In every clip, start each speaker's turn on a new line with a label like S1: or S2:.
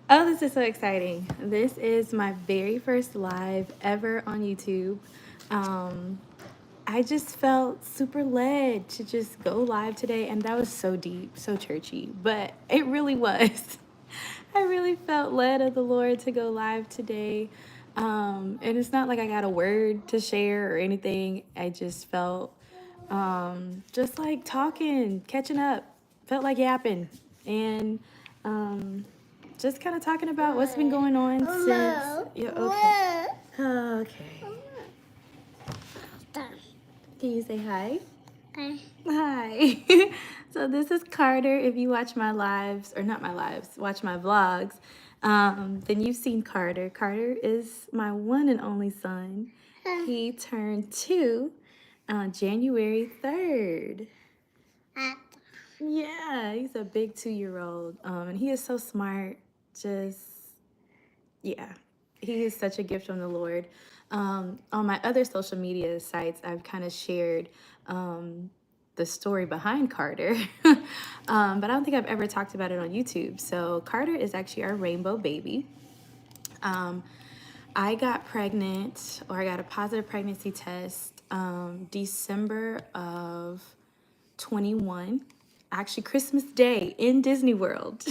S1: Oh, this is so exciting. This is my very first live ever on YouTube. Um, I just felt super led to just go live today, and that was so deep, so churchy, but it really was. I really felt led of the Lord to go live today. And it's not like I got a word to share or anything. I just felt just like talking, catching up, felt like yapping, and um, just kind of talking about what's been going on since. Yeah, okay. Okay. Can you say hi?
S2: Okay.
S1: Hi. So this is Carter. If you watch my lives, or not my lives, watch my vlogs, then you've seen Carter. Carter is my one and only son. He turned 2 on January 3rd. Yeah, he's a big 2-year-old. And he is so smart. Just, yeah, he is such a gift from the Lord. On my other social media sites, I've kind of shared the story behind Carter, but I don't think I've ever talked about it on YouTube. So, Carter is actually our rainbow baby. Um, I got pregnant, or I got a positive pregnancy test December of 21, actually Christmas Day in Disney World.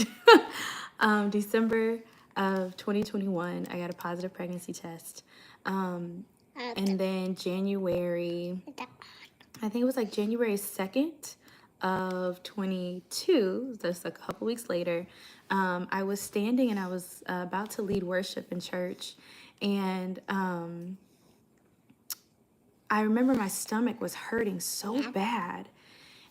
S1: December of 2021, I got a positive pregnancy test. And then January, I think it was like January 2nd of 22, just a couple weeks later, I was standing and I was about to lead worship in church. And I remember my stomach was hurting so bad.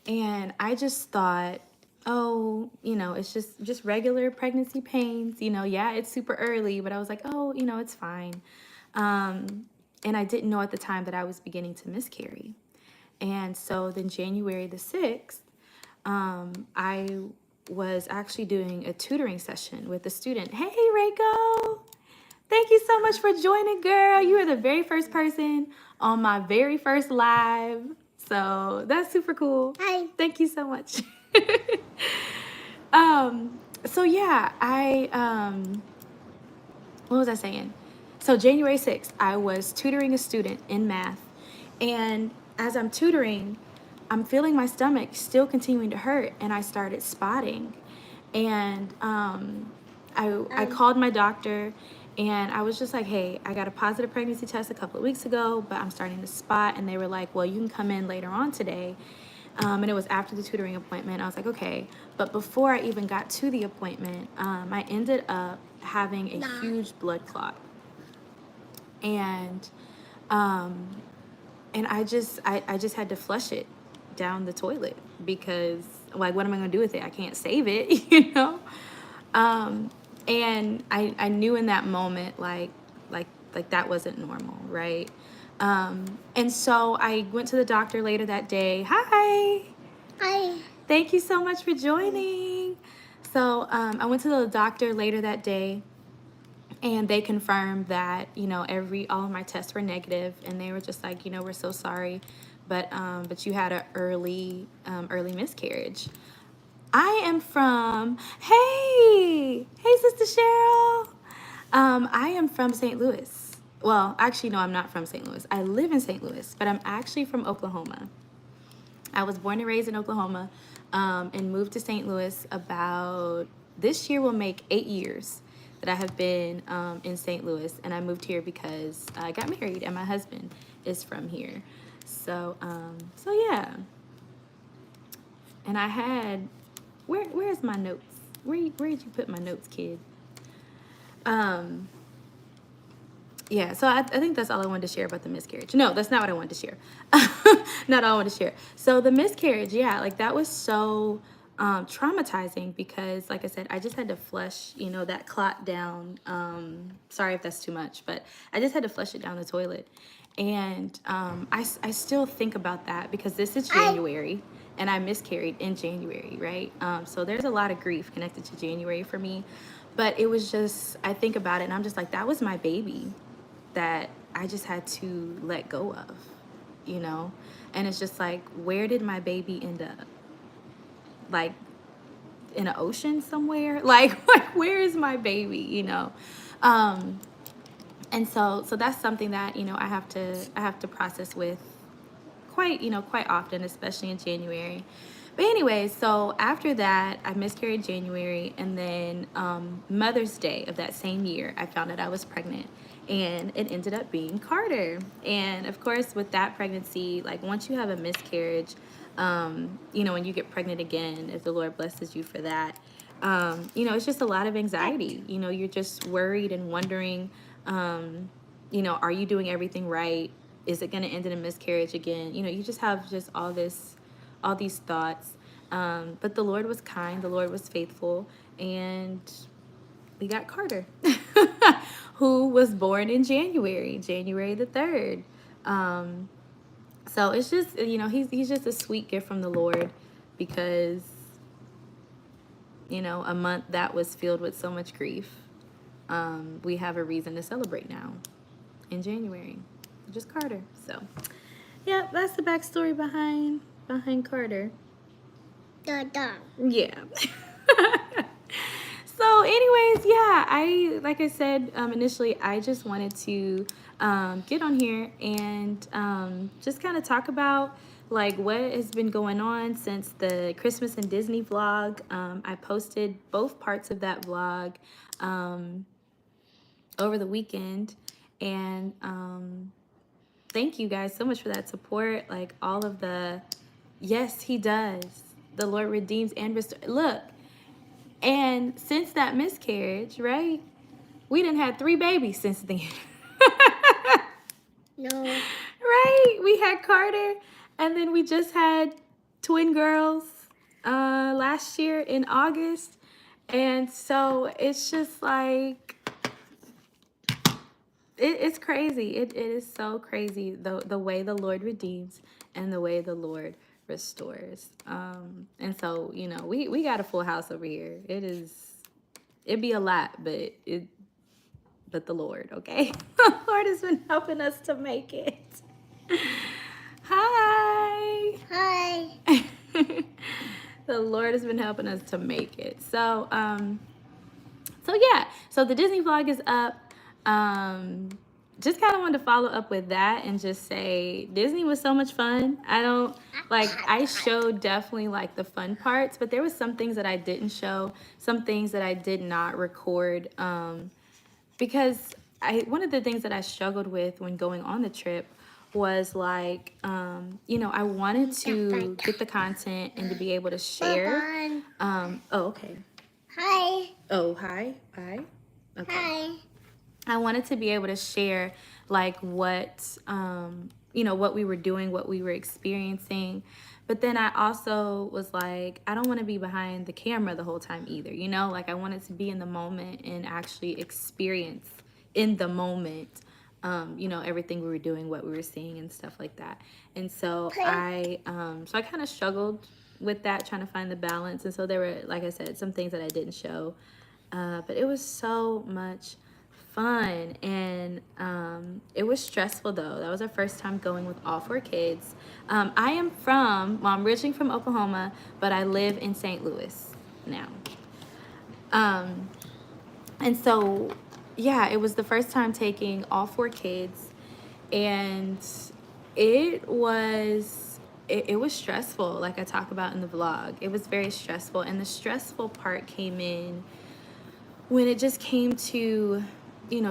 S1: And I just thought, oh, it's just regular pregnancy pains. Yeah, it's super early, but I was like, oh, it's fine. And I didn't know at the time that I was beginning to miscarry. And so then January the 6th, I was actually doing a tutoring session with a student. Hey, Reiko. Thank you so much for joining, girl. You are the very first person on my very first live. So that's super cool.
S2: Hi.
S1: Thank you so much. So yeah, what was I saying? So January 6th, I was tutoring a student in math. And as I'm tutoring, I'm feeling my stomach still continuing to hurt, and I started spotting. And I called my doctor, and I was just like, hey, I got a positive pregnancy test a couple of weeks ago, but I'm starting to spot. And they were like, well, you can come in later on today. And it was after the tutoring appointment. I was like, okay. But before I even got to the appointment, I ended up having a huge blood clot. And and I just had to flush it down the toilet because, like, what am I going to do with it? I can't save it, and I knew in that moment, like that wasn't normal, right? And so I went to the doctor later that day. Hi.
S2: Hi.
S1: Thank you so much for joining. So I went to the doctor later that day, and they confirmed that all of my tests were negative, and they were just like, we're so sorry, but you had an early miscarriage. I am from hey Sister Cheryl. I am from St. Louis. Well, actually, no, I'm not from St. Louis. I live in St. Louis, but I'm actually from Oklahoma. I was born and raised in Oklahoma, and moved to St. Louis about this year will make 8 years that I have been in St. Louis, and I moved here because I got married and my husband is from here. So yeah. And I had where's my notes? Where did you put my notes, kid? Yeah, so I think that's all I wanted to share about the miscarriage. No, that's not what I wanted to share. Not all I wanted to share. So the miscarriage, yeah, like that was so traumatizing because, like I said, I just had to flush, that clot down. Sorry if that's too much, but I just had to flush it down the toilet. And I still think about that because this is January and I miscarried in January, right? So there's a lot of grief connected to January for me. But it was just, I think about it and I'm just like, that was my baby that I just had to let go of. And it's just like, where did my baby end up? Like, in an ocean somewhere. Like where is my baby? Um, and so that's something that I have to process with quite often, especially in January. But anyway, so after that, I miscarried January, and then Mother's Day of that same year, I found out I was pregnant, and it ended up being Carter. And of course, with that pregnancy, like once you have a miscarriage, when you get pregnant again, if the Lord blesses you for that, it's just a lot of anxiety. You're just worried and wondering, are you doing everything right? Is it going to end in a miscarriage again? You just have just all these thoughts. But the Lord was kind, the Lord was faithful, and we got Carter, who was born in January the 3rd. So it's just, he's just a sweet gift from the Lord, because, a month that was filled with so much grief, we have a reason to celebrate now in January. Just Carter. So, yeah, that's the backstory behind Carter. Yeah. So, anyways, yeah, like I said initially, I just wanted to get on here and just kind of talk about like what has been going on since the Christmas and Disney vlog. I posted both parts of that vlog over the weekend, and thank you guys so much for that support. Like all of yes, he does. The Lord redeems and restores. Look, and since that miscarriage, right? We done had 3 babies since then.
S2: No.
S1: Right? We had Carter, and then we just had twin girls last year in August. And so it's just like, it's crazy. It is so crazy, the way the Lord redeems and the way the Lord restores. And so, we got a full house over here. It'd be a lot, but the Lord, okay? The Lord has been helping us to make it. Hi.
S2: Hi.
S1: The Lord has been helping us to make it. So, yeah. So the Disney vlog is up. Just kind of wanted to follow up with that and just say Disney was so much fun. I showed definitely like the fun parts, but there was some things that I didn't show, some things that I did not record, because one of the things that I struggled with when going on the trip was like, I wanted to get the content and to be able to share. Oh, okay.
S2: Hi.
S1: Oh, hi. Bye. Okay.
S2: Hi.
S1: I wanted to be able to share like what what we were doing, what we were experiencing. But then I also was like, I don't want to be behind the camera the whole time either. Like I wanted to be in the moment and actually experience in the moment, everything we were doing, what we were seeing and stuff like that. And so I kind of struggled with that, trying to find the balance. And so there were, like I said, some things that I didn't show, but it was so much fun. And it was stressful though. That was our first time going with all 4 kids. I'm originally from Oklahoma, but I live in St. Louis now. And so, yeah, it was the first time taking all 4 kids, and it was stressful, like I talk about in the vlog. It was very stressful, and the stressful part came in when it just came to,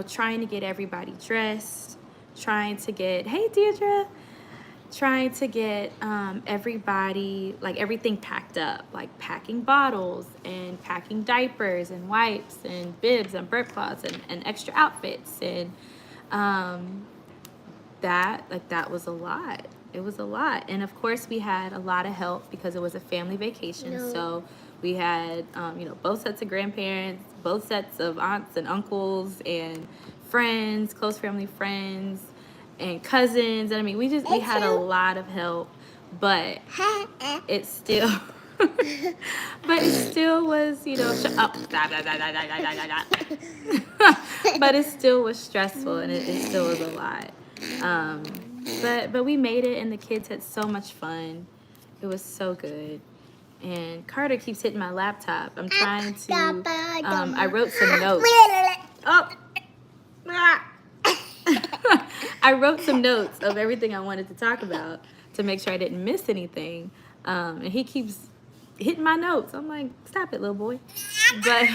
S1: trying to get everybody dressed, trying to get, hey Deirdre, trying to get everybody, like everything packed up, like packing bottles and packing diapers and wipes and bibs and burp cloths and extra outfits. And that was a lot. It was a lot. And of course we had a lot of help because it was a family vacation.
S2: No.
S1: So we had, both sets of grandparents, both sets of aunts and uncles and friends, close family friends, and cousins. And I mean, we had a lot of help, but it still, but it still was, but it still was stressful, and it still was a lot. But we made it, and the kids had so much fun. It was so good. and Carter keeps hitting my laptop. I'm trying to, I wrote some notes. Oh, I wrote some notes of everything I wanted to talk about to make sure I didn't miss anything. And he keeps hitting my notes. I'm like, stop it, little boy. But,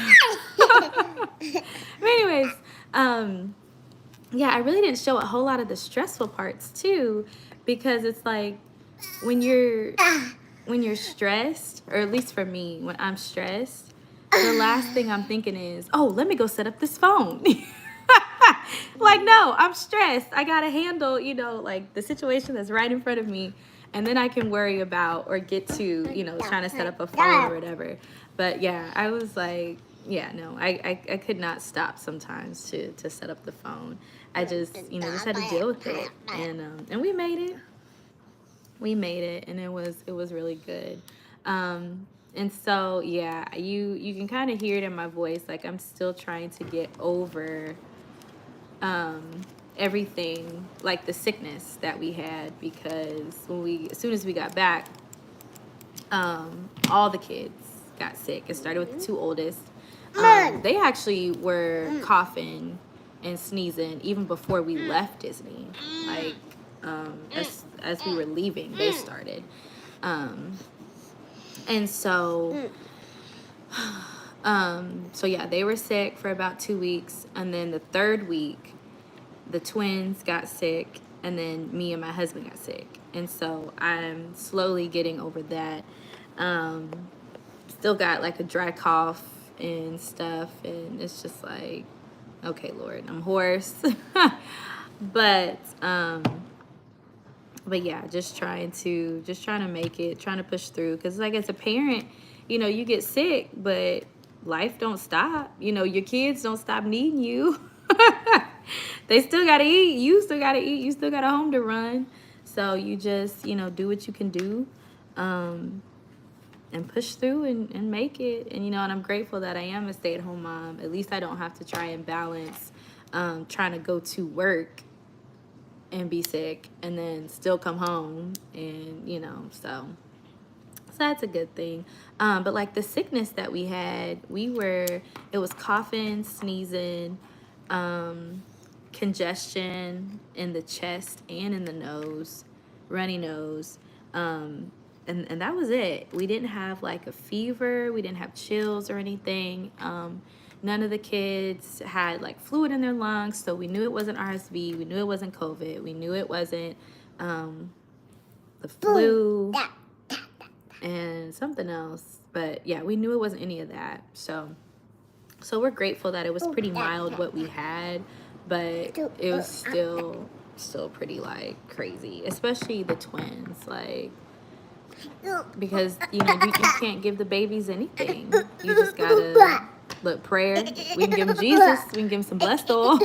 S1: but anyways, yeah, I really didn't show a whole lot of the stressful parts too, because it's like when you're stressed, or at least for me, when I'm stressed, the last thing I'm thinking is, oh, let me go set up this phone. Like, no, I'm stressed. I gotta handle, like the situation that's right in front of me, and then I can worry about or get to, trying to set up a phone or whatever. But yeah, I was like, yeah, no, I could not stop sometimes to set up the phone. I just, just had to deal with it, and we made it. We made it, and it was really good. And so yeah, you can kind of hear it in my voice, like I'm still trying to get over everything, like the sickness that we had, because as soon as we got back, all the kids got sick. It started with the two oldest. They actually were coughing and sneezing even before we left Disney. Like, as we were leaving, they started. And so, so yeah, they were sick for about 2 weeks, and then the third week, the twins got sick, and then me and my husband got sick. And so I'm slowly getting over that. Still got like a dry cough and stuff, and it's just like, okay, Lord, I'm hoarse. but yeah, just trying to make it, trying to push through, because like as a parent, you get sick, but life don't stop. Your kids don't stop needing you. They still gotta eat. You still gotta eat. You still got a home to run. So you just, do what you can do, and push through and make it. And, and I'm grateful that I am a stay-at-home mom. At least I don't have to try and balance trying to go to work and be sick and then still come home, and, so that's a good thing. But like the sickness that we had, it was coughing, sneezing, congestion in the chest and in the nose, runny nose, and that was it. We didn't have like a fever, we didn't have chills or anything. None of the kids had like fluid in their lungs, so we knew it wasn't RSV, we knew it wasn't COVID, we knew it wasn't the flu and something else. But yeah, we knew it wasn't any of that. So we're grateful that it was pretty mild what we had, but it was still pretty like crazy, especially the twins, like, because you can't give the babies anything. You just gotta look, prayer. We can give them Jesus, we can give them some blessed oil.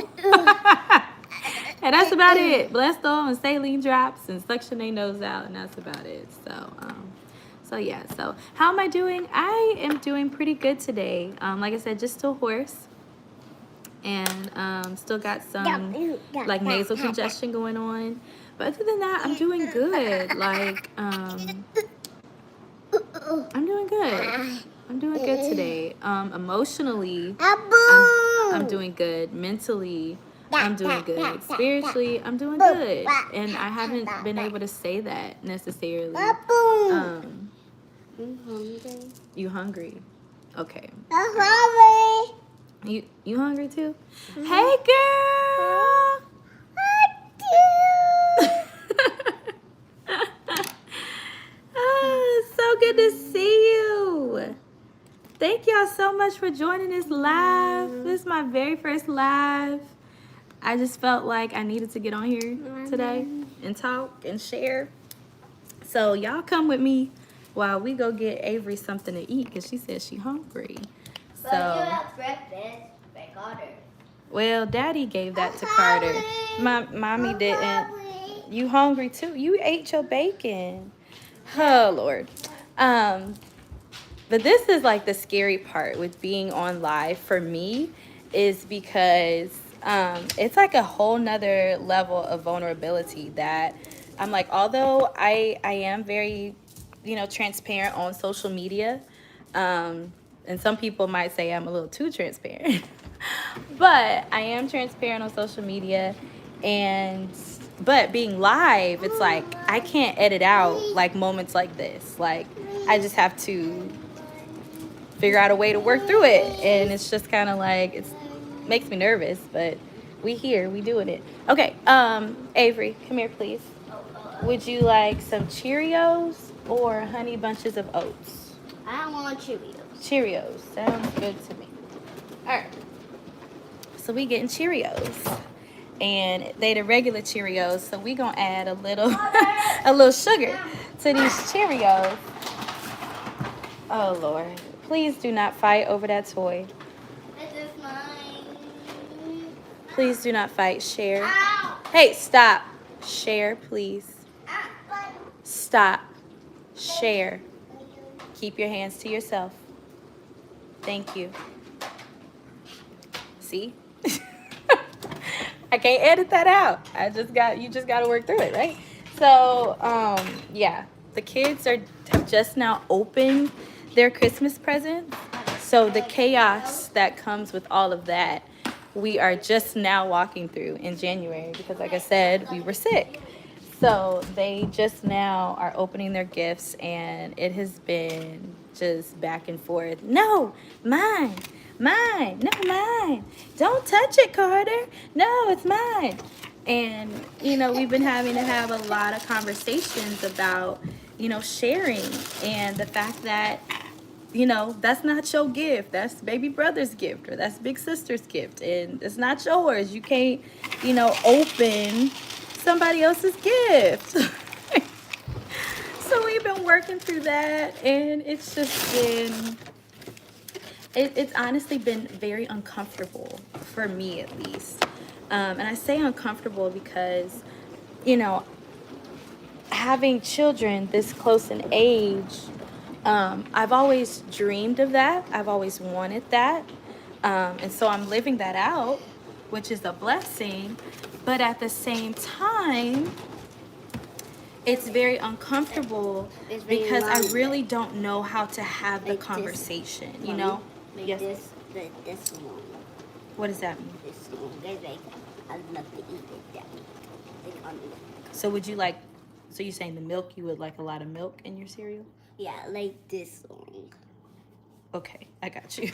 S1: And that's about it. Blessed oil and saline drops and suction their nose out, and that's about it. So yeah, so how am I doing? I am doing pretty good today. Like I said, just still hoarse, and still got some like nasal congestion going on. But other than that, I'm doing good. Like, I'm doing good. I'm doing good today. Emotionally, I'm doing good. Mentally, I'm doing good. Spiritually, I'm doing good. And I haven't been able to say that necessarily.
S2: I'm hungry.
S1: You hungry? Okay.
S2: I'm hungry.
S1: You hungry too? Mm-hmm. Hey, girl. Oh, it's so good to see you. Thank y'all so much for joining this live. This is my very first live. I just felt like I needed to get on here today and talk and share. So y'all come with me while we go get Avery something to eat, because she says she's hungry.
S2: But you have breakfast by Carter.
S1: Well, Daddy gave that to Carter. Mommy didn't. You hungry too? You ate your bacon. Oh, Lord. But this is like the scary part with being on live for me, is because it's like a whole nother level of vulnerability that I'm like, although I am very transparent on social media. And some people might say I'm a little too transparent. But I am transparent on social media. But being live, it's like I can't edit out like moments like this. Like I just have to figure out a way to work through it. And it's just kind of like it makes me nervous, but we doing it. Okay, Avery, come here please. Would you like some Cheerios or honey bunches of oats?
S2: I want Cheerios.
S1: Cheerios, sounds good to me. All right, so we getting Cheerios, and they the regular Cheerios, so we gonna add a little a little sugar to these Cheerios. Oh Lord, please do not fight over that toy.
S2: This is mine.
S1: Please do not fight. Share.
S2: Ow.
S1: Hey, stop. Share, please.
S2: Ah,
S1: Stop. Share. Keep your hands to yourself. Thank you. See? I can't edit that out. You just got to work through it, right? So, yeah, the kids have just now opened their Christmas presents. So the chaos that comes with all of that, we are just now walking through in January because, like I said, we were sick. So they just now are opening their gifts, and it has been just back and forth. No, mine, no, mine. Don't touch it, Carter. No, it's mine. And, we've been having to have a lot of conversations about, sharing and the fact that, that's not your gift. That's baby brother's gift, or that's big sister's gift. And it's not yours. You can't, open somebody else's gift. So we've been working through that, and it's just been, it's honestly been very uncomfortable for me, at least. And I say uncomfortable because, having children this close in age, I've always dreamed of that. I've always wanted that. And so I'm living that out, which is a blessing. But at the same time, it's very uncomfortable because I really don't know how to have the conversation,
S2: Like
S1: Yes.
S2: this one.
S1: What does that mean?
S2: This one. Like, I love to eat it. Like on milk.
S1: So so you're saying the milk, you would like a lot of milk in your cereal?
S2: Yeah, like this one.
S1: Okay, I got you.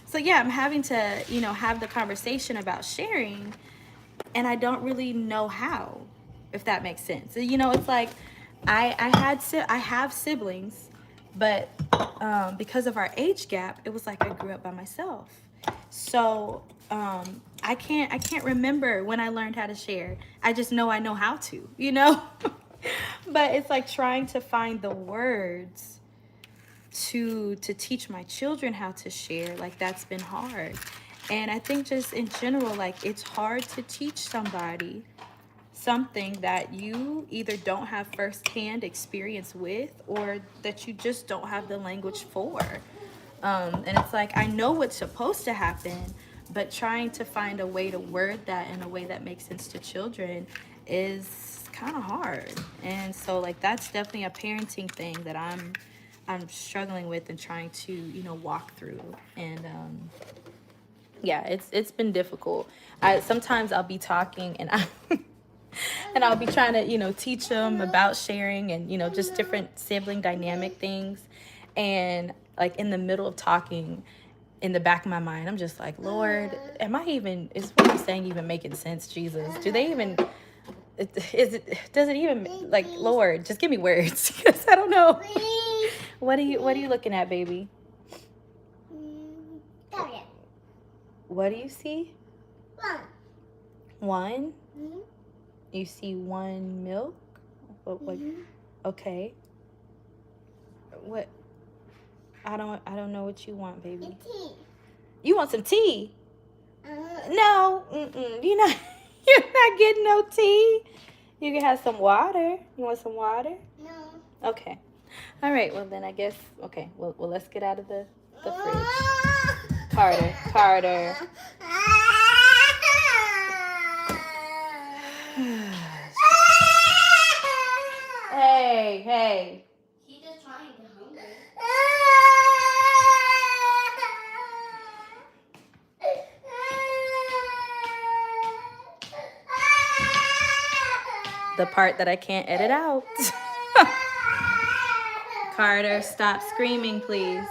S1: So yeah, I'm having to, have the conversation about sharing, and I don't really know how, if that makes sense. It's like I have siblings, but because of our age gap, it was like I grew up by myself. So I can't remember when I learned how to share. I just know I know how to, But it's like trying to find the words to teach my children how to share. Like, that's been hard. And I think just in general, like, it's hard to teach somebody something that you either don't have firsthand experience with, or that you just don't have the language for. And it's like, I know what's supposed to happen, but trying to find a way to word that in a way that makes sense to children is kind of hard. And so, like, that's definitely a parenting thing that I'm struggling with and trying to, walk through. And yeah, it's been difficult. Sometimes I'll be talking and I'll be trying to, teach them about sharing and, just different sibling dynamic things. And like in the middle of talking, in the back of my mind, I'm just like, Lord, is what I'm saying even making sense, Jesus? Do they even, does it even, like, Lord, just give me words, because I don't know. What are you looking at, baby? What do you see? One?
S2: Mm-hmm.
S1: You see one milk? What?
S2: Mm-hmm.
S1: Okay. What? I don't know what you want, baby.
S2: Tea.
S1: You want some tea?
S2: Uh-huh.
S1: No. You're not getting no tea. You can have some water. You want some water?
S2: No.
S1: Okay. All right. Well, then I guess. Okay. Well, let's get out of the fridge. Carter. The part that I can't edit out. Carter, stop screaming, please.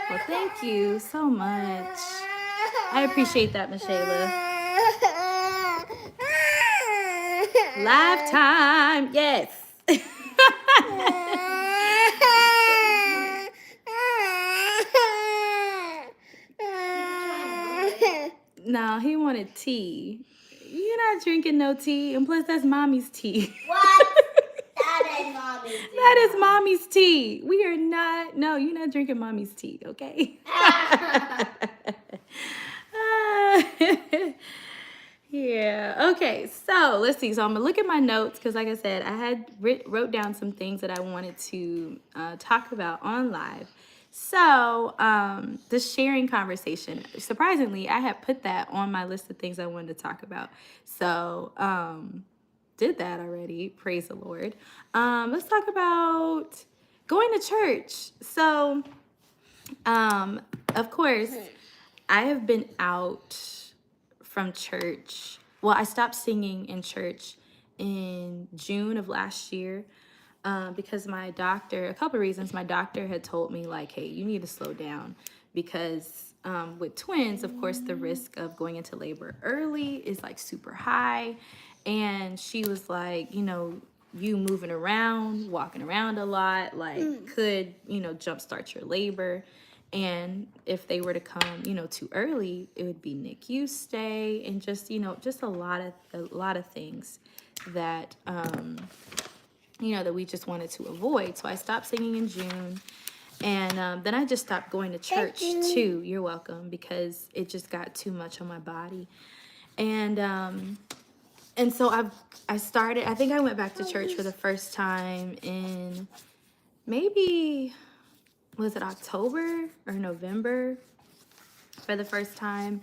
S1: Well, thank you so much. I appreciate that, Michaela. Live time, yes. No, he wanted tea. You're not drinking no tea, and plus that's mommy's tea.
S2: What? That ain't mommy's tea.
S1: That is mommy's tea. We are not. No, you're not drinking mommy's tea, okay? Yeah. Okay. So let's see. So I'm gonna look at my notes because, like I said, I had wrote down some things that I wanted to talk about on live. So the sharing conversation. Surprisingly, I had put that on my list of things I wanted to talk about. So did that already. Praise the Lord. Let's talk about going to church. So of course, I have been out from church. Well, I stopped singing in church in June of last year because my doctor, a couple of reasons, my doctor had told me like, hey, you need to slow down because with twins, of course, the risk of going into labor early is like super high. And she was like, you know, you moving around, walking around a lot, like could, you know, jumpstart your labor. And if they were to come, you know, too early, it would be NICU stay and just, you know, just a lot of things that, you know, that we just wanted to avoid. So I stopped singing in June. And then I just stopped going to church too. You're welcome, because it just got too much on my body. And so I started, I think I went back to church for the first time in maybe, was it October or November for the first time?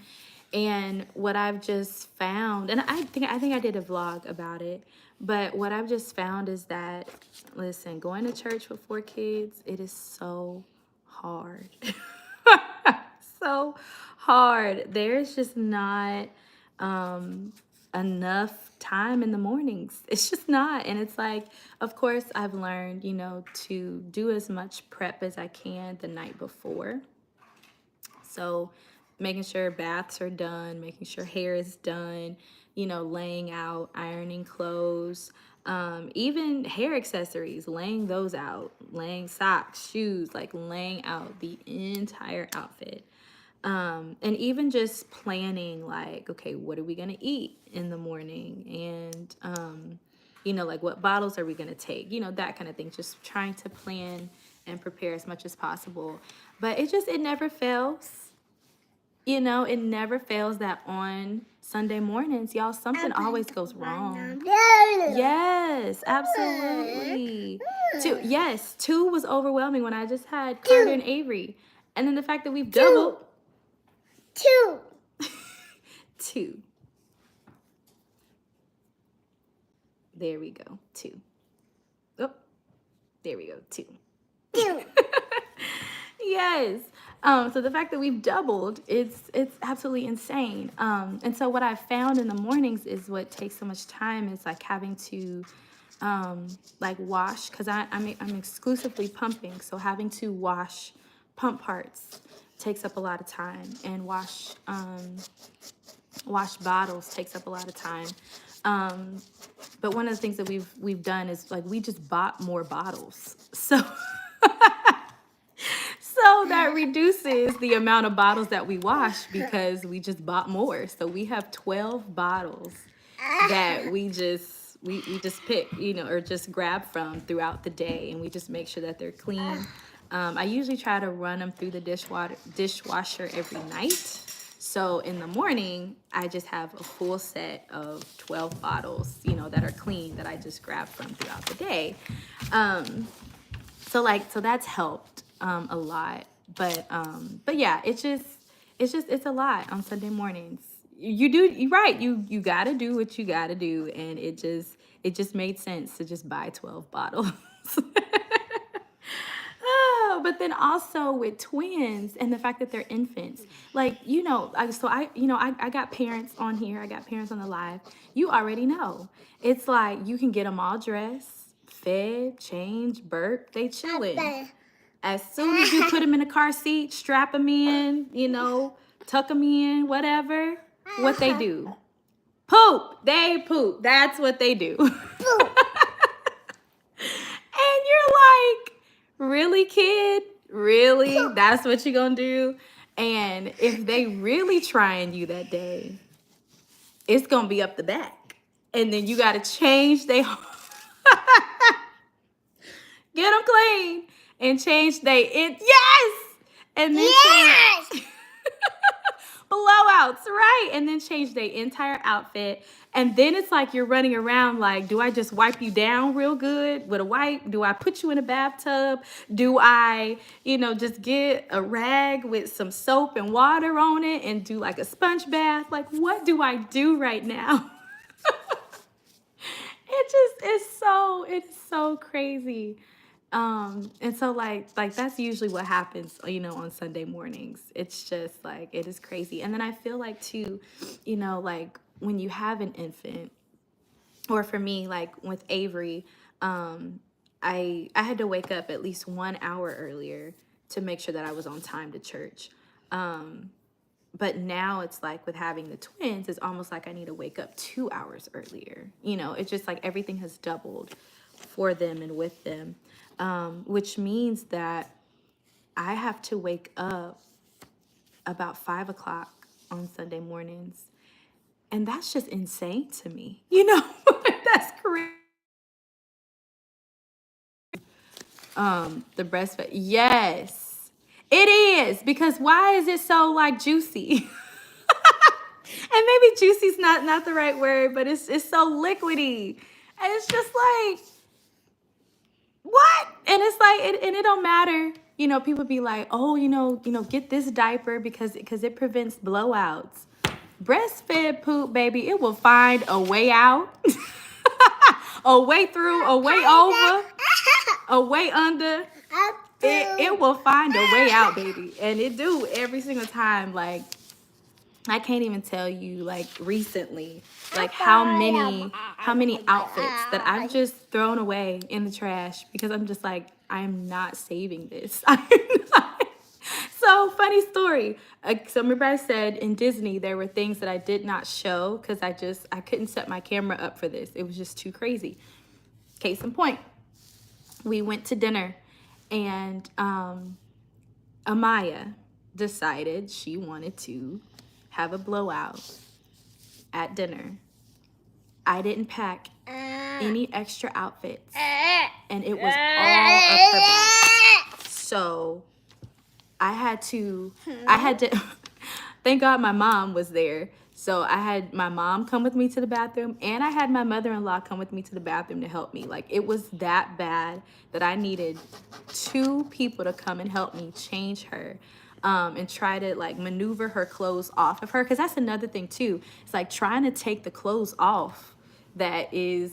S1: And what I've just found, and I think I did a vlog about it, but what I've just found is that, listen, going to church with 4 kids, it is so hard. So hard. There's just not enough time in the mornings. It's just not. And it's like, of course, I've learned, you know, to do as much prep as I can the night before. So making sure baths are done, making sure hair is done, you know, laying out, ironing clothes, even hair accessories, laying those out, laying socks, shoes, like laying out the entire outfit. And even just planning, like, okay, what are we going to eat in the morning? And, you know, like what bottles are we going to take? You know, that kind of thing. Just trying to plan and prepare as much as possible. But it never fails. You know, it never fails that on Sunday mornings, y'all, something always goes wrong. Yes, absolutely. 2 was overwhelming when I just had Carter and Avery. And then the fact that we've doubled.
S2: 2.
S1: 2. There we go. 2. Oh, there we go. 2.
S2: 2.
S1: Yes. So the fact that we've doubled, it's absolutely insane. And so what I've found in the mornings is what takes so much time is like having to like wash, because I'm exclusively pumping. So having to wash pump parts takes up a lot of time, and wash bottles takes up a lot of time. But one of the things that we've done is like we just bought more bottles. So so that reduces the amount of bottles that we wash because we just bought more. So we have 12 bottles that we just pick, you know, or just grab from throughout the day, and we just make sure that they're clean. I usually try to run them through the dishwasher every night. So in the morning, I just have a full set of 12 bottles, you know, that are clean that I just grab from throughout the day. So that's helped a lot. But yeah, it's a lot on Sunday mornings. You're right. You gotta do what you gotta do, and it it just made sense to just buy 12 bottles. Oh, but then also with twins and the fact that they're infants, like, I got parents on here, I got parents on the live. You already know. It's like you can get them all dressed, fed, changed, burped, they chilling. As soon as you put them in a car seat, strap them in, tuck them in, whatever, what they do? Poop. They poop. That's what they do. And you're like, really, kid? Really? That's what you're going to do? And if they really trying you that day, it's going to be up the back. And then you got to change they get them clean and change yes! And then change blowouts, right? And then change their entire outfit. And then it's like you're running around like, do I just wipe you down real good with a wipe? Do I put you in a bathtub? Do I, just get a rag with some soap and water on it and do like a sponge bath? Like, what do I do right now? It's so crazy. And so like that's usually what happens, on Sunday mornings. It's just like, it is crazy. And then I feel like too, like when you have an infant, or for me, like with Avery, I had to wake up at least 1 hour earlier to make sure that I was on time to church. But now it's like with having the twins, it's almost like I need to wake up 2 hours earlier. It's just like everything has doubled for them and with them, which means that I have to wake up about 5 o'clock on Sunday mornings. And that's just insane to me. That's crazy. The breastfeed. Yes, it is. Because why is it so like juicy? And maybe juicy's not the right word, but it's so liquidy. And it's just like, what? And it's like, and it don't matter. People be like, oh, get this diaper because it prevents blowouts. Breastfed poop, baby, it will find a way out, a way through, a way over, a way under. It will find a way out, baby. And it do every single time. Like, I can't even tell you, like, recently, like how many outfits that I've just thrown away in the trash because I'm just like, I'm not saving this. I'm not. So, funny story. So remember I said in Disney there were things that I did not show because I couldn't set my camera up for this. It was just too crazy. Case in point, we went to dinner and Amaya decided she wanted to have a blowout at dinner. I didn't pack any extra outfits, and it was all up her back. So I had to, thank God my mom was there. So I had my mom come with me to the bathroom, and I had my mother-in-law come with me to the bathroom to help me. Like, it was that bad that I needed 2 people to come and help me change her. And try to like maneuver her clothes off of her. Because that's another thing too. It's like trying to take the clothes off that is,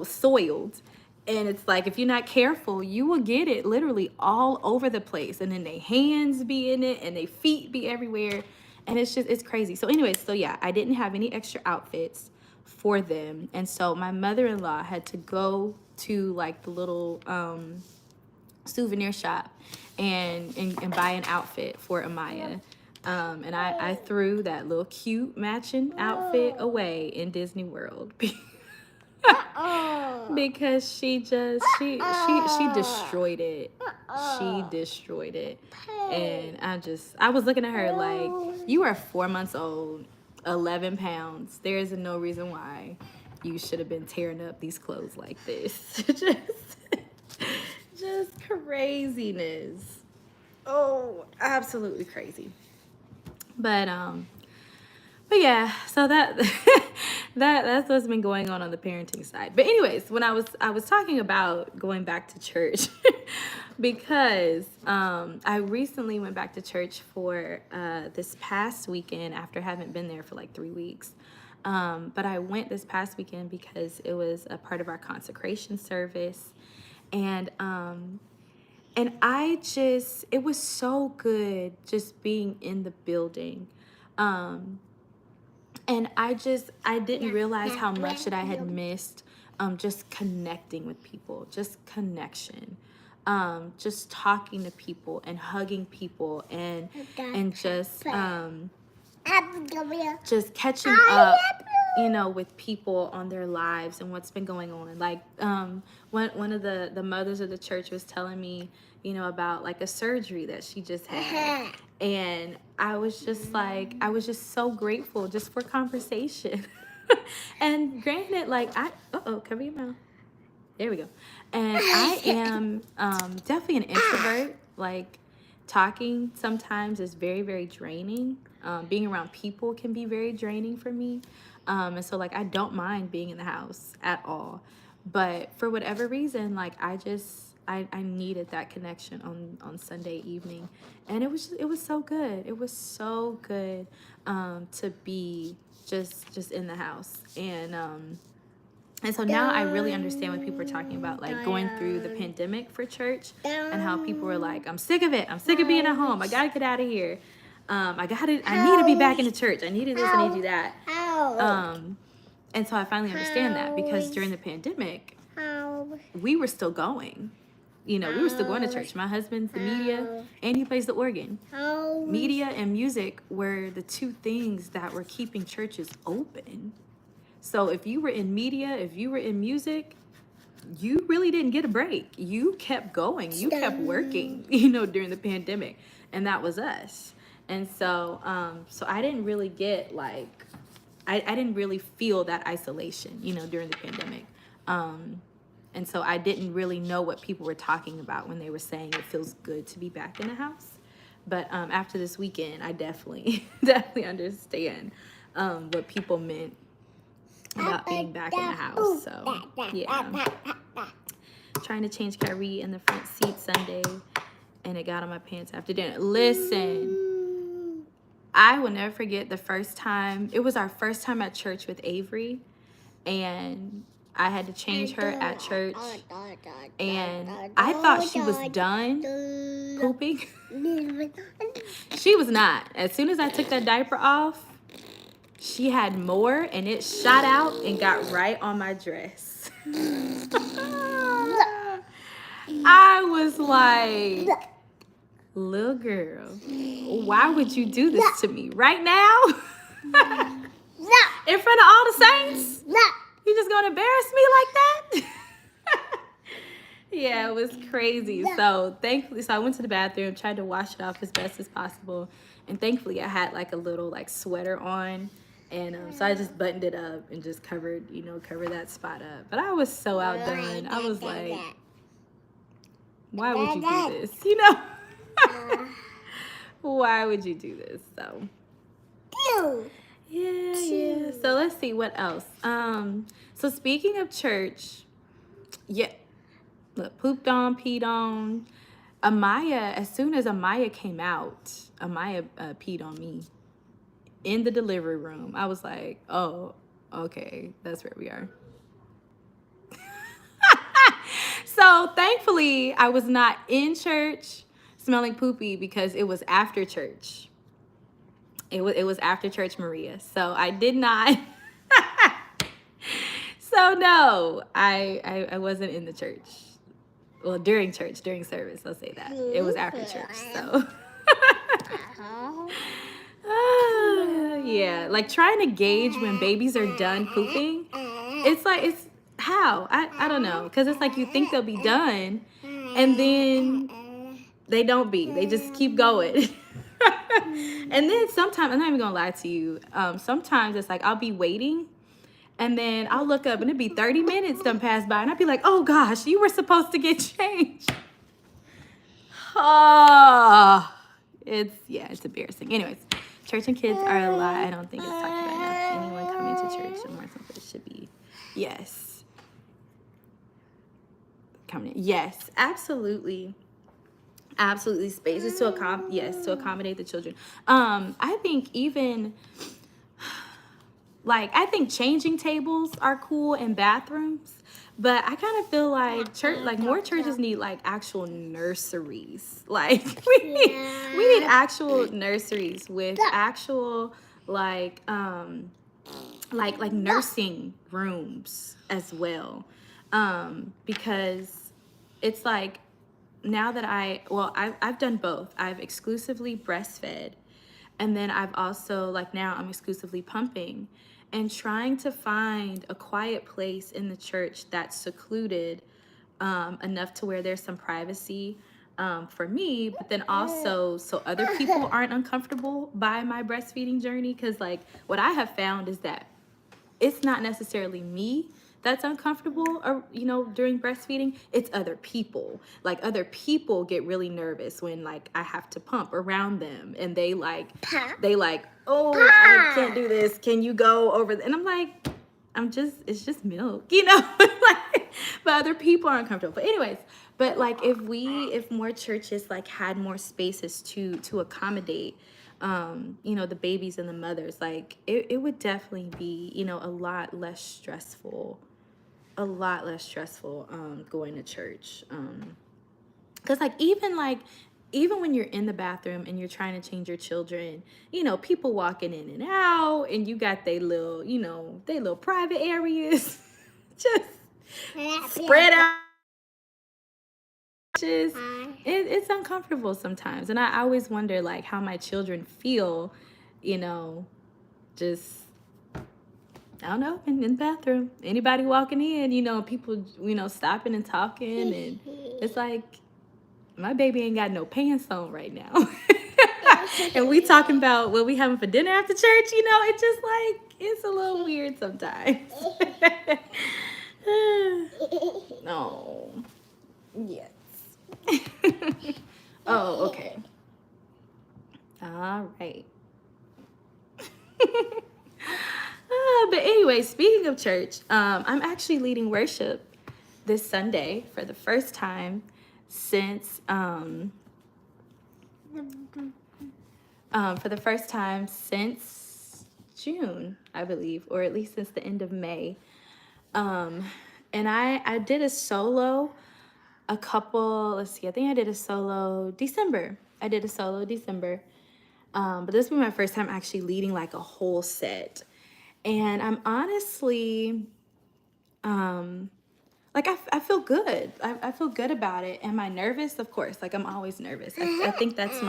S1: soiled. And it's like, if you're not careful, you will get it literally all over the place. And then their hands be in it and their feet be everywhere. And it's crazy. So anyways, so yeah, I didn't have any extra outfits for them. And so my mother-in-law had to go to like the little souvenir shop and buy an outfit for Amaya. And I threw that little cute matching outfit away in Disney World because she destroyed it. She destroyed it. And I was looking at her like, you are 4 months old, 11 pounds. There is no reason why you should have been tearing up these clothes like this. Just craziness. Oh, absolutely crazy. But yeah, so that's what's been going on the parenting side. But anyways, when I was talking about going back to church because I recently went back to church for this past weekend after having been there for like 3 weeks. But I went this past weekend because it was a part of our consecration service. And it was so good just being in the building. And I didn't realize how much that I had missed just connecting with people, just connection, just talking to people and hugging people and just catching up, with people on their lives and what's been going on. Like one of the mothers of the church was telling me, about like a surgery that she just had. And I was just so grateful just for conversation. And granted, like cover your mouth. There we go. And I am definitely an introvert. Like talking sometimes is very, very draining. Being around people can be very draining for me. And so like I don't mind being in the house at all. But for whatever reason, like I needed that connection on Sunday evening. And it was so good. It was so good to be just in the house. And so now I really understand what people are talking about, like going through the pandemic for church and how people were like, I'm sick of it. I'm sick of being at home. I got to get out of here. I need to be back in the church. I needed this, I need to do that. And so I finally understand that because during the pandemic, we were still going. We were still going to church. My husband's the media and he plays the organ. Media and music were the two things that were keeping churches open. So if you were in media, if you were in music, you really didn't get a break. You kept going. You kept working, during the pandemic. And that was us. And so I didn't really get like, I didn't really feel that isolation, during the pandemic. And so I didn't really know what people were talking about when they were saying it feels good to be back in the house. But after this weekend, I definitely understand what people meant about being back in the house. So yeah, trying to change Kyrie in the front seat Sunday, and it got on my pants after dinner. Listen, I will never forget the first time. It was our first time at church with Avery, and I had to change her at church, and I thought she was done pooping. She was not. As soon as I took that diaper off, she had more, and it shot out and got right on my dress. I was like, little girl, why would you do this to me right now? In front of all the saints? You just gonna embarrass me like that? Yeah, it was crazy. So thankfully, I went to the bathroom, tried to wash it off as best as possible. And thankfully I had like a little like sweater on. And so I just buttoned it up and just covered that spot up. But I was so outdone. I was like, why would you do this? Why would you do this? So yeah. So let's see what else. So speaking of church, yeah, look, pooped on, peed on. Amaya, as soon as Amaya came out, Amaya peed on me in the delivery room. I was like, oh, okay, that's where we are. So thankfully, I was not in church smelling poopy because it was after church. It was after church, Maria. So I did not. So no, I wasn't in the church. Well, during service, I'll say that. It was after church, so. Yeah, like trying to gauge when babies are done pooping. It's how? I don't know. Because it's like you think they'll be done, and then they don't be. They just keep going. And then sometimes, I'm not even going to lie to you, sometimes it's like I'll be waiting, and then I'll look up, and it'll be 30 minutes done pass by, and I'll be like, oh gosh, you were supposed to get changed. Oh, it's embarrassing. Anyways, church and kids are a lot. I don't think it's talked about enough. Anyone coming to church and more something should be, yes. Coming in. Yes, absolutely. Absolutely. Spaces to accommodate the children. I think even like, I think changing tables are cool in bathrooms, but I kind of feel like more churches need like actual nurseries. Like we need actual nurseries with actual like like nursing rooms as well. Because it's like now that I've done both. I've exclusively breastfed, and then I've also, like, now I'm exclusively pumping, and trying to find a quiet place in the church that's secluded, enough to where there's some privacy, for me, but then also so other people aren't uncomfortable by my breastfeeding journey. Because, like, what I have found is that it's not necessarily me that's uncomfortable, or during breastfeeding. It's other people. Like, other people get really nervous when, like, I have to pump around them, and they like, oh, I can't do this, can you go over and I'm like, it's just milk. Like, but other people are uncomfortable. But anyways, but like, if more churches like had more spaces to accommodate the babies and the mothers, like, it would definitely be, a lot less stressful going to church. Because, even when you're in the bathroom and you're trying to change your children, people walking in and out, and you got they little private areas just spread out. It's uncomfortable sometimes. And I always wonder, like, how my children feel, just, I don't know, in the bathroom. Anybody walking in, people, stopping and talking. And it's like, my baby ain't got no pants on right now. And we talking about what we having for dinner after church. It's just like, it's a little weird sometimes. No. Yes. Oh, okay. All right. But anyway, speaking of church, I'm actually leading worship this Sunday for the first time since June, I believe, or at least since the end of May. And I did a solo a couple, let's see, I think I did a solo December. But this will be my first time actually leading like a whole set. And I'm honestly, like, I feel good. I feel good about it. Am I nervous? Of course. Like, I'm always nervous. I think that's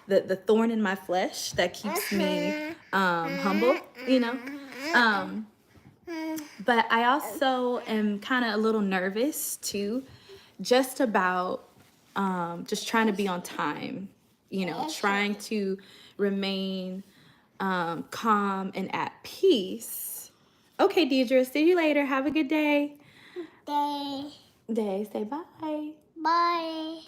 S1: the thorn in my flesh that keeps me humble, But I also am kind of a little nervous too, just about just trying to be on time, trying to remain calm and at peace. Okay, Deidre, see you later. Have a good day. Day. Say bye.
S2: Bye.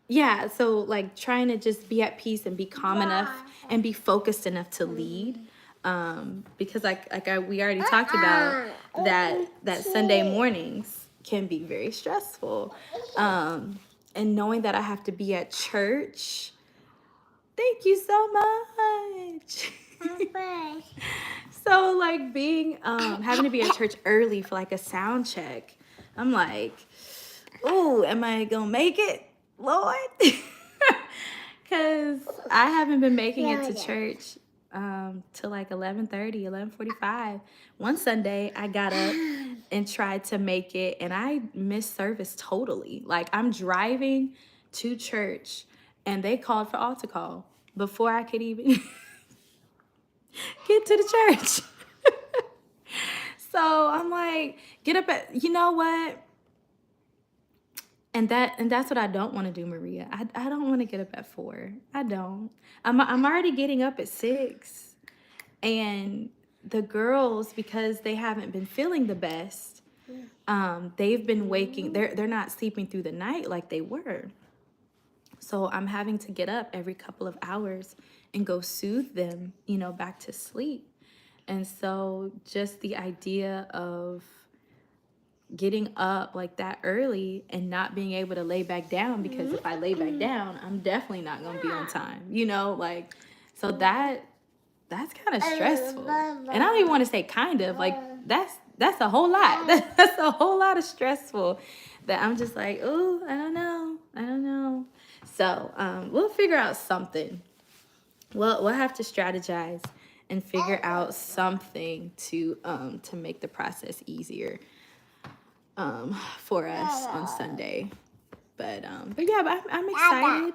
S1: Yeah, so like trying to just be at peace and be calm enough and be focused enough to lead. Because we already talked about that Sunday mornings can be very stressful. And knowing that I have to be at church. Thank you so much. So like being having to be at church early for like a sound check. I'm like, oh, am I gonna make it, Lord? Because I haven't been making it to church till like 11:30, 11:45. One Sunday I got up and tried to make it, and I missed service totally. Like, I'm driving to church and they called for altar call before I could even get to the church. So I'm like, get up at, you know what? And that's what I don't want to do, Maria. I don't want to get up at 4. I don't. I'm already getting up at 6. And the girls, because they haven't been feeling the best, they've been waking, they're not sleeping through the night like they were. So I'm having to get up every couple of hours and go soothe them, back to sleep. And so just the idea of getting up like that early and not being able to lay back down, because if I lay back down, I'm definitely not going to be on time, like, So that's kind of stressful. And I don't even want to say kind of, like that's a whole lot. That's a whole lot of stressful that I'm just like, oh, I don't know. So we'll figure out something. We'll have to strategize and figure out something to make the process easier for us on Sunday. But yeah, but I'm excited.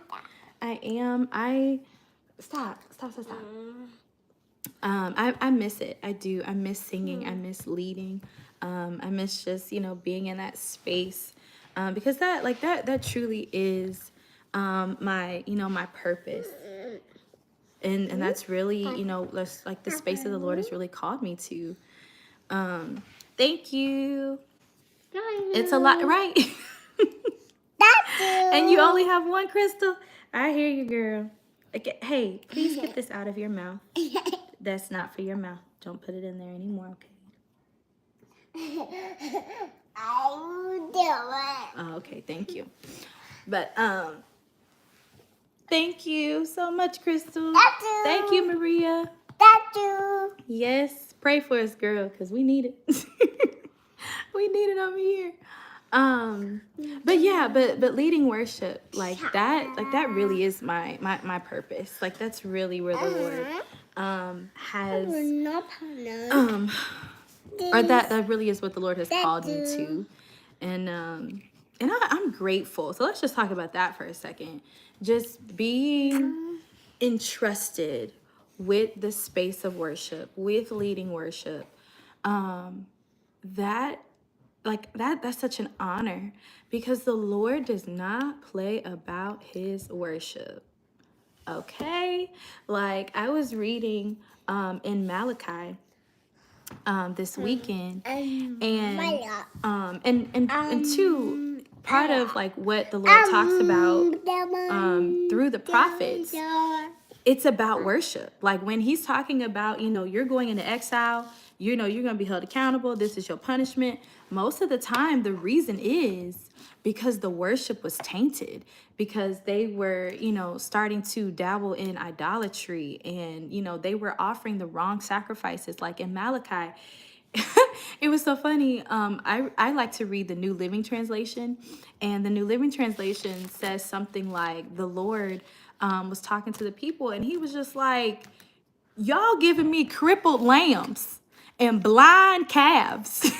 S1: I am. Stop. I miss it. I do. I miss singing. I miss leading. I miss just, being in that space. Because that truly is my purpose. And that's really, that's like the space that the Lord has really called me to. Thank you. It's a lot, right? And you only have one, Crystal? I hear you, girl. Okay, hey, please get this out of your mouth. That's not for your mouth. Don't put it in there anymore, okay?
S2: I will do it.
S1: Oh, okay, thank you. But thank you so much, Crystal. Thank you, Maria. Yes, pray for us, girl, because we need it. We need it over here. But yeah, but leading worship like that really is my purpose. Like that's really where the Lord has or that really is what the Lord has called me to. And I'm grateful. So let's just talk about that for a second. Just being entrusted with the space of worship, with leading worship. That's such an honor because the Lord does not play about his worship. Okay? Like I was reading in Malachi this weekend and two, part of like what the Lord talks about through the prophets, it's about worship. Like when he's talking about, you're going into exile, you're going to be held accountable. This is your punishment. Most of the time, the reason is because the worship was tainted, because they were, starting to dabble in idolatry and, they were offering the wrong sacrifices. Like in Malachi, it was so funny. I like to read the New Living Translation, and the New Living Translation says something like the Lord was talking to the people, and he was just like, y'all giving me crippled lambs and blind calves.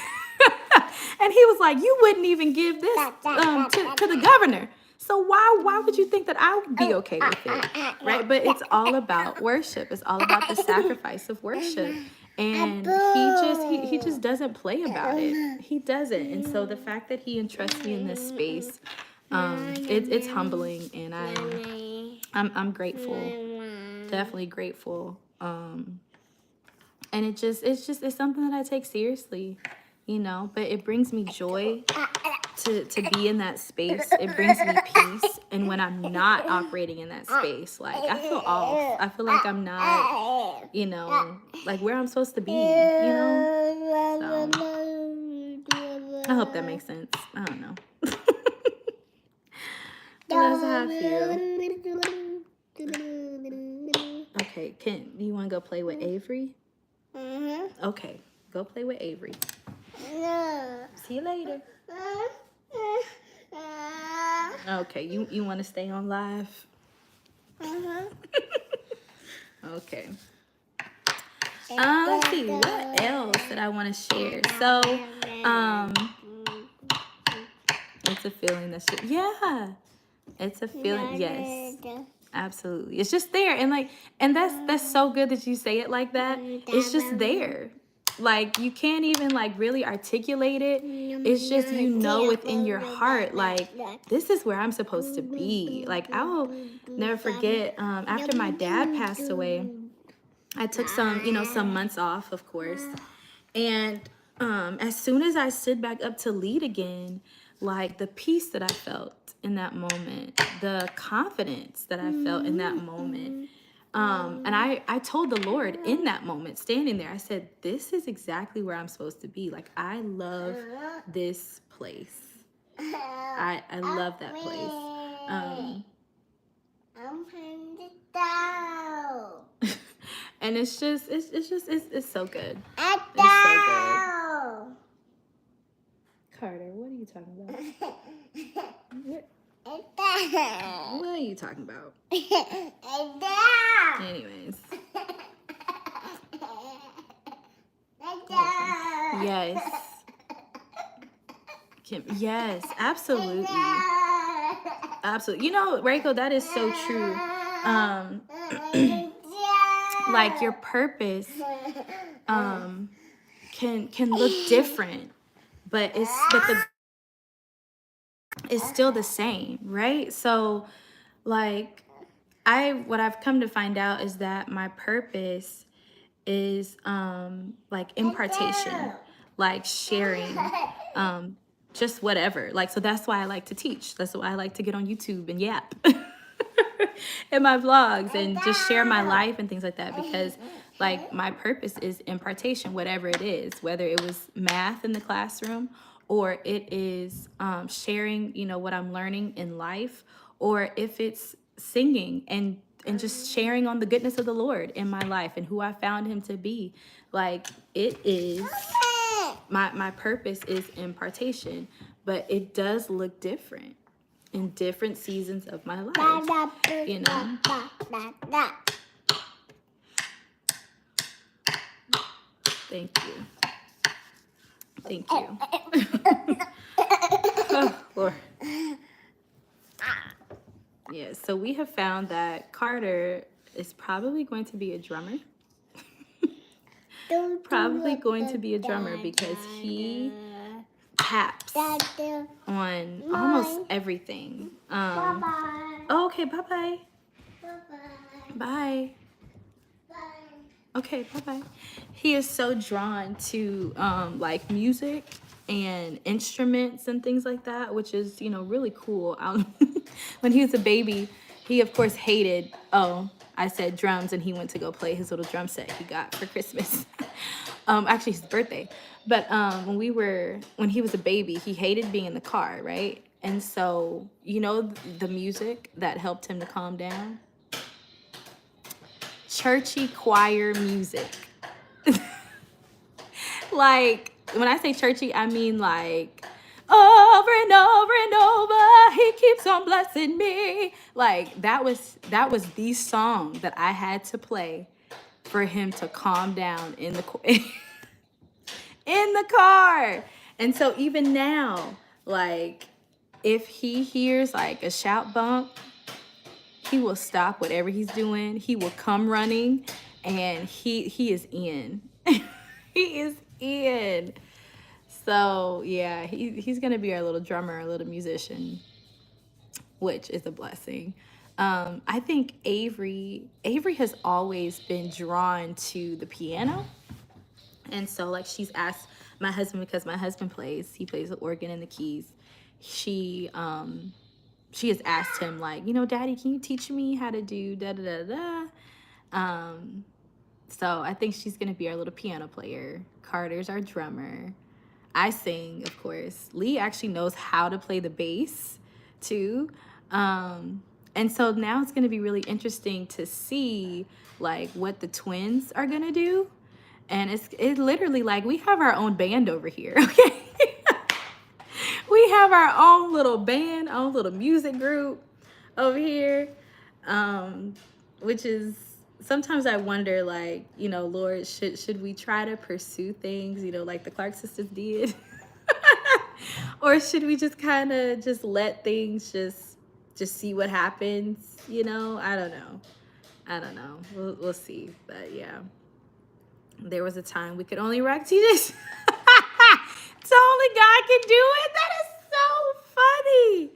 S1: And he was like, you wouldn't even give this to the governor. So why would you think that I would be okay with it, right? But it's all about worship. It's all about the sacrifice of worship. And he just doesn't play about it. He doesn't. And so the fact that he entrusts me in this space, it's humbling, and I'm grateful, definitely grateful. And it's something that I take seriously, but it brings me joy to be in that space. It brings me peace. And when I'm not operating in that space, like I feel off. I feel like I'm not, like where I'm supposed to be, So I hope that makes sense. I don't know. Let's have you. Okay, do you want to go play with Avery? Okay, go play with Avery. See you later. Okay, you want to stay on live? Okay. Let's see, what else that I want to share? So, it's a feeling that's just, it's a feeling, yes. Absolutely. It's just there. And that's so good that you say it like that. It's just there. Like you can't even like really articulate it. It's just, within your heart, like this is where I'm supposed to be. Like I will never forget, after my dad passed away, I took some months off, of course. And as soon as I stood back up to lead again, like the peace that I felt in that moment, the confidence that I felt in that moment. And I told the Lord in that moment, standing there, I said, this is exactly where I'm supposed to be. Like, I love this place. I love that place. And it's so good. It's so good. Carter, what are you talking about? What are you talking about? Anyways. Yes. Kim, yes, absolutely. Absolutely. You know, Reiko, that is so true. Like your purpose can look different, but it's still the same, right? So like what I've come to find out is that my purpose is like impartation, like sharing, just whatever. Like, so that's why I like to teach. That's why I like to get on YouTube and yap in my vlogs and just share my life and things like that, because like my purpose is impartation, whatever it is, whether it was math in the classroom or it is sharing, you know, what I'm learning in life, or if it's singing and just sharing on the goodness of the Lord in my life and who I found him to be. Like it is my purpose is impartation, but it does look different in different seasons of my life, you know. Thank you. Thank you. Oh, Lord. Yeah, so we have found that Carter is probably going to be a drummer. Probably going to be a drummer because he taps on almost everything. Oh, okay, bye-bye. Bye. Okay, bye-bye. He is so drawn to like music and instruments and things like that, which is, you know, really cool. When he was a baby, he of course hated, I said drums, and he went to go play his little drum set he got for Christmas. Actually his birthday. But when he was a baby, he hated being in the car, right? And so, you know, the music that helped him to calm down? Churchy choir music. Like, when I say churchy, I mean like over and over and over, he keeps on blessing me. Like that was the song that I had to play for him to calm down in the in the car. And so even now, like if he hears like a shout bump, he will stop whatever he's doing. He will come running, and he is in. He is in. So yeah, he's gonna be our little drummer, our little musician, which is a blessing. I think Avery has always been drawn to the piano, and so like she's asked my husband, because my husband plays the organ and the keys. She has asked him, like, you know, Daddy, can you teach me how to do da da da da? So I think she's gonna be our little piano player. Carter's our drummer. I sing, of course. Lee actually knows how to play the bass too. And so now it's gonna be really interesting to see like what the twins are gonna do. And it's literally like we have our own band over here, okay? We have our own little band, own little music group over here, which is, sometimes I wonder, like, you know, Lord, should we try to pursue things, you know, like the Clark sisters did? Or should we just kind of just let things just see what happens, you know? I don't know. We'll see. But yeah, there was a time we could only rock TJs. So only God can do it. That is so funny.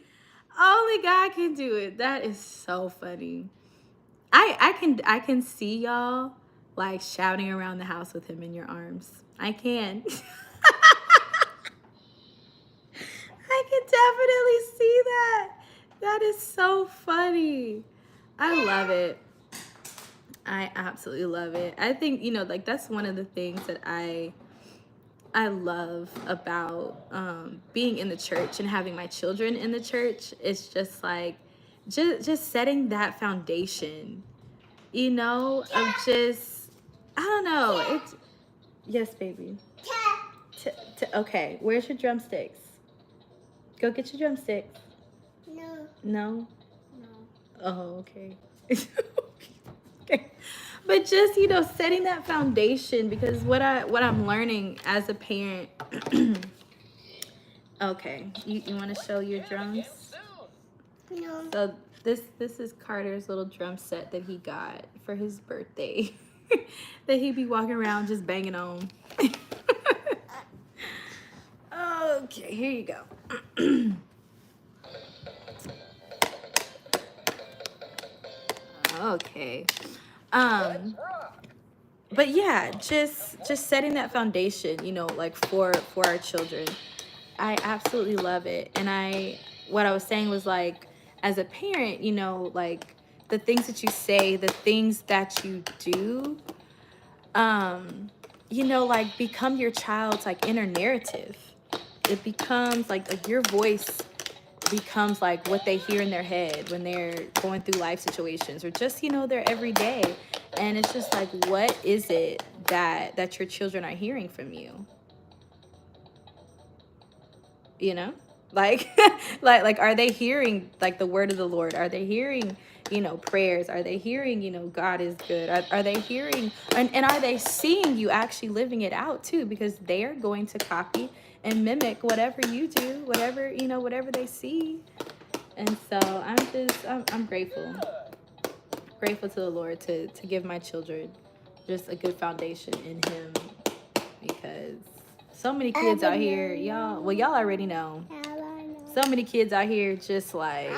S1: Only God can do it. That is so funny. I can see y'all like shouting around the house with him in your arms. I can. I can definitely see that. That is so funny. I love it. I absolutely love it. I think, you know, like that's one of the things that I love about being in the church and having my children in the church. It's just like just setting that foundation, you know, of just I don't know. It's yes, baby. Okay, where's your drumsticks? Go get your drumsticks.
S2: No.
S1: No?
S2: No.
S1: Oh, okay. Okay. But just, setting that foundation, because what I'm learning as a parent. Okay. You want to show your drums?
S2: No.
S1: So this is Carter's little drum set that he got for his birthday. That he be walking around just banging on. Okay, here you go. Okay. But yeah, just setting that foundation, like for our children. I absolutely love it. And what I was saying was like, as a parent, like the things that you say, the things that you do, like become your child's like inner narrative. It becomes like your voice becomes like what they hear in their head when they're going through life situations or just their everyday. And it's just like, what is it that your children are hearing from you, like like are they hearing like the word of the Lord? Are they hearing prayers? Are they hearing God is good? Are they hearing and are they seeing you actually living it out too? Because they are going to copy and mimic whatever you do, whatever they see. And so I'm grateful to the Lord to give my children just a good foundation in Him, because so many kids out here, y'all already know. So many kids out here just like,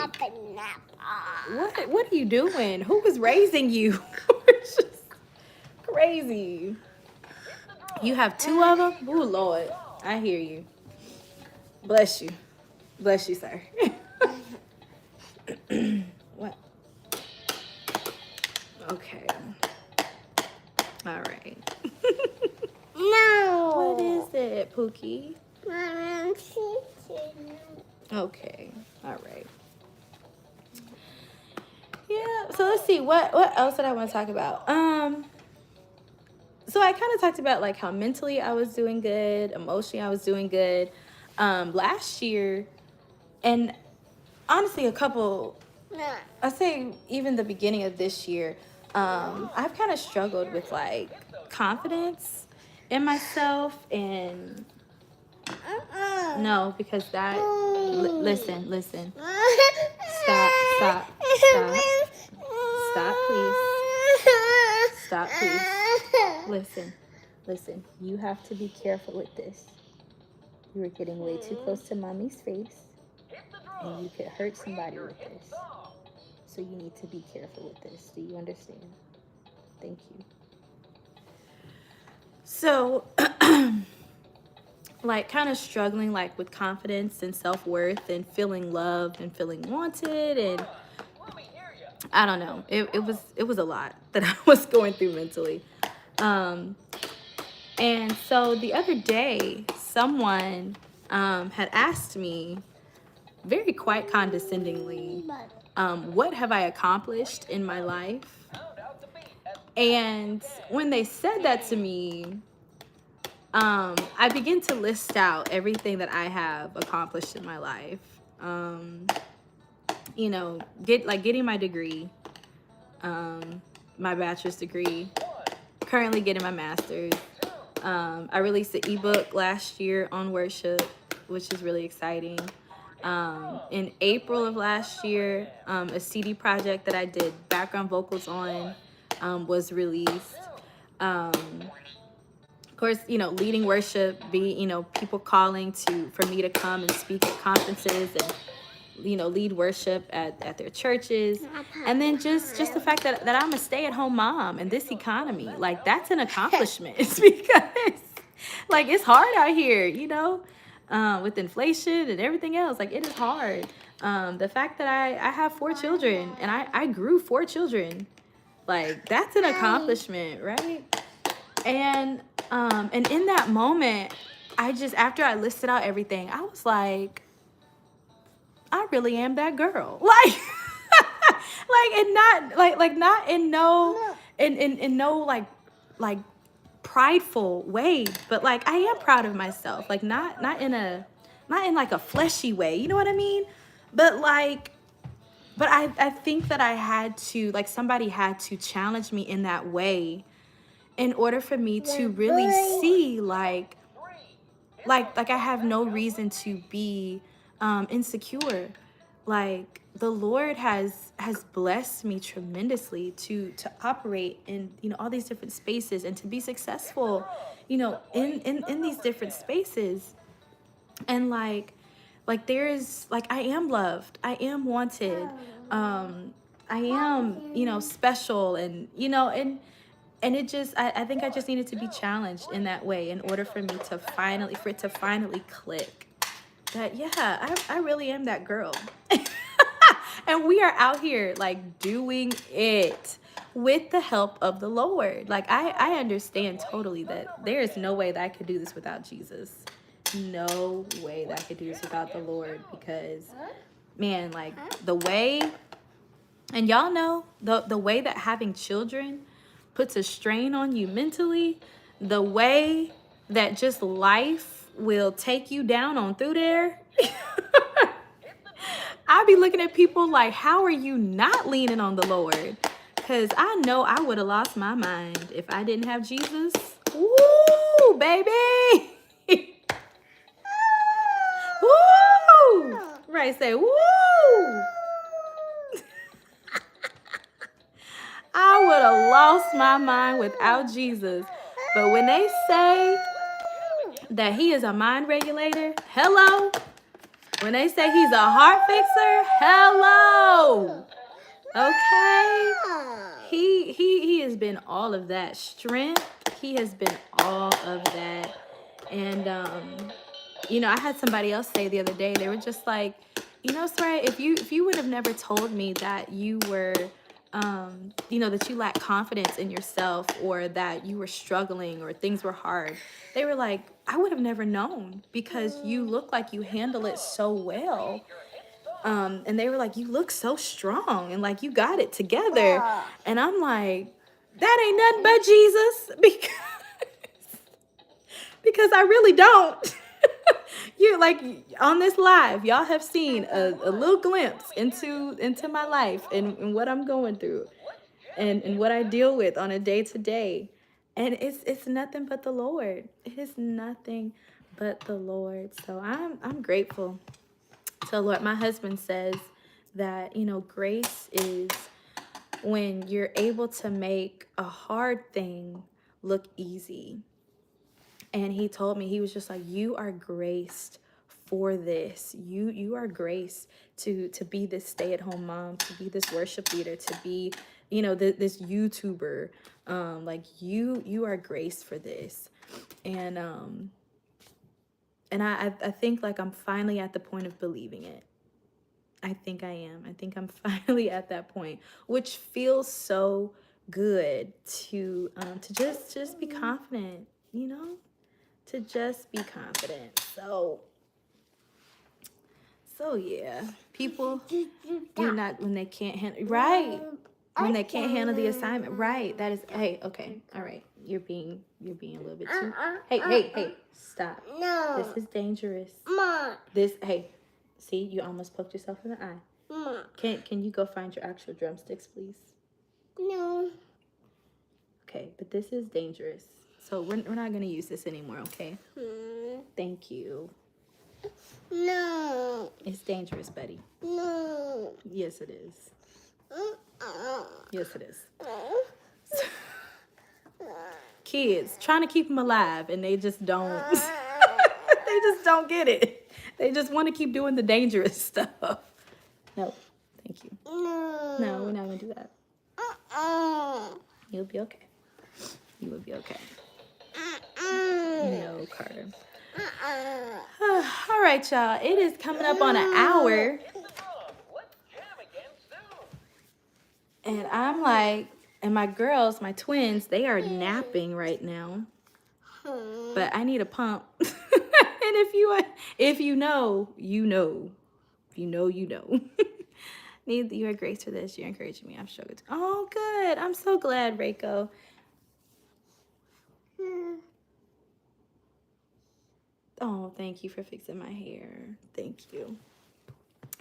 S1: what are you doing? Who was raising you? It's just crazy. You have two of them? Ooh, Lord, I hear you. Bless you, sir. What? Okay. All right.
S2: No.
S1: What is it, Pookie? Okay. All right. Yeah. So let's see. What else did I want to talk about? So I kind of talked about like how mentally I was doing good, emotionally I was doing good. Last year, and honestly, I say even the beginning of this year, I've kind of struggled with like confidence in myself. And no, because that listen, stop please, listen, you have to be careful with this. You are getting way too close to mommy's face, and you could hurt somebody with this. So you need to be careful with this. Do you understand? Thank you. So, like, kind of struggling, like, with confidence and self-worth and feeling loved and feeling wanted. And I don't know. It was a lot that I was going through mentally. And so the other day, someone had asked me very quite condescendingly, what have I accomplished in my life? And when they said that to me, I began to list out everything that I have accomplished in my life. Getting my degree, my bachelor's degree, currently getting my master's. I released an ebook last year on worship, which is really exciting. In April of last year, a CD project that I did background vocals on was released. Of course, leading worship, people calling for me to come and speak at conferences and, lead worship at their churches. And then just the fact that I'm a stay-at-home mom in this economy, like that's an accomplishment. It's because like it's hard out here, with inflation and everything else. Like it is hard. The fact that I have 4 children and I grew 4 children, like that's an accomplishment, right? And in that moment, after I listed out everything, I was like, I really am that girl. Like, like, and not like not in no, in no like like prideful way, but like I am proud of myself, like not in like a fleshy way, you know what I mean? But like, but I think that I had to, like, somebody had to challenge me in that way in order for me to really see like I have no reason to be insecure. Like the Lord has blessed me tremendously to operate in, you know, all these different spaces and to be successful, you know, in these different spaces. And like there is, like, I am loved, I am wanted, I am, you know, special, and you know, and it just, I think I just needed to be challenged in that way in order for me to finally, for it to finally click that, yeah, I really am that girl. And we are out here like doing it with the help of the Lord. Like I understand totally that there is no way that I could do this without Jesus. No way that I could do this without the Lord, because man, like the way, and y'all know the way that having children puts a strain on you mentally, the way that just life will take you down on through there. I'll be looking at people like, how are you not leaning on the Lord? Because I know I would have lost my mind if I didn't have Jesus. Woo, baby. Woo. Right, say, woo. I would have lost my mind without Jesus. But when they say that he is a mind regulator, hello. When they say he's a heart fixer, hello. Okay. He has been all of that. Strength, he has been all of that. And you know, I had somebody else say the other day, they were just like, you know, Sarai, if you would have never told me that you were you know, that you lack confidence in yourself, or that you were struggling or things were hard, they were like, I would have never known, because you look like you handle it so well. And they were like, you look so strong and like you got it together. And I'm like, that ain't nothing but Jesus, because I really don't. You, like, on this live, y'all have seen a little glimpse into my life and what I'm going through and what I deal with on a day to day. And it's nothing but the Lord. It is nothing but the Lord. So I'm grateful to the Lord. My husband says that, you know, grace is when you're able to make a hard thing look easy. And he told me, he was just like, you are graced for this. You are graced to be this stay-at-home mom, to be this worship leader, to be, you know, this YouTuber. Like you are graced for this. And I think like I'm finally at the point of believing it. I think I am. I think I'm finally at that point, which feels so good to just be confident, you know, to just be confident. So yeah, people do not, when they can't handle, right, when they can't handle the assignment, right, that is, hey, okay, all right, you're being a little bit too, hey, stop. No, this is dangerous. Mom. Hey, see, you almost poked yourself in the eye. Mom. Can you go find your actual drumsticks, please? No. Okay, but this is dangerous, so we're not gonna use this anymore, okay? Thank you. No. It's dangerous, buddy. No. Yes, it is. Yes, it is. Kids trying to keep them alive, and they just don't. They just don't get it. They just want to keep doing the dangerous stuff. No, thank you. No, we're not gonna do that. You'll be okay. You will be okay. No, Carter. All right, y'all. It is coming up on an hour. And I'm like, and my girls, my twins, they are napping right now. But I need a pump. And if you know, you know. If you know, you know. Need your grace for this. You're encouraging me. I'm struggled. Oh, good. I'm so glad, Reiko. Oh, thank you for fixing my hair. Thank you.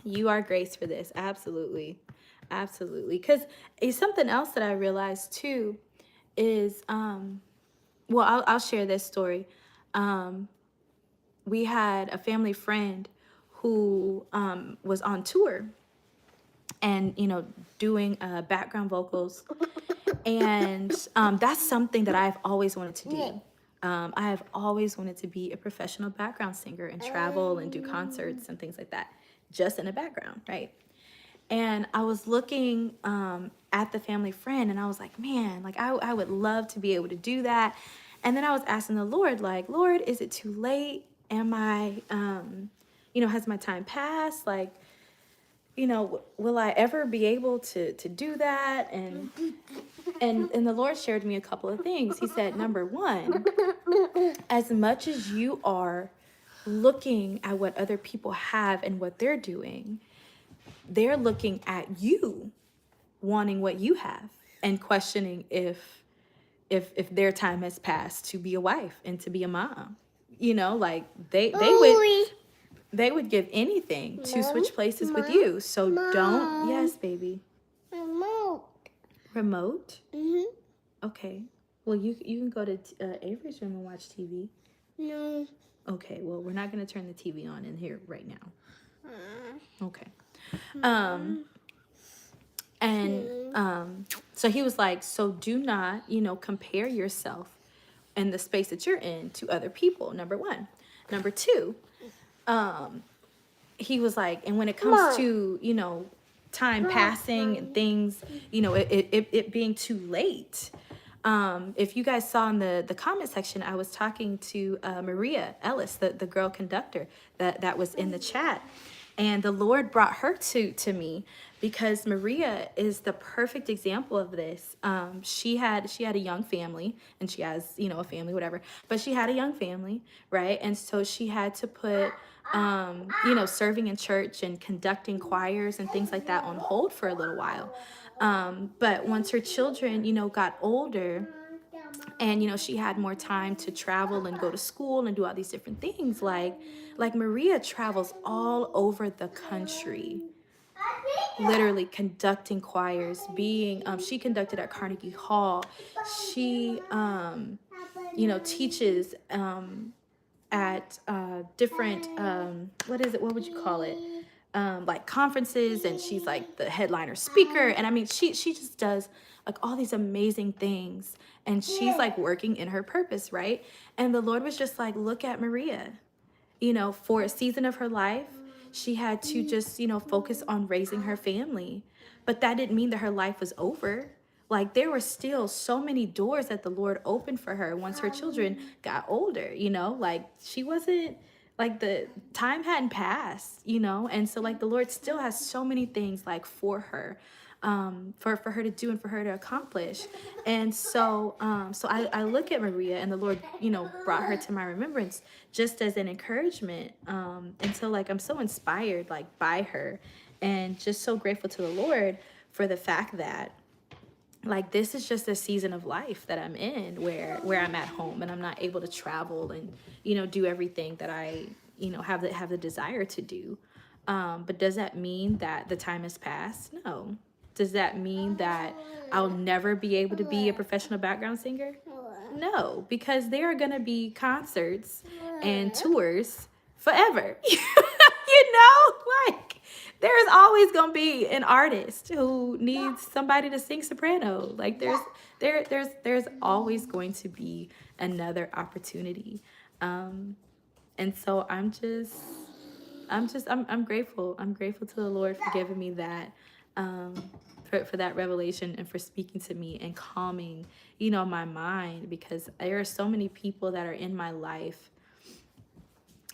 S1: You are grace for this. Absolutely. Absolutely. Because it's something else that I realized too is, well, I'll share this story. Um, we had a family friend who was on tour and, doing background vocals. And that's something that I've always wanted to do. I have always wanted to be a professional background singer and travel and do concerts and things like that, just in the background, right? And I was looking at the family friend and I was like, man, like I would love to be able to do that. And then I was asking the Lord, like, Lord, is it too late? Am I, has my time passed? Like, will I ever be able to do that? And the Lord shared me a couple of things. He said, number one, as much as you are looking at what other people have and what they're doing, they're looking at you wanting what you have and questioning if their time has passed to be a wife and to be a mom. Like they would give anything to switch places with you. So don't. Yes, baby. Remote. Okay. Well, you can go to Avery's room and watch TV.
S2: No.
S1: Okay. Well, we're not gonna turn the TV on in here right now. Okay. And so he was like, so do not, compare yourself and the space that you're in to other people. Number one. Number two. He was like, and when it comes to, time passing and things, it being too late. If you guys saw in the comment section, I was talking to Maria Ellis, the girl conductor that was in the chat. And the Lord brought her to me because Maria is the perfect example of this. She had a young family, and she has, a family, whatever, but she had a young family, right? And so she had to put, serving in church and conducting choirs and things like that on hold for a little while. But once her children, got older, and she had more time to travel and go to school and do all these different things, like Maria travels all over the country, literally conducting choirs, being she conducted at Carnegie Hall. She teaches at different what would you call it, like conferences, and she's like the headliner speaker. And I mean, she just does like all these amazing things, and she's like working in her purpose, right? And the Lord was just like, look at Maria. For a season of her life, she had to just, focus on raising her family. But that didn't mean that her life was over. Like, there were still so many doors that the Lord opened for her once her children got older, like she wasn't, like, the time hadn't passed, and so like the Lord still has so many things like for her, for her to do and for her to accomplish. And so I look at Maria, and the Lord, brought her to my remembrance just as an encouragement. And so like I'm so inspired like by her, and just so grateful to the Lord for the fact that like this is just a season of life that I'm in, where I'm at home and I'm not able to travel and do everything that I have the desire to do. But does that mean that the time has passed? No. Does that mean that I'll never be able to be a professional background singer? No, because there are going to be concerts and tours forever. Like there's always going to be an artist who needs somebody to sing soprano. Like there's always going to be another opportunity. And so I'm grateful. I'm grateful to the Lord for giving me that, for that revelation, and for speaking to me and calming, my mind, because there are so many people that are in my life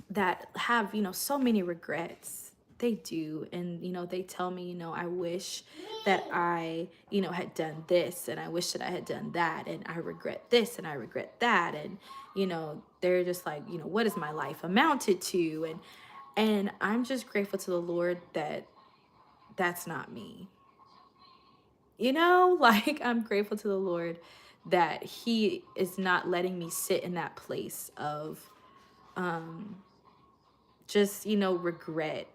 S1: that have, so many regrets. They do. And, they tell me, I wish that I, had done this, and I wish that I had done that, and I regret this and I regret that. And, they're just like, what has my life amounted to? And I'm just grateful to the Lord that that's not me. Like I'm grateful to the Lord that he is not letting me sit in that place of just, regret,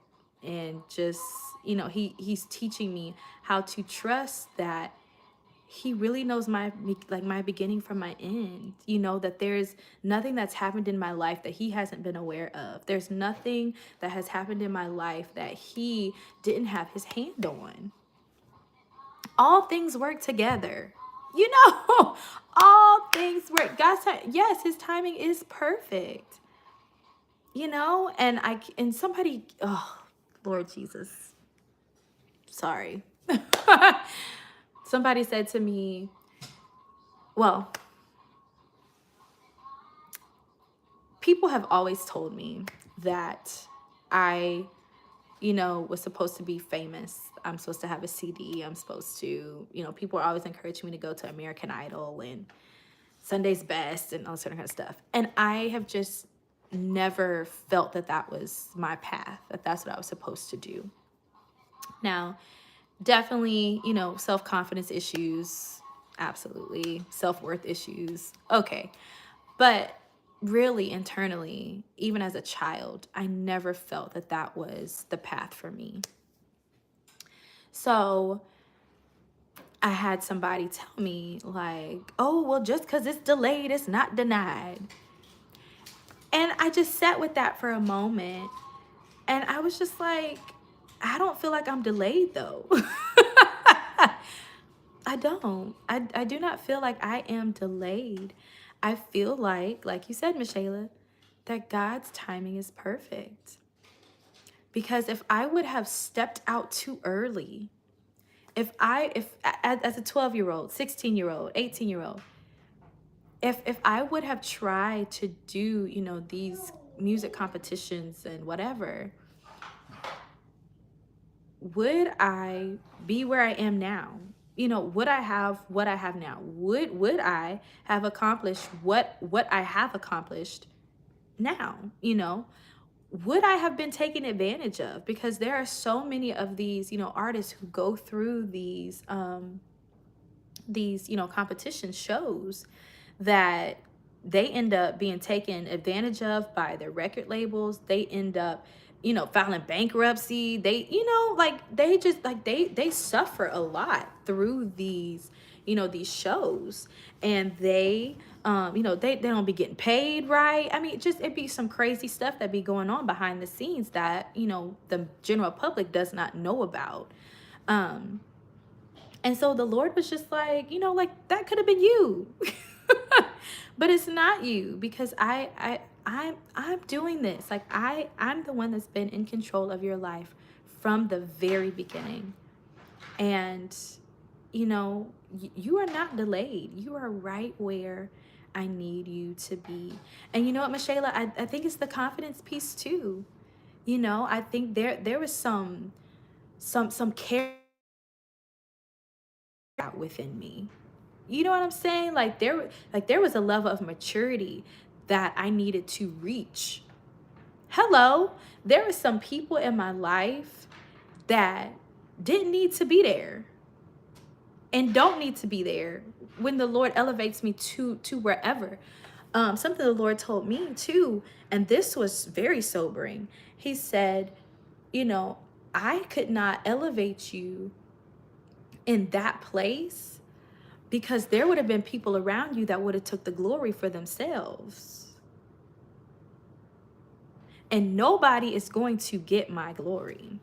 S1: and just, he's teaching me how to trust that he really knows my beginning from my end. That there's nothing that's happened in my life that he hasn't been aware of. There's nothing that has happened in my life that he didn't have his hand on. All things work together. All things work. God's time, yes, his timing is perfect. And somebody, oh, Lord Jesus, sorry. Somebody said to me, well, people have always told me that I, was supposed to be famous. I'm supposed to have a CD. I'm supposed to, people are always encouraging me to go to American Idol and Sunday's Best and all this kind of stuff. And I have just never felt that that was my path, that that's what I was supposed to do. Now, definitely, self-confidence issues, absolutely. Self-worth issues, okay. But really, internally, even as a child, I never felt that that was the path for me. So I had somebody tell me, like, oh, well, just because it's delayed, it's not denied. And I just sat with that for a moment. And I was just like, I don't feel like I'm delayed, though. I don't. I do not feel like I am delayed. I feel like you said, Michela, that God's timing is perfect. Because if I would have stepped out too early, if as a 12-year-old, 16-year-old, 18-year-old, if I would have tried to do, these music competitions and whatever, would I be where I am now? Would I have what I have now? Would I have accomplished what I have accomplished now? Would I have been taken advantage of? Because there are so many of these, artists who go through these competition shows that they end up being taken advantage of by their record labels. They end up, filing bankruptcy. They, they just they suffer a lot through these, these shows, and they they don't be getting paid right. I mean, just, it'd be some crazy stuff that be going on behind the scenes that, the general public does not know about. And so the Lord was just like, that could have been you. But it's not you, because I'm doing this. Like, I'm the one that's been in control of your life from the very beginning. And you are not delayed. You are right where I need you to be. And you know what, Michela, I think it's the confidence piece too. I think there was some care within me. You know what I'm saying? Like there was a level of maturity that I needed to reach. Hello, there were some people in my life that didn't need to be there and don't need to be there when the Lord elevates me to wherever. Something the Lord told me too, and this was very sobering. He said, I could not elevate you in that place because there would have been people around you that would have took the glory for themselves. And nobody is going to get my glory.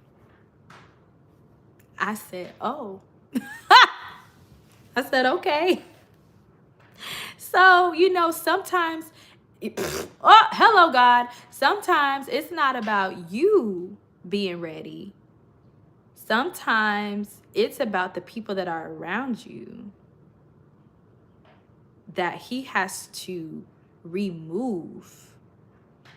S1: I said, oh. I said, okay. So, sometimes, oh, hello, God. Sometimes it's not about you being ready. Sometimes it's about the people that are around you that he has to remove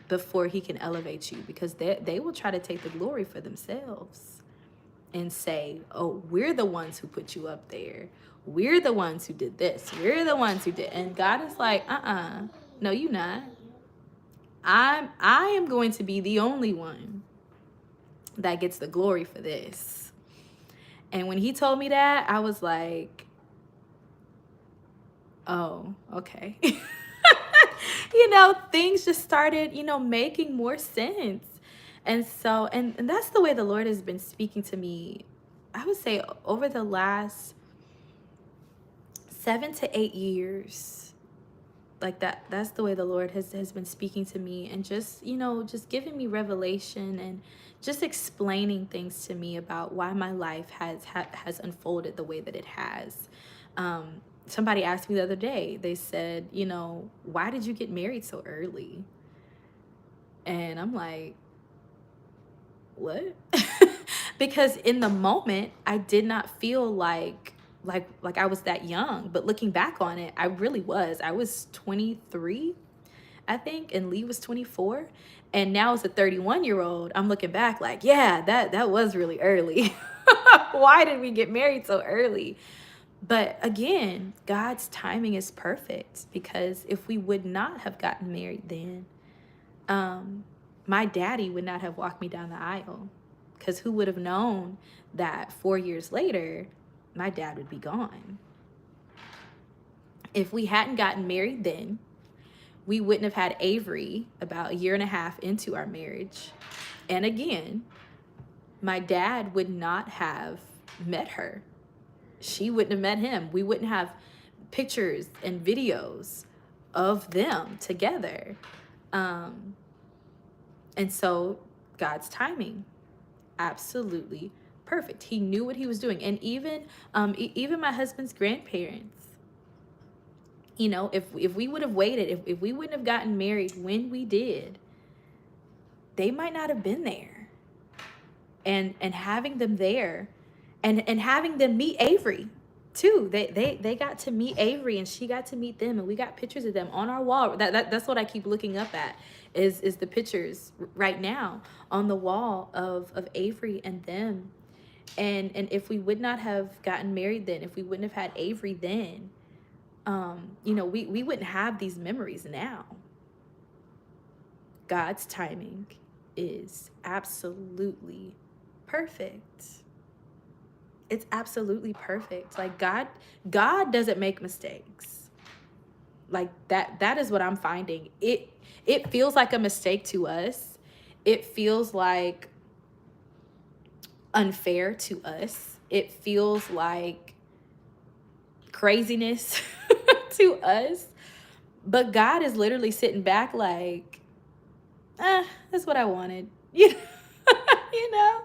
S1: before he can elevate you, because they will try to take the glory for themselves and say, oh, we're the ones who put you up there. We're the ones who did this. We're the ones who did. And God is like, no, you're not. I am going to be the only one that gets the glory for this. And when he told me that, I was like, oh, okay. Things just started, making more sense. And so, and that's the way the Lord has been speaking to me, I would say, over the last 7 to 8 years. Like that's the way the Lord has been speaking to me, and just giving me revelation, and just explaining things to me about why my life has unfolded the way that it has. Somebody asked me the other day, they said, why did you get married so early? And I'm like, what? Because in the moment I did not feel like I was that young, but looking back on it, I really was. I was 23, I think, and Lee was 24. And now as a 31-year-old, I'm looking back like, yeah, that was really early. Why did we get married so early? But again, God's timing is perfect, because if we would not have gotten married then, my daddy would not have walked me down the aisle, because who would have known that 4 years later, my dad would be gone? If we hadn't gotten married then, we wouldn't have had Avery about 1.5 years into our marriage. And again, my dad would not have met her. She wouldn't have met him. We wouldn't have pictures and videos of them together. And so God's timing, absolutely perfect. He knew what he was doing. And even my husband's grandparents, if we would have waited, if we wouldn't have gotten married when we did, they might not have been there. And having them there, and having them meet Avery too. They got to meet Avery, and she got to meet them, and we got pictures of them on our wall. That's what I keep looking up at, is the pictures right now on the wall of Avery and them. And if we would not have gotten married then, if we wouldn't have had Avery then, we wouldn't have these memories now. God's timing is absolutely perfect. It's absolutely perfect. Like God doesn't make mistakes. Like that is what I'm finding. It feels like a mistake to us. It feels like unfair to us. It feels like craziness to us. But God is literally sitting back like, that's what I wanted. You know?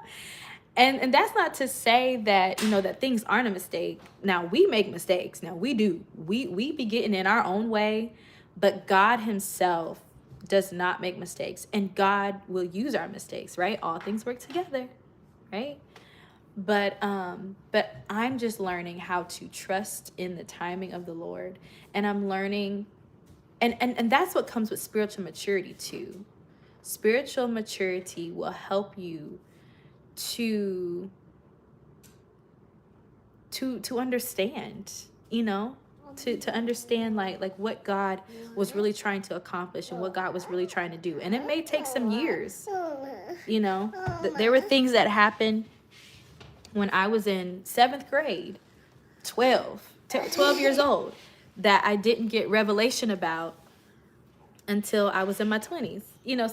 S1: And that's not to say that, that things aren't a mistake. Now, we make mistakes. Now, we do. We be getting in our own way. But God himself does not make mistakes. And God will use our mistakes, right? All things work together, right? But I'm just learning how to trust in the timing of the Lord. And I'm learning, and that's what comes with spiritual maturity too. Spiritual maturity will help you to understand, to understand like what God was really trying to accomplish and what God was really trying to do. And it may take some years, there were things that happened when I was in 7th grade, 12 years old, that I didn't get revelation about until I was in my 20s.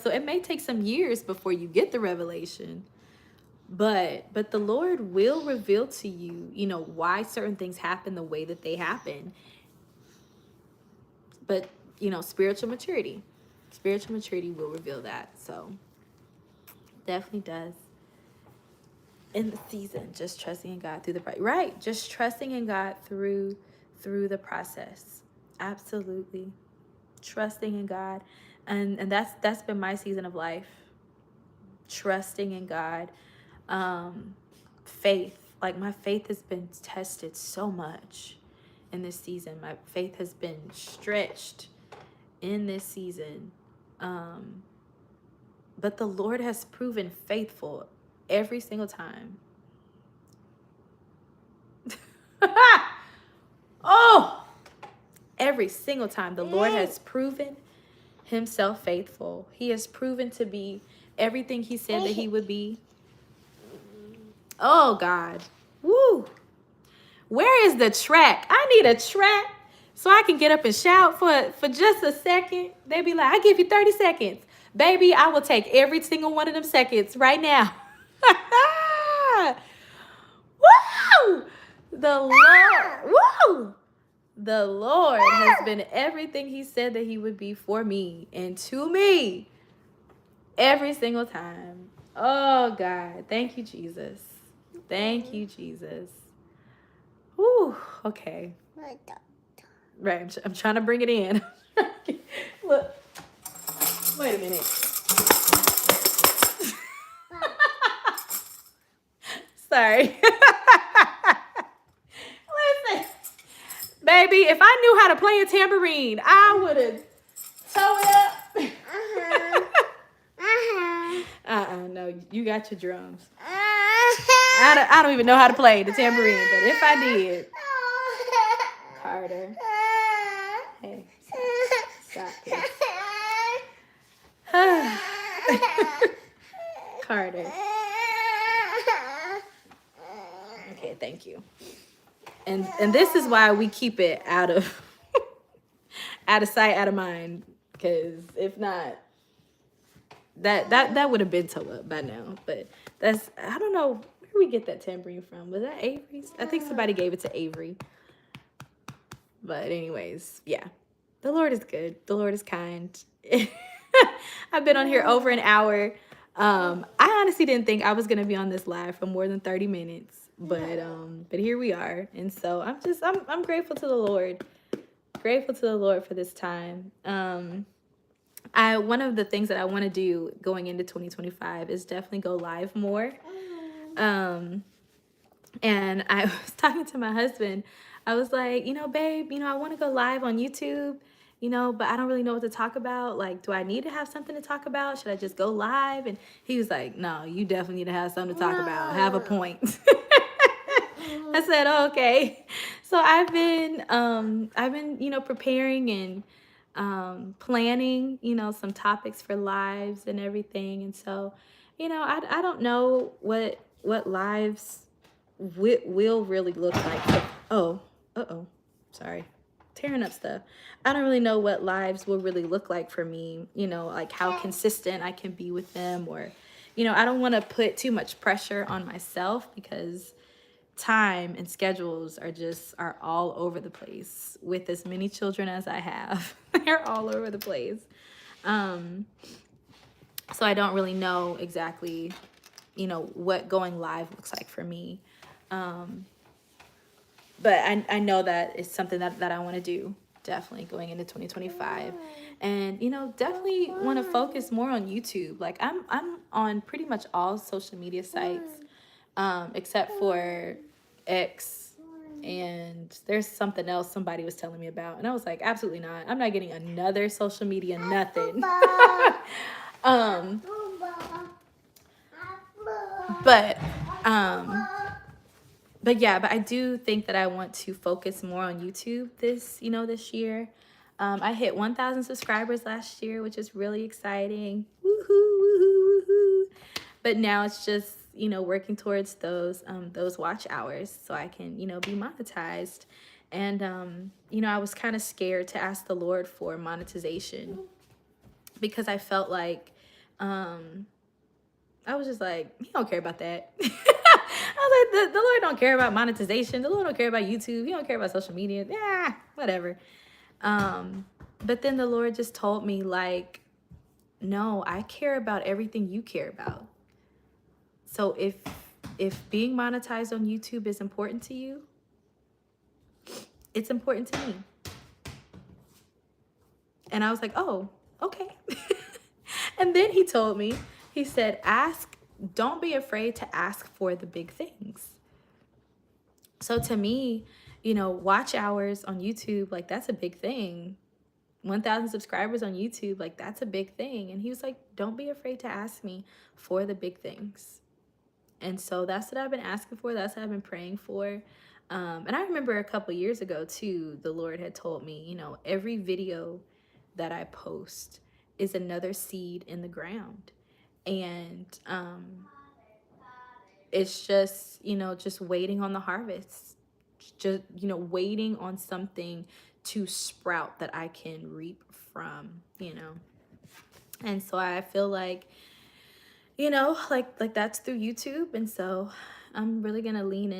S1: So it may take some years before you get the revelation. But the Lord will reveal to you, why certain things happen the way that they happen. But, spiritual maturity will reveal that. So definitely does. In the season, just trusting in God through the just trusting in God through the process. Absolutely. Trusting in God. And that's been my season of life. Trusting in God. Faith, like my faith has been tested so much in this season. My faith has been stretched in this season. But the Lord has proven faithful every single time. Oh, every single time the Lord has proven himself faithful. He has proven to be everything he said that he would be. Oh, God. Woo. Where is the track? I need a track so I can get up and shout for just a second. They be like, I give you 30 seconds. Baby, I will take every single one of them seconds right now. Woo! The Lord, woo! The Lord has been everything he said that he would be for me and to me every single time. Oh, God. Thank you, Jesus. Thank you, Jesus. Whew. Okay. Right. I'm trying to bring it in. Look. Wait a minute. Sorry. Listen. Baby, if I knew how to play a tambourine, I would have towed it up. No, you got your drums. I don't even know how to play the tambourine, but if I did. Carter. Hey, stop this. Carter. Okay, thank you. And this is why we keep it out of out of sight, out of mind. Because if not, that would have been towed up by now. But that's, I don't know where we get that tambourine from. Was that Avery's? I think somebody gave it to Avery. But anyways, yeah. The Lord is good. The Lord is kind. I've been on here over an hour. I honestly didn't think I was gonna be on this live for more than 30 minutes. But here we are. And so I'm grateful to the Lord. Grateful to the Lord for this time. One of the things that I want to do going into 2025 is definitely go live more. And I was talking to my husband. I was like, babe, I want to go live on YouTube, but I don't really know what to talk about. Like, do I need to have something to talk about? Should I just go live? And he was like, no, you definitely need to have something to talk about. Have a point. I said, oh, okay. So I've been, preparing and planning, some topics for lives and everything. And so, I don't know what lives will really look like. Sorry. Tearing up stuff. I don't really know what lives will really look like for me, like how consistent I can be with them, or, I don't want to put too much pressure on myself because time and schedules are all over the place with as many children as I have. They're all over the place. So I don't really know exactly, what going live looks like for me. But I know that it's something that I want to do, definitely going into 2025. And, definitely want to focus more on YouTube. Like I'm on pretty much all social media sites, except for X, and there's something else somebody was telling me about, and I was like, absolutely not. I'm not getting another social media nothing. But I do think that I want to focus more on YouTube this year. I hit 1,000 subscribers last year, which is really exciting. Woohoo, woohoo, woohoo. But now it's just, working towards those watch hours so I can, be monetized. And, I was kind of scared to ask the Lord for monetization because I felt like, I was just like, he don't care about that. I was like, the Lord don't care about monetization. The Lord don't care about YouTube. He don't care about social media. Yeah, whatever. But then the Lord just told me, like, no, I care about everything you care about. So if being monetized on YouTube is important to you, it's important to me. And I was like, oh, okay. And then he told me, he said, don't be afraid to ask for the big things. So to me, watch hours on YouTube, like that's a big thing. 1,000 subscribers on YouTube, like that's a big thing. And he was like, don't be afraid to ask me for the big things. And so that's what I've been asking for. That's what I've been praying for. And I remember a couple years ago too, the Lord had told me, every video that I post is another seed in the ground. And it's just, just waiting on the harvest. Just, waiting on something to sprout that I can reap from, you know. And so I feel like, you know, like that's through YouTube. And so I'm really gonna lean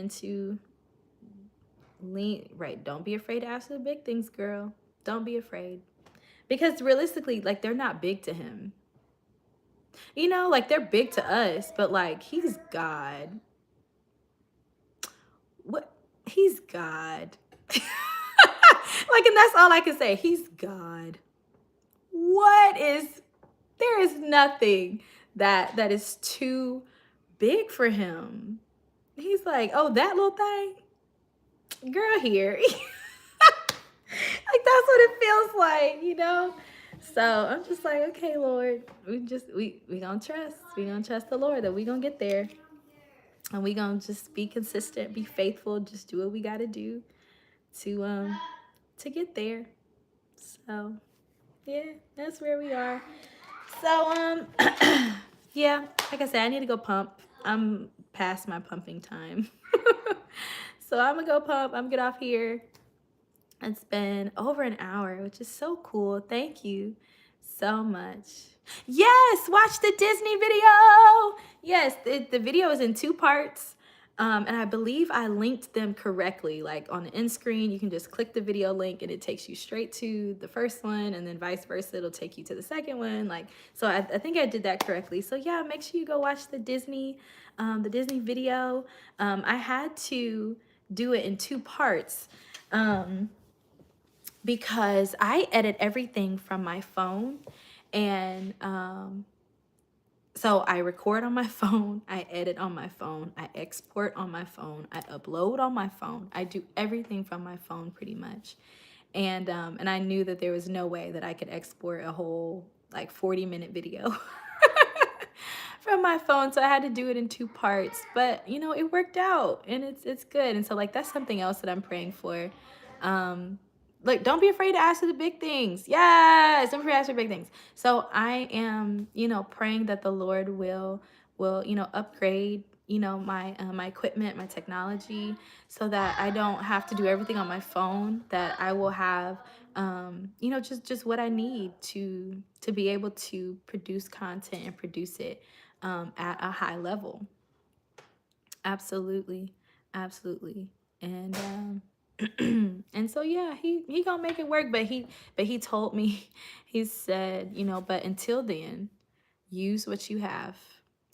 S1: right. Don't be afraid to ask for the big things, girl. Don't be afraid. Because realistically, like they're not big to him. You know, like they're big to us, but like he's God. What? He's God. Like, and that's all I can say. He's God. What is there is nothing that is too big for him. He's like, oh, that little thing, girl, here. Like that's what it feels like, you know. So I'm just like, okay, Lord, we gonna trust. We gonna trust the Lord that we gonna get there, and we gonna just be consistent, be faithful, just do what we gotta do to get there. So yeah, that's where we are. So yeah, like I said, I need to go pump. I'm past my pumping time. So I'm gonna go pump. I'm gonna get off here. It's been over an hour, which is so cool. Thank you so much. Yes, watch the Disney video. Yes, the video is in 2 parts. And I believe I linked them correctly. Like on the end screen, you can just click the video link and it takes you straight to the first one, and then vice versa, it'll take you to the second one. Like, so I think I did that correctly. So yeah, make sure you go watch the Disney video. I had to do it in 2 parts. Because I edit everything from my phone, and so I record on my phone, I edit on my phone, I export on my phone, I upload on my phone. I do everything from my phone pretty much. And I knew that there was no way that I could export a whole like 40-minute video from my phone, so I had to do it in 2 parts. But you know, it worked out, and it's good. And so like that's something else that I'm praying for. Look, don't be afraid to ask for the big things. Yes, don't be afraid to ask for big things. So I am, you know, praying that the Lord will you know, upgrade, you know, my equipment, my technology, so that I don't have to do everything on my phone. That I will have, you know, just what I need to be able to produce content and produce it at a high level. Absolutely, absolutely. And and so yeah, he gonna make it work. But he told me, he said, you know, but until then, use what you have,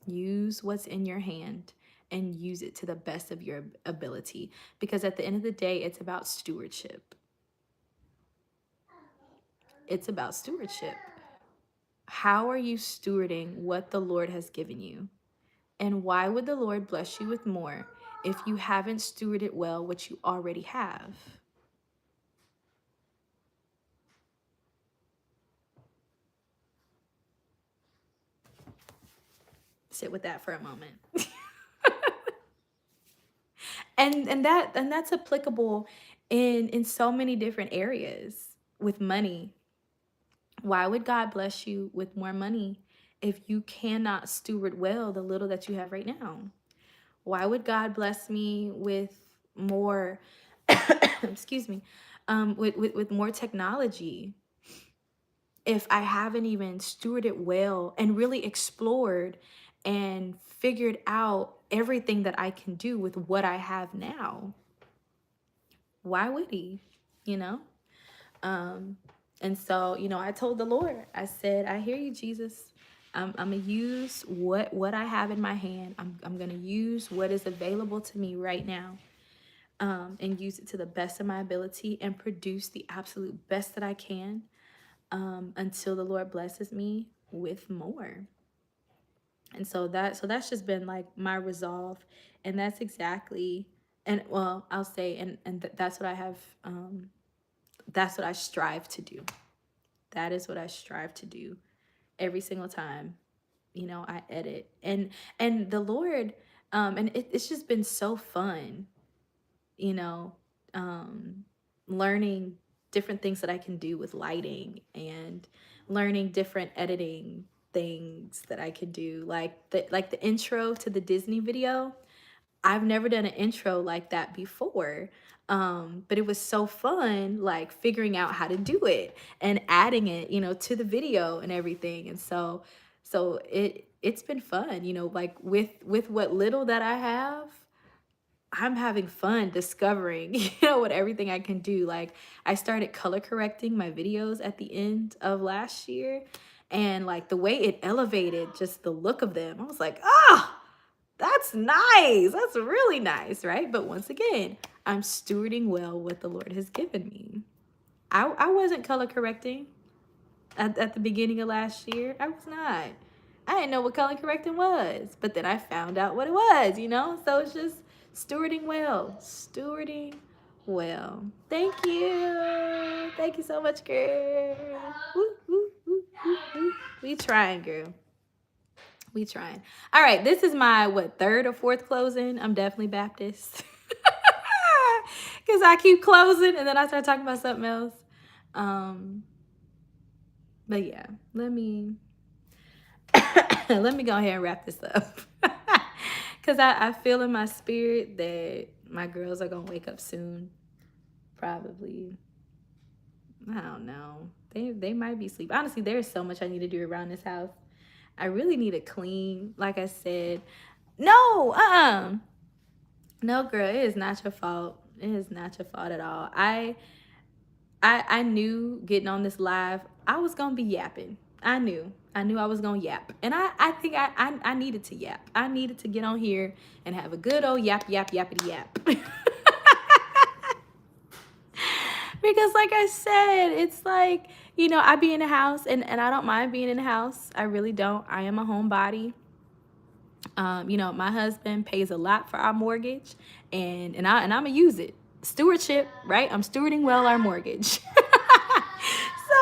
S1: use what's in your hand, and use it to the best of your ability. Because at the end of the day, it's about stewardship. It's about stewardship. How are you stewarding what the Lord has given you? And why would the Lord bless you with more if you haven't stewarded well what you already have? Sit with that for a moment. And that's applicable in so many different areas. With money, why would God bless you with more money if you cannot steward well the little that you have right now? Why would God bless me with more excuse me, with more technology if I haven't even stewarded well and really explored and figured out everything that I can do with what I have now? Why would he? You know? Um, and so, you know, I told the Lord, I said, I hear you, Jesus. I'm gonna use what I have in my hand. I'm gonna use what is available to me right now, and use it to the best of my ability and produce the absolute best that I can, until the Lord blesses me with more. And so that's just been like my resolve, and that's exactly, and well, I'll say, that's what I have. That's what I strive to do. That is what I strive to do every single time, you know, I edit. And the Lord, and it's just been so fun, you know, learning different things that I can do with lighting, and learning different editing things that I can do, like the intro to the Disney video. I've never done an intro like that before. But it was so fun, like figuring out how to do it and adding it, to the video and everything. And so it's been fun, like with what little that I have. I'm having fun discovering, what everything I can do. Like, I started color correcting my videos at the end of last year, and like the way it elevated just the look of them, I was like, ah, that's nice. That's really nice, right? But once again, I'm stewarding well what the Lord has given me. I wasn't color correcting at the beginning of last year. I was not. I didn't know what color correcting was, but then I found out what it was, So it's just stewarding well. Stewarding well. Thank you. Thank you so much, girl. Woo, woo, woo, woo, woo. We trying, girl. We trying. All right, this is my third or fourth closing. I'm definitely Baptist. Because I keep closing and then I start talking about something else. But yeah, let me let me go ahead and wrap this up. Because I feel in my spirit that my girls are gonna wake up soon. Probably. I don't know. They might be asleep. Honestly, there's so much I need to do around this house. I really need to clean, like I said. No, no, girl, it is not your fault. It is not your fault at all. I knew getting on this live, I was gonna be yapping. I knew I was gonna yap, and I think I needed to yap. I needed to get on here and have a good old yappity yap. Because like I said, it's like, I be in the house, and I don't mind being in the house. I really don't. I am a homebody. My husband pays a lot for our mortgage, and I'm gonna use it. Stewardship, right? I'm stewarding well our mortgage. So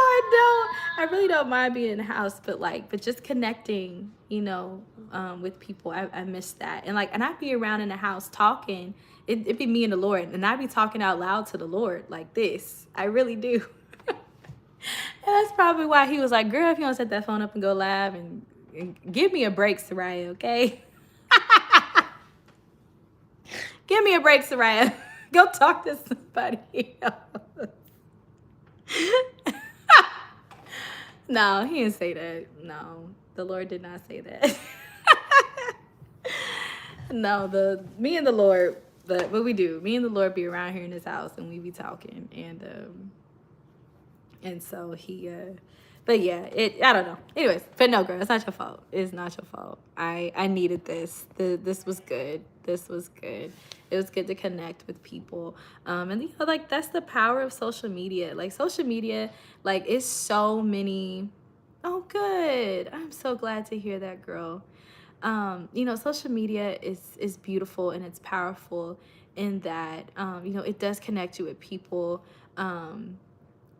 S1: I really don't mind being in the house, but just connecting, with people. I miss that. And I'd be around in the house talking. It'd be me and the Lord, and I'd be talking out loud to the Lord like this. I really do. And that's probably why he was like, girl, if you want to set that phone up and go live and give me a break, Soraya, okay? Give me a break, Soraya. Go talk to somebody else. No, he didn't say that. No, the Lord did not say that. No, me and the Lord, what we do, me and the Lord be around here in this house, and we be talking, and so but yeah, I don't know. Anyways, but no, girl, it's not your fault. It's not your fault. I needed this. This was good. This was good. It was good to connect with people. And like that's the power of social media. Like social media, like it's so many. Oh, good. I'm so glad to hear that, girl. Social media is beautiful and it's powerful in that it does connect you with people.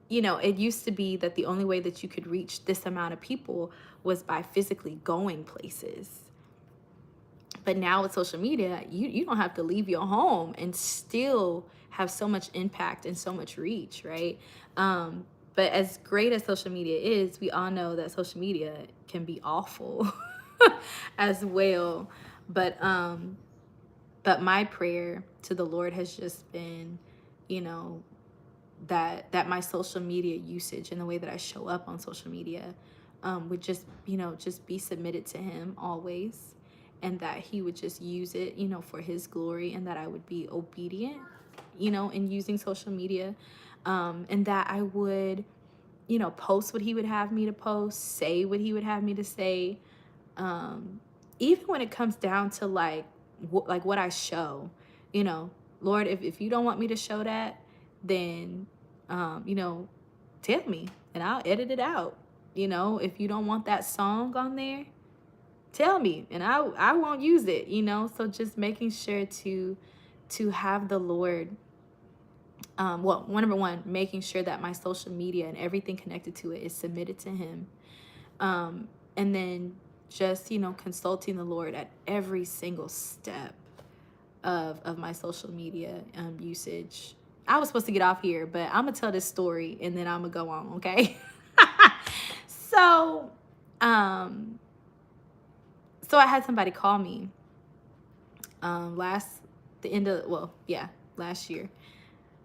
S1: It used to be that the only way that you could reach this amount of people was by physically going places. But now with social media, you don't have to leave your home and still have so much impact and so much reach, right? But as great as social media is, we all know that social media can be awful as well. But my prayer to the Lord has just been, that my social media usage and the way that I show up on social media would just be submitted to him always, and that he would just use it for his glory, and that I would be obedient in using social media, and that I would post what he would have me to post, say what he would have me to say, even when it comes down to like what I show. Lord, if you don't want me to show that, then tell me and I'll edit it out. If you don't want that song on there, tell me and I won't use it. So just making sure to have the Lord, number one, making sure that my social media and everything connected to it is submitted to him, and then just consulting the Lord at every single step of my social media usage. I was supposed to get off here, but I'm gonna tell this story and then I'm gonna go on, okay? So I had somebody call me last year,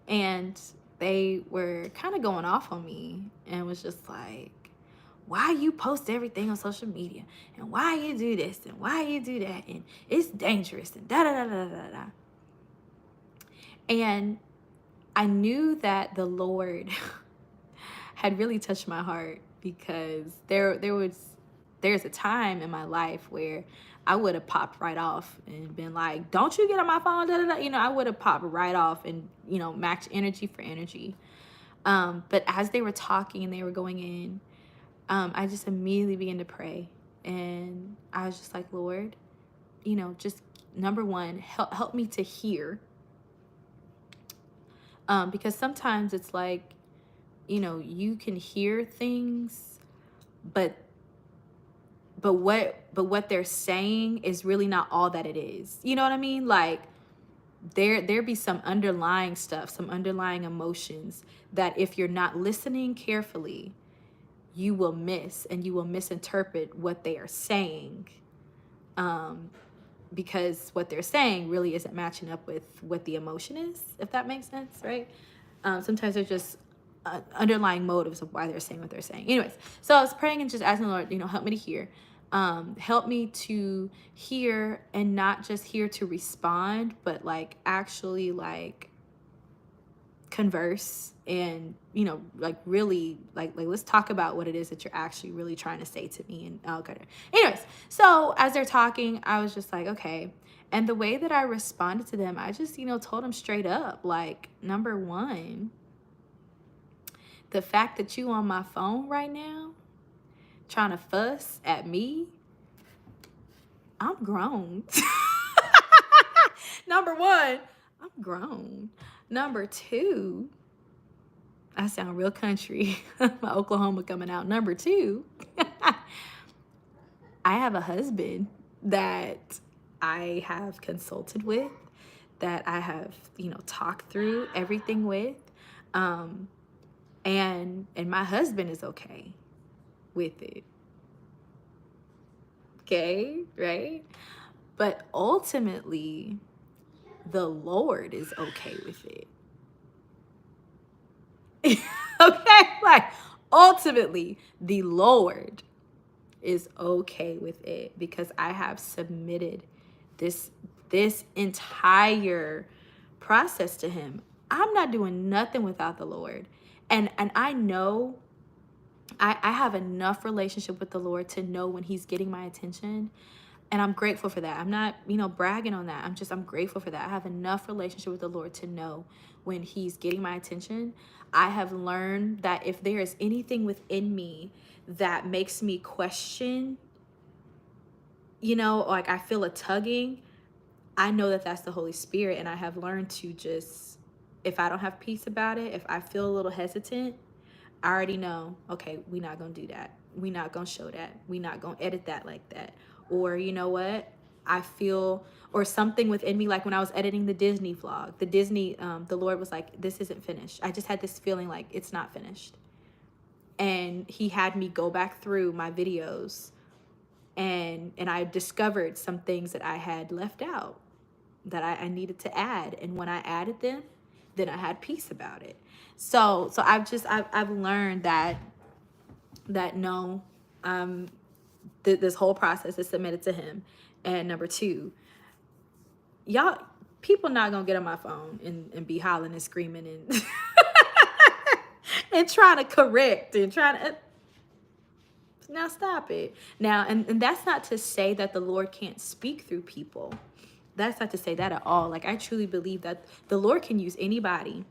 S1: And they were kind of going off on me and was just like, why you post everything on social media, and why you do this and why you do that, and it's dangerous, and da da da da da da. And I knew that the Lord had really touched my heart, because there's a time in my life where I would have popped right off and been like, don't you get on my phone, da, da, da. I would have popped right off and, match energy for energy. But as they were talking and they were going in, I just immediately began to pray. And I was just like, Lord, just number one, help me to hear. Because sometimes it's like, you can hear things, but what they're saying is really not all that it is. You know what I mean? Like, there be some underlying stuff, some underlying emotions that if you're not listening carefully, you will miss, and you will misinterpret what they are saying, because what they're saying really isn't matching up with what the emotion is, if that makes sense, right? Sometimes there's just underlying motives of why they're saying what they're saying. Anyways, so I was praying and just asking the Lord, help me to hear. Help me to hear, and not just hear to respond, but like actually like converse, and like really like let's talk about what it is that you're actually really trying to say to me. And okay, anyways, so as they're talking, I was just like, okay. And the way that I responded to them, I just told them straight up, like, number one, the fact that you on my phone right now trying to fuss at me, I'm grown. Number one, I'm grown. Number two, I sound real country. My Oklahoma coming out. Number two, I have a husband that I have consulted with, that I have, talked through everything with. And my husband is okay with it. Okay, right? But ultimately, the Lord is okay with it. Okay? Like, ultimately, the Lord is okay with it, because I have submitted this entire process to him. I'm not doing nothing without the Lord. And I know I have enough relationship with the Lord to know when he's getting my attention. And I'm grateful for that. I'm not, bragging on that. I'm grateful for that. I have enough relationship with the Lord to know when he's getting my attention. I have learned that if there is anything within me that makes me question, like I feel a tugging, I know that that's the Holy Spirit. And I have learned to just, if I don't have peace about it, if I feel a little hesitant, I already know, okay, we're not going to do that. We're not going to show that. We're not going to edit that like that. Or you know what? I feel, or something within me, like when I was editing the Disney vlog, the Lord was like, this isn't finished. I just had this feeling like it's not finished. And he had me go back through my videos, and I discovered some things that I had left out that I needed to add. And when I added them, then I had peace about it. So I've learned that no, this whole process is submitted to him. And number two, y'all, people not gonna get on my phone and be hollering and screaming and and trying to correct and trying to, now stop it. Now, and that's not to say that the Lord can't speak through people. That's not to say that at all. Like, I truly believe that the Lord can use anybody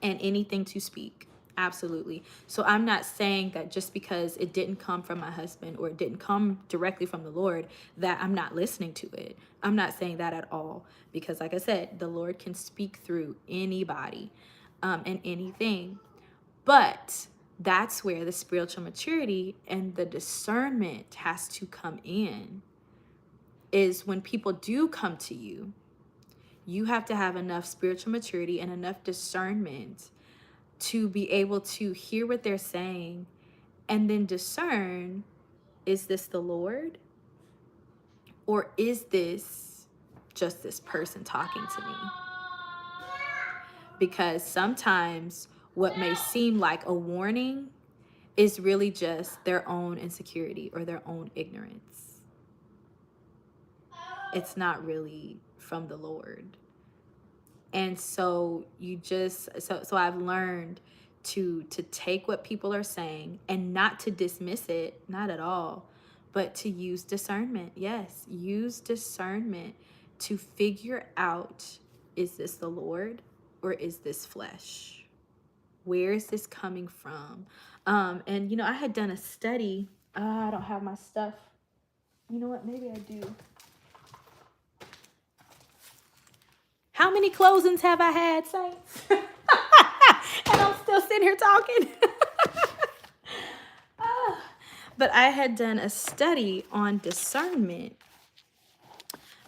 S1: and anything to speak. Absolutely. So I'm not saying that just because it didn't come from my husband, or it didn't come directly from the Lord, that I'm not listening to it. I'm not saying that at all, because like I said, the Lord can speak through anybody, and anything. But that's where the spiritual maturity and the discernment has to come in, is when people do come to you, you have to have enough spiritual maturity and enough discernment to be able to hear what they're saying, and then discern, is this the Lord, or is this just this person talking to me? because sometimes what may seem like a warning is really just their own insecurity or their own ignorance. It's not really from the Lord. And so so I've learned to take what people are saying and not to dismiss it, not at all, but to use discernment. Yes, use discernment to figure out, is this the Lord or is this flesh? Where is this coming from? And I had done a study. I don't have my stuff. You know what? Maybe I do. How many closings have I had, saints? And I'm still sitting here talking. But I had done a study on discernment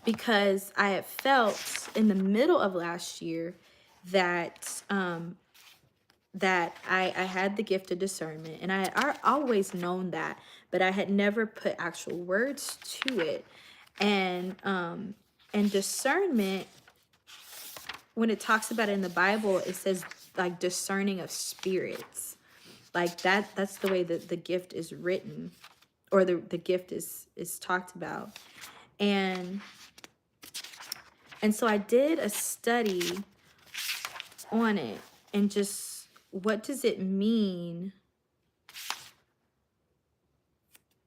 S1: because I had felt in the middle of last year that I had the gift of discernment, and I had always known that, but I had never put actual words to it. And discernment, when it talks about it in the Bible, it says like discerning of spirits. Like that's the way that the gift is written, or the gift is talked about. And so I did a study on it, and just what does it mean?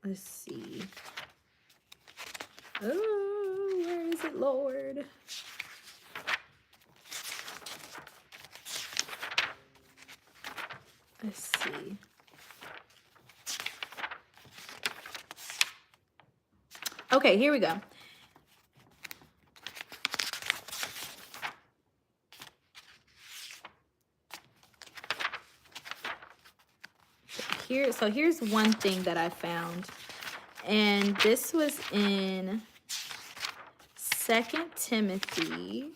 S1: Let's see. Oh, where is it, Lord? Let's see. Okay, here we go. Here's one thing that I found. And this was in 2 Timothy.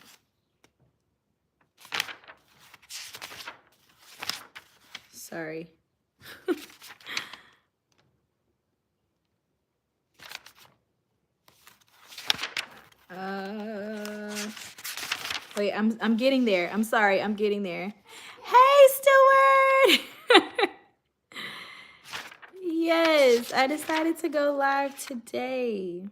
S1: Sorry. Wait, I'm getting there. I'm sorry, I'm getting there. Hey, Stewart! Yes, I decided to go live today.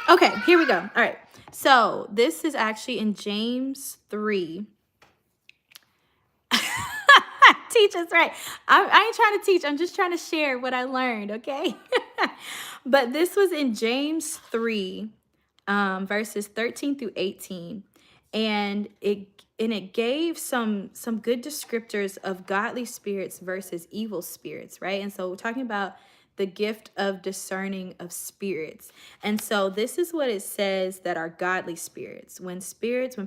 S1: Okay, here we go. All right. So this is actually in James 3. Teach us right. I ain't trying to teach. I'm just trying to share what I learned, okay? But this was in James 3, verses 13 through 18. And it gave some good descriptors of godly spirits versus evil spirits, right? And so we're talking about the gift of discerning of spirits. And so this is what it says that are godly spirits. When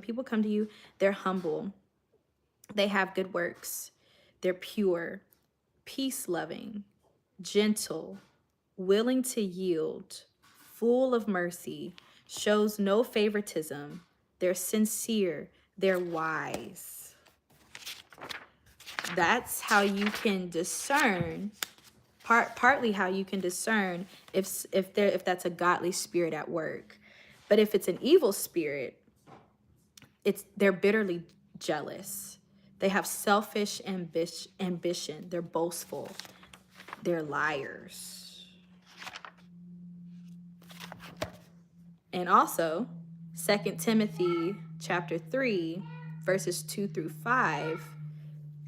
S1: people come to you, they're humble. They have good works. They're pure, peace-loving, gentle, willing to yield, full of mercy, shows no favoritism. They're sincere. They're wise. That's how you can discern, partly how you can discern if that's a godly spirit at work. But if it's an evil spirit, they're bitterly jealous. They have selfish ambition. They're boastful. They're liars. And also, 2 Timothy chapter 3, verses 2 through 5,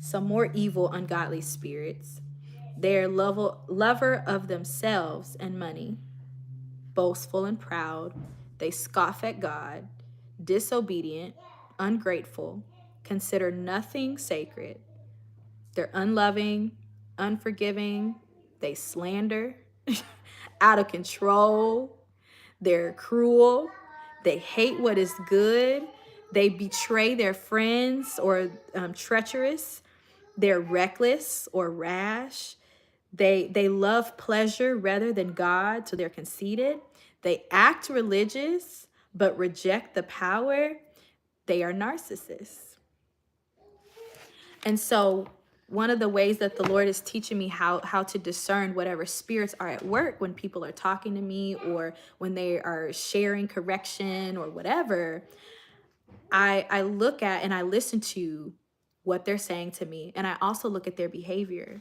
S1: some more evil, ungodly spirits. They're lover of themselves and money, boastful and proud. They scoff at God, disobedient, ungrateful, consider nothing sacred. They're unloving, unforgiving. They slander, out of control. They're cruel. They hate what is good. They betray their friends or treacherous. They're reckless or rash. They love pleasure rather than God, so they're conceited. They act religious but reject the power. They are narcissists. And so one of the ways that the Lord is teaching me how to discern whatever spirits are at work when people are talking to me or when they are sharing correction or whatever, I look at and I listen to what they're saying to me, and I also look at their behavior.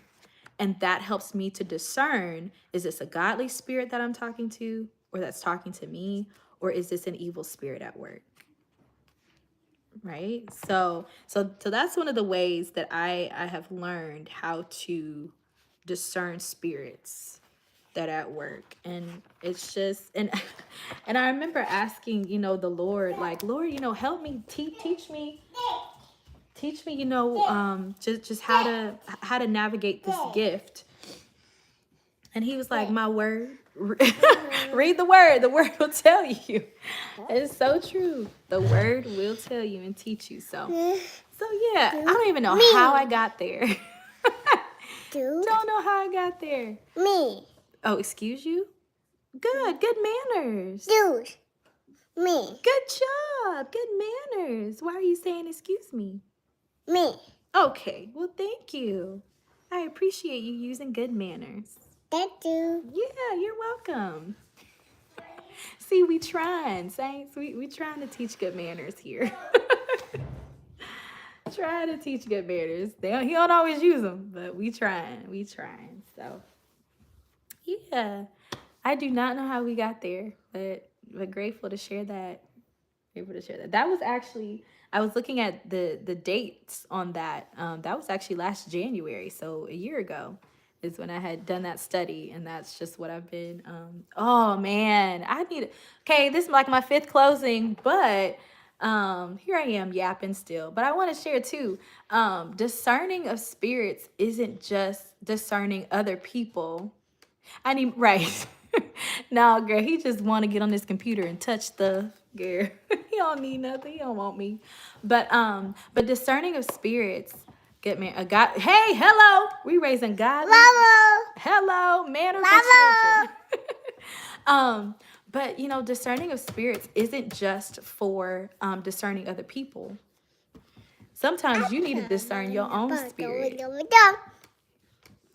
S1: And that helps me to discern, is this a godly spirit that I'm talking to or that's talking to me, or is this an evil spirit at work? Right? So that's one of the ways that I have learned how to discern spirits that at work. And it's just, and and I remember asking, the Lord, like, Lord, help me, teach me, just how to navigate this gift. And he was like, my word, read the word will tell you. It's so true. The word will tell you and teach you. So yeah, I don't even know how I got there. Don't know how I got there.
S2: Me.
S1: Oh, excuse you? Good manners.
S2: Dude. Me.
S1: Good job. Good manners. Why are you saying excuse me?
S2: Me.
S1: Okay, well, thank you. I appreciate you using good manners.
S2: Thank you.
S1: Yeah, you're welcome. See, we trying, Saints. We trying to teach good manners here. Trying to teach good manners. He don't always use them, but we trying. So, yeah. I do not know how we got there, but grateful to share that. That was actually, I was looking at the dates on that. That was actually last January, so a year ago is when I had done that study, and that's just what I've been. Oh man, okay, this is like my 5th closing, but here I am yapping still. But I want to share too. Discerning of spirits isn't just discerning other people. Right. No, girl, he just want to get on this computer and touch stuff. Girl, he don't need nothing. He don't want me. But discerning of spirits, good man. A God. Hey, hello. We raising God. Hello, manners of children. But discerning of spirits isn't just for discerning other people. Sometimes you need to discern your own spirit.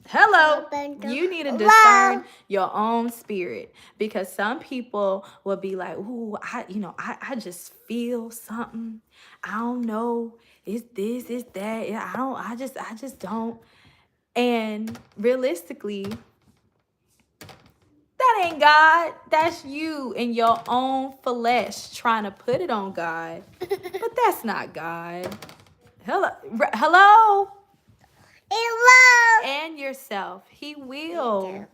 S1: Hello. You need to discern your own spirit, because some people will be like, "Ooh, I just feel something. I don't know. It's this, it's that. I just don't." And realistically, that ain't God. That's you in your own flesh trying to put it on God. But that's not God. Hello. And yourself. He will.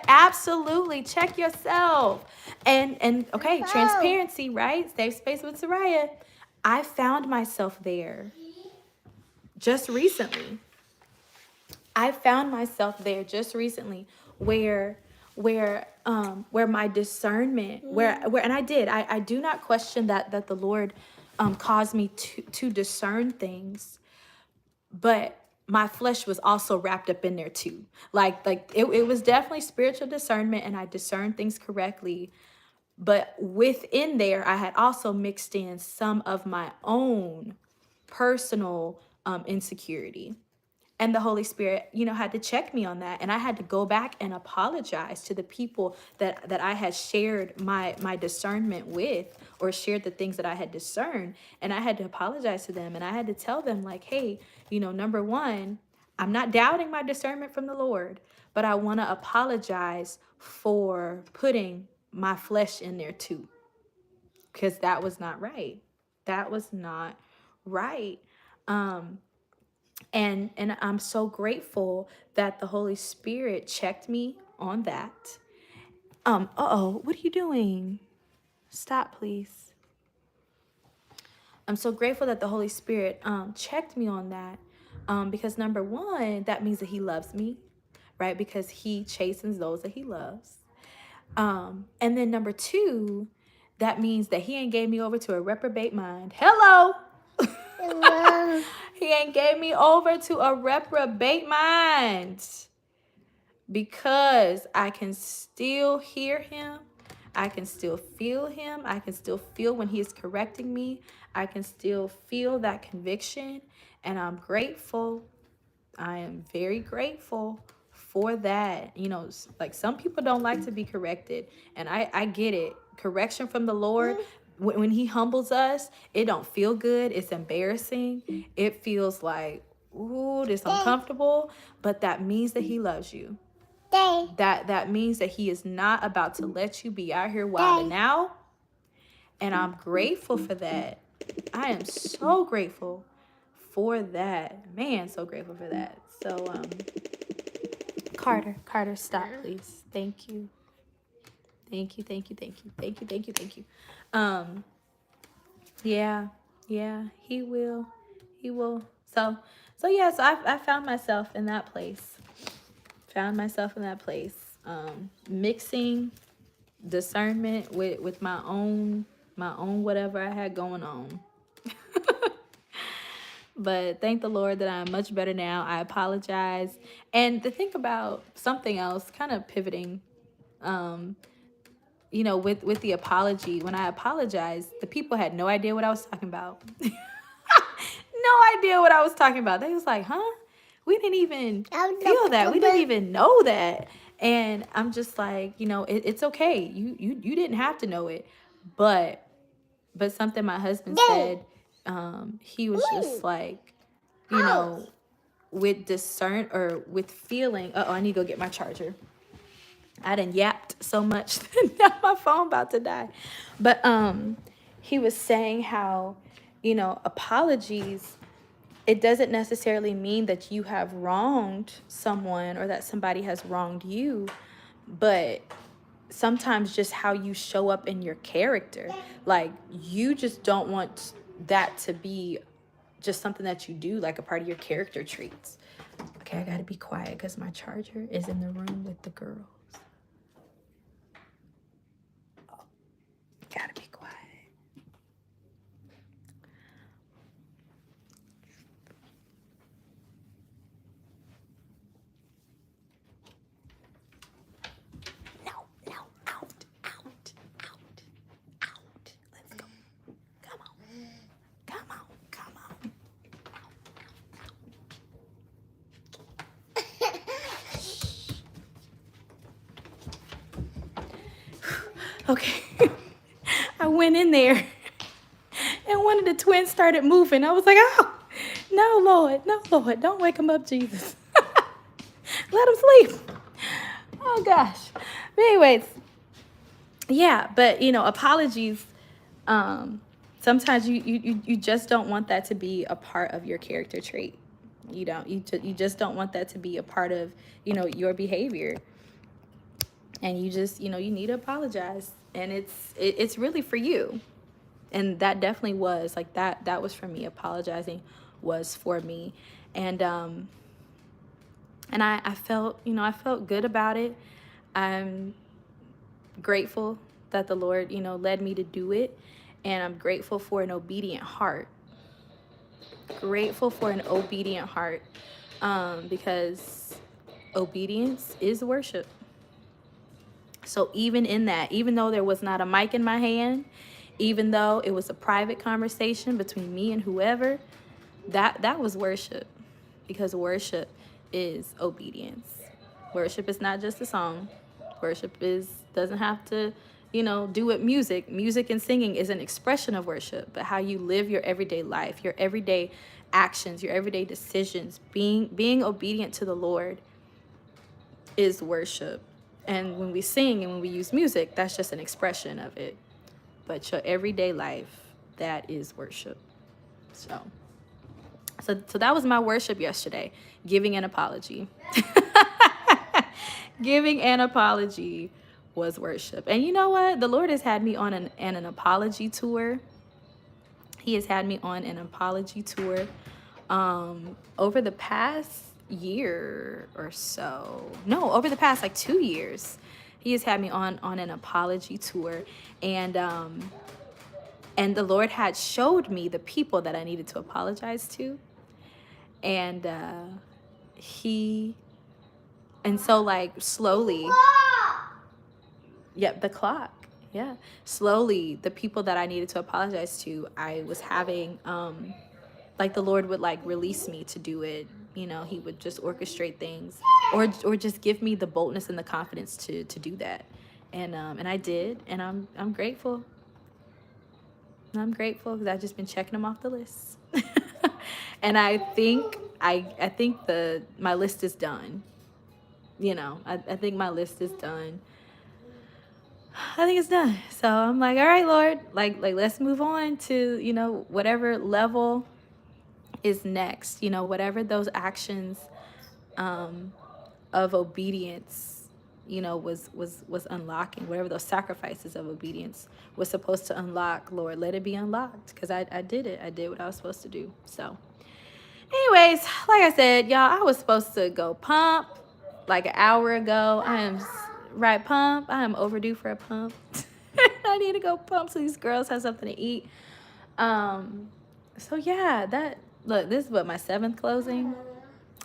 S1: Absolutely check yourself. And okay, transparency, right? Safe space with Soraya. I found myself there just recently. Where my discernment, and I do not question that the Lord caused me to discern things, but my flesh was also wrapped up in there too. Like it was definitely spiritual discernment, and I discerned things correctly. But within there, I had also mixed in some of my own personal insecurity. And the Holy Spirit, had to check me on that. And I had to go back and apologize to the people that I had shared my discernment with, or shared the things that I had discerned. And I had to apologize to them. And I had to tell them, like, hey, number one, I'm not doubting my discernment from the Lord, but I want to apologize for putting my flesh in there too, because that was not right. That was not right. And I'm so grateful that the Holy Spirit checked me on that. What are you doing? Stop, please. I'm so grateful that the Holy Spirit checked me on that. Because number one, that means that he loves me, right? Because he chastens those that he loves. And then number two, that means that he ain't gave me over to a reprobate mind. Hello. He ain't gave me over to a reprobate mind, because I can still hear him. I can still feel him. I can still feel when he is correcting me. I can still feel that conviction, and I'm grateful. I am very grateful for that. You know, like some people don't like to be corrected, and I get it. Correction from the Lord, when he humbles us, it don't feel good. It's embarrassing. It feels like, ooh, this uncomfortable, but that means that he loves you. That means that he is not about to let you be out here wilding out. And I'm grateful for that. I am so grateful for that. Man, so grateful for that. So, Carter, stop, please. Thank you. Thank you. Yeah, he will. He will. So yeah, so I found myself in that place. Mixing discernment with my own whatever I had going on. But thank the Lord that I'm much better now. I apologize. And to think about something else, kind of pivoting, you know, with the apology, when I apologized, the people had no idea what I was talking about. No idea what I was talking about. They was like, huh? We didn't even feel that. We didn't even know that. And I'm just like, you know, it's okay. You didn't have to know it. But something my husband said, he was just like, you know, with with feeling. Uh-oh, I need to go get my charger. I done yapped so much that now my phone about to die. But he was saying how, you know, apologies, it doesn't necessarily mean that you have wronged someone or that somebody has wronged you, but sometimes just how you show up in your character. Like, you just don't want that to be just something that you do, like a part of your character traits. Okay, I gotta be quiet because my charger is in the room with the girls. Gotta be quiet. No, out. Let's go. Come on. Okay. I went in there and one of the twins started moving. I was like, oh, no, Lord, don't wake him up, Jesus. Let him sleep. Oh, gosh. But anyways, yeah, but, you know, apologies, sometimes you just don't want that to be a part of your character trait. You just don't want that to be a part of, you know, your behavior. And you just, you know, you need to apologize. And it's really for you. And that definitely was like that was for me. Apologizing was for me. And I felt, you know, I felt good about it. I'm grateful that the Lord, you know, led me to do it. And I'm grateful for an obedient heart. Because obedience is worship. So even in that, even though there was not a mic in my hand, even though it was a private conversation between me and whoever, that was worship. Because worship is obedience. Worship is not just a song. Worship doesn't have to, you know, do with music. Music and singing is an expression of worship, but how you live your everyday life, your everyday actions, your everyday decisions, being obedient to the Lord is worship. And when we sing and when we use music, that's just an expression of it. But your everyday life, that is worship. So that was my worship yesterday, giving an apology. Giving an apology was worship. And you know what? The Lord has had me on an apology tour. He has had me on an apology tour over the past year or so. No, over the past like 2 years. He has had me on an apology tour. And the Lord had showed me the people that I needed to apologize to. And so like slowly, the clock. Yeah. Slowly, the people that I needed to apologize to, I was having, like the Lord would like release me to do it he would just orchestrate things, or just give me the boldness and the confidence to do that. And I did, and I'm grateful. I'm grateful because I've just been checking them off the list. And I think my list is done. I think my list is done. I think it's done. So I'm like, all right, Lord, like let's move on to, whatever level is next, whatever those actions um of obedience, was unlocking, whatever those sacrifices of obedience was supposed to unlock. Lord, let it be unlocked, because I did it. I did what I was supposed to do. So anyways, like I said, y'all, I was supposed to go pump like an hour ago. Right, pump. I am overdue for a pump. I need to go pump so these girls have something to eat. So yeah, look, this is what, my 7th closing.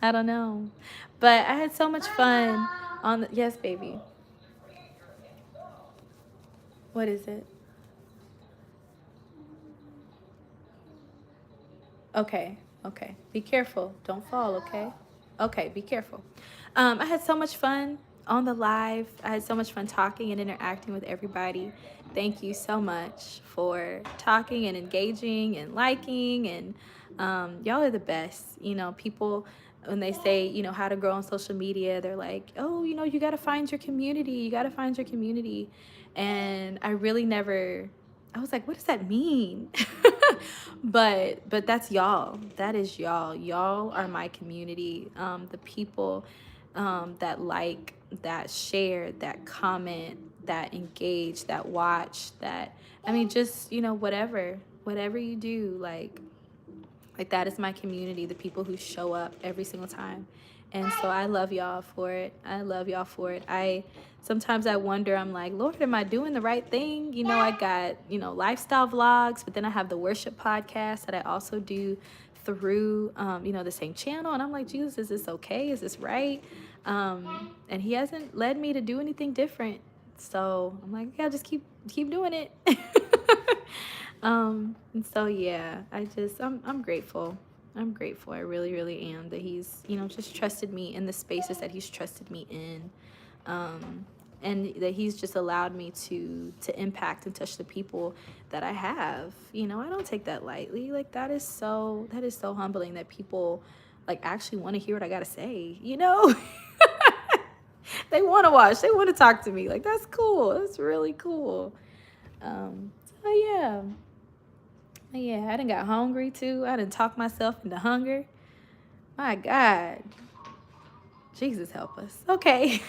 S1: I don't know, but I had so much fun yes, baby. What is it? Okay, okay. Be careful. Don't fall, okay? Okay, be careful. I had so much fun on the live. I had so much fun talking and interacting with everybody. Thank you so much for talking and engaging and liking. And y'all are the best. People, when they say, how to grow on social media, they're like, oh, you got to find your community. You got to find your community. And I really never, I was like, what does that mean? But that's y'all. That is y'all. Y'all are my community. The people that like, that share, that comment, that engage, that watch, that, I mean, just, whatever you do, like that is my community, the people who show up every single time. And so I love y'all for it. I love y'all for it. Sometimes I wonder, I'm like, Lord, am I doing the right thing? I got, lifestyle vlogs, but then I have the worship podcast that I also do through, the same channel. And I'm like, Jesus, is this okay? Is this right? And he hasn't led me to do anything different. So I'm like, yeah, just keep doing it. And so yeah, I'm grateful. I'm grateful. I really, really am that he's, just trusted me in the spaces that he's trusted me in. And that he's just allowed me to impact and touch the people that I have. I don't take that lightly. Like that is so humbling that people like actually want to hear what I got to say, They want to watch. They want to talk to me. Like that's cool. That's really cool. So yeah. Yeah, I done got hungry too. I done talked myself into hunger. My God. Jesus help us. Okay.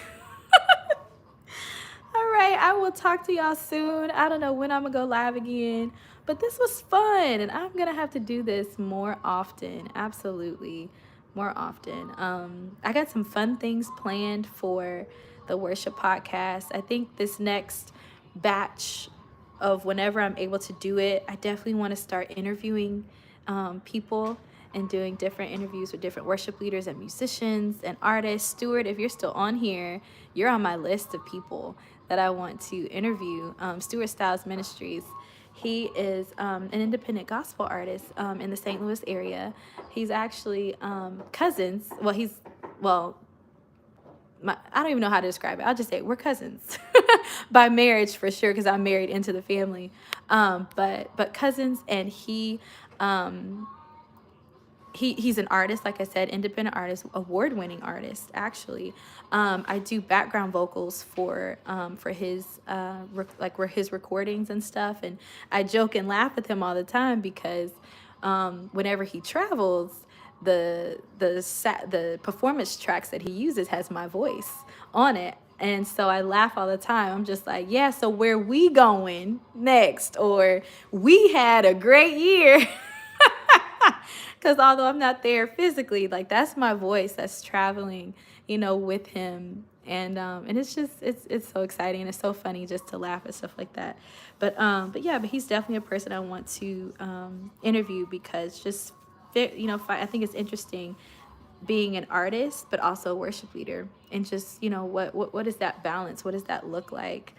S1: All right, I will talk to y'all soon. I don't know when I'm going to go live again, but this was fun, and I'm going to have to do this more often. Absolutely, more often. I got some fun things planned for the worship podcast. I think this next batch of whenever I'm able to do it, I definitely want to start interviewing people and doing different interviews with different worship leaders and musicians and artists. Stuart, if you're still on here, you're on my list of people that I want to interview. Stuart Styles Ministries. He is an independent gospel artist in the St. Louis area. He's actually cousins. I don't even know how to describe it. I'll just say we're cousins by marriage for sure, because I'm married into the family. But cousins, and he's an artist, like I said, independent artist, award-winning artist, actually. I do background vocals for his his recordings and stuff, and I joke and laugh with him all the time because whenever he travels, the performance tracks that he uses has my voice on it. And so I laugh all the time. I'm just like, yeah, so where we going next? Or we had a great year. Because although I'm not there physically, like that's my voice that's traveling, with him. And it's just, it's so exciting, and it's so funny just to laugh at stuff like that. But he's definitely a person I want to interview, because just, I think it's interesting being an artist, but also a worship leader, and just, what is that balance? What does that look like?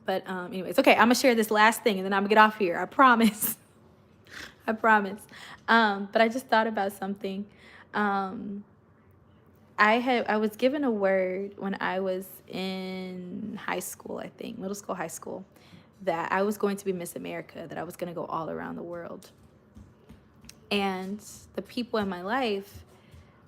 S1: Anyways, okay, I'm gonna share this last thing and then I'm gonna get off here. I promise. I promise. But I just thought about something. Um, I was given a word when I was in high school, I think, middle school, high school, that I was going to be Miss America, that I was going to go all around the world. And the people in my life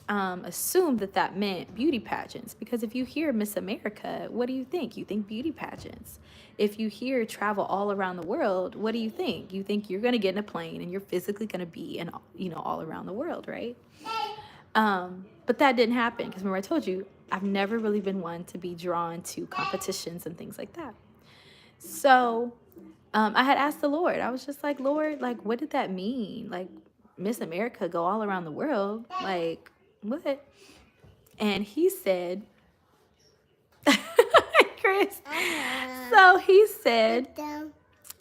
S1: assumed that that meant beauty pageants. Because if you hear Miss America, what do you think? You think beauty pageants. If you hear travel all around the world, what do you think? You think you're going to get in a plane and you're physically going to be in, all around the world, right? But that didn't happen because remember I told you I've never really been one to be drawn to competitions and things like that. So I had asked the Lord. I was just like, Lord, like, what did that mean? Like, Miss America go all around the world? Like, what? And he said, Chris. So he said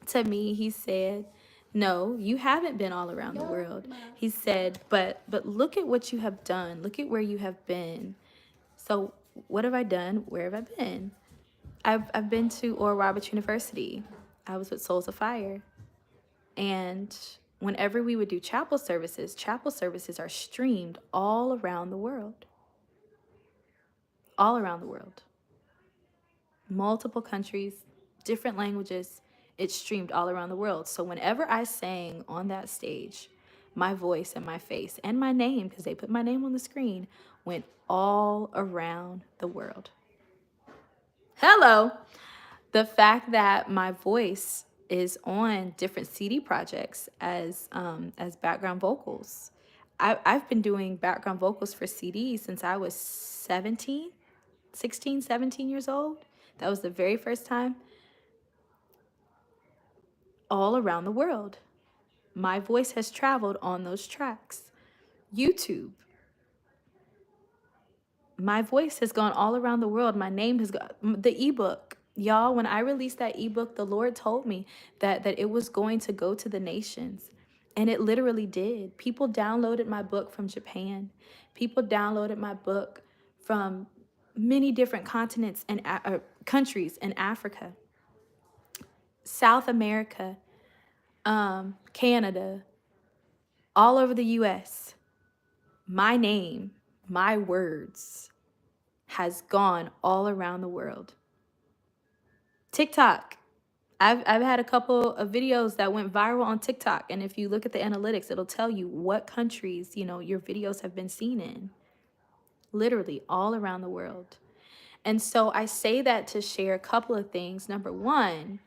S1: to me, he said, no, you haven't been all around the world. He said, but look at what you have done. Look at where you have been. So what have I done? Where have I been? I've been to Oral Roberts University. I was with Souls of Fire. And whenever we would do chapel services are streamed all around the world. All around the world. Multiple countries, different languages. It's streamed all around the world. So whenever I sang on that stage, my voice and my face and my name, because they put my name on the screen, went all around the world. Hello. The fact that my voice is on different CD projects as background vocals. I've been doing background vocals for CDs since I was 16, 17 years old. That was the very first time. All around the world. My voice has traveled on those tracks. YouTube. My voice has gone all around the world. My name has gone. The ebook. Y'all, when I released that ebook, the Lord told me that it was going to go to the nations. And it literally did. People downloaded my book from Japan. People downloaded my book from many different continents and countries in Africa, South America, Canada, all over the US. My name, my words has gone all around the world. TikTok. I've had a couple of videos that went viral on TikTok. And if you look at the analytics, it'll tell you what countries, your videos have been seen in. Literally all around the world. And so I say that to share a couple of things. Number one,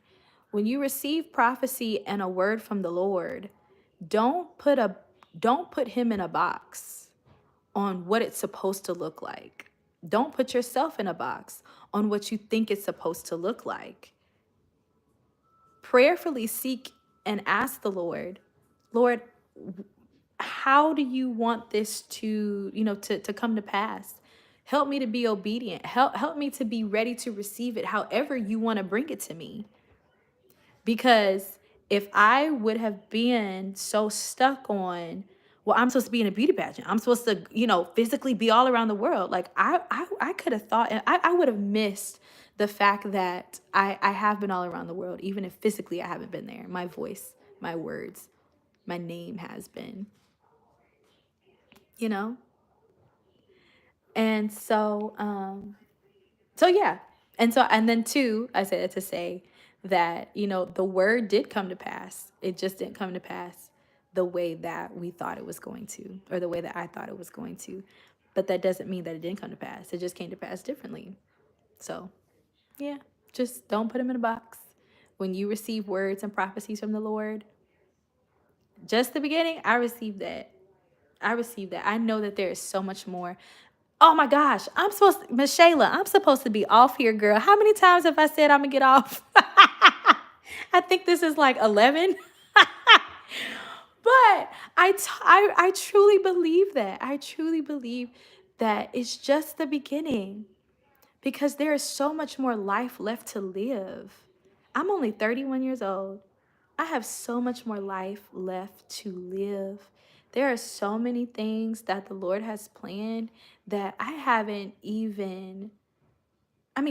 S1: when you receive prophecy and a word from the Lord, don't put him in a box on what it's supposed to look like. Don't put yourself in a box on what you think it's supposed to look like. Prayerfully seek and ask the Lord, Lord, how do you want this to come to pass? Help me to be obedient. Help me to be ready to receive it however you want to bring it to me. Because if I would have been so stuck on, well, I'm supposed to be in a beauty pageant, I'm supposed to, physically be all around the world. Like I could have thought, and I would have missed the fact that I have been all around the world, even if physically I haven't been there. My voice, my words, my name has been, And so, yeah. And then two, I said that to say that, the word did come to pass. It just didn't come to pass the way that we thought it was going to, or the way that I thought it was going to. But that doesn't mean that it didn't come to pass. It just came to pass differently. So, yeah, just don't put them in a box. When you receive words and prophecies from the Lord, just the beginning, I received that. I know that there is so much more. Oh my gosh, Miss Shayla, I'm supposed to be off here, girl. How many times have I said I'm gonna get off? I think this is like 11. But I truly believe that. I truly believe that it's just the beginning, because there is so much more life left to live. I'm only 31 years old. I have so much more life left to live. There are so many things that the Lord has planned that I haven't even,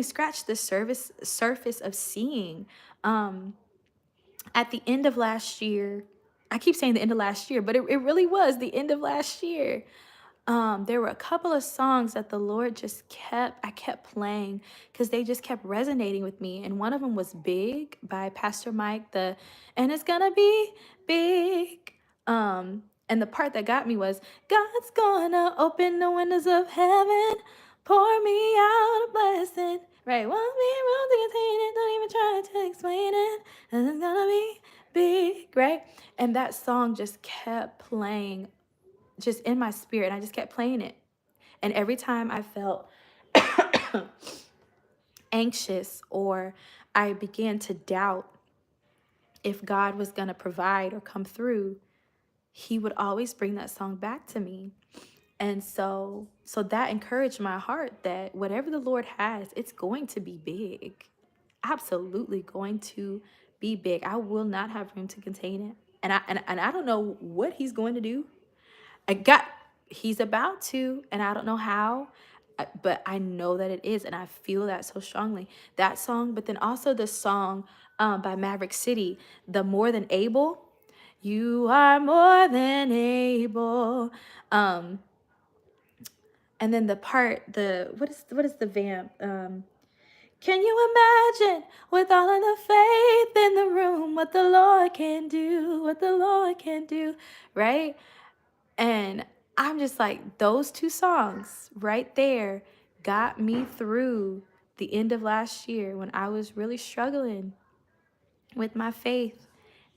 S1: scratched the surface of seeing. At the end of last year, I keep saying the end of last year, but it really was the end of last year. There were a couple of songs that the Lord I kept playing because they just kept resonating with me. And one of them was Big by Pastor Mike, and it's gonna be big. And the part that got me was, God's gonna open the windows of heaven, pour me out a blessing. Right, won't be room to contain it, don't even try to explain it. And it's gonna be big, right? And that song just kept playing just in my spirit. I just kept playing it. And every time I felt anxious or I began to doubt if God was going to provide or come through, he would always bring that song back to me. And so that encouraged my heart that whatever the Lord has, it's going to be big. Absolutely going to be big. I will not have room to contain it. And I don't know what he's going to do. He's about to, and I don't know how, but I know that it is, and I feel that so strongly. That song, but then also the song by Maverick City, the More Than Able. You are more than able. And then the part, what is the vamp? Can you imagine with all of the faith in the room what the Lord can do, what the Lord can do, right? And I'm just like, those two songs right there got me through the end of last year when I was really struggling with my faith.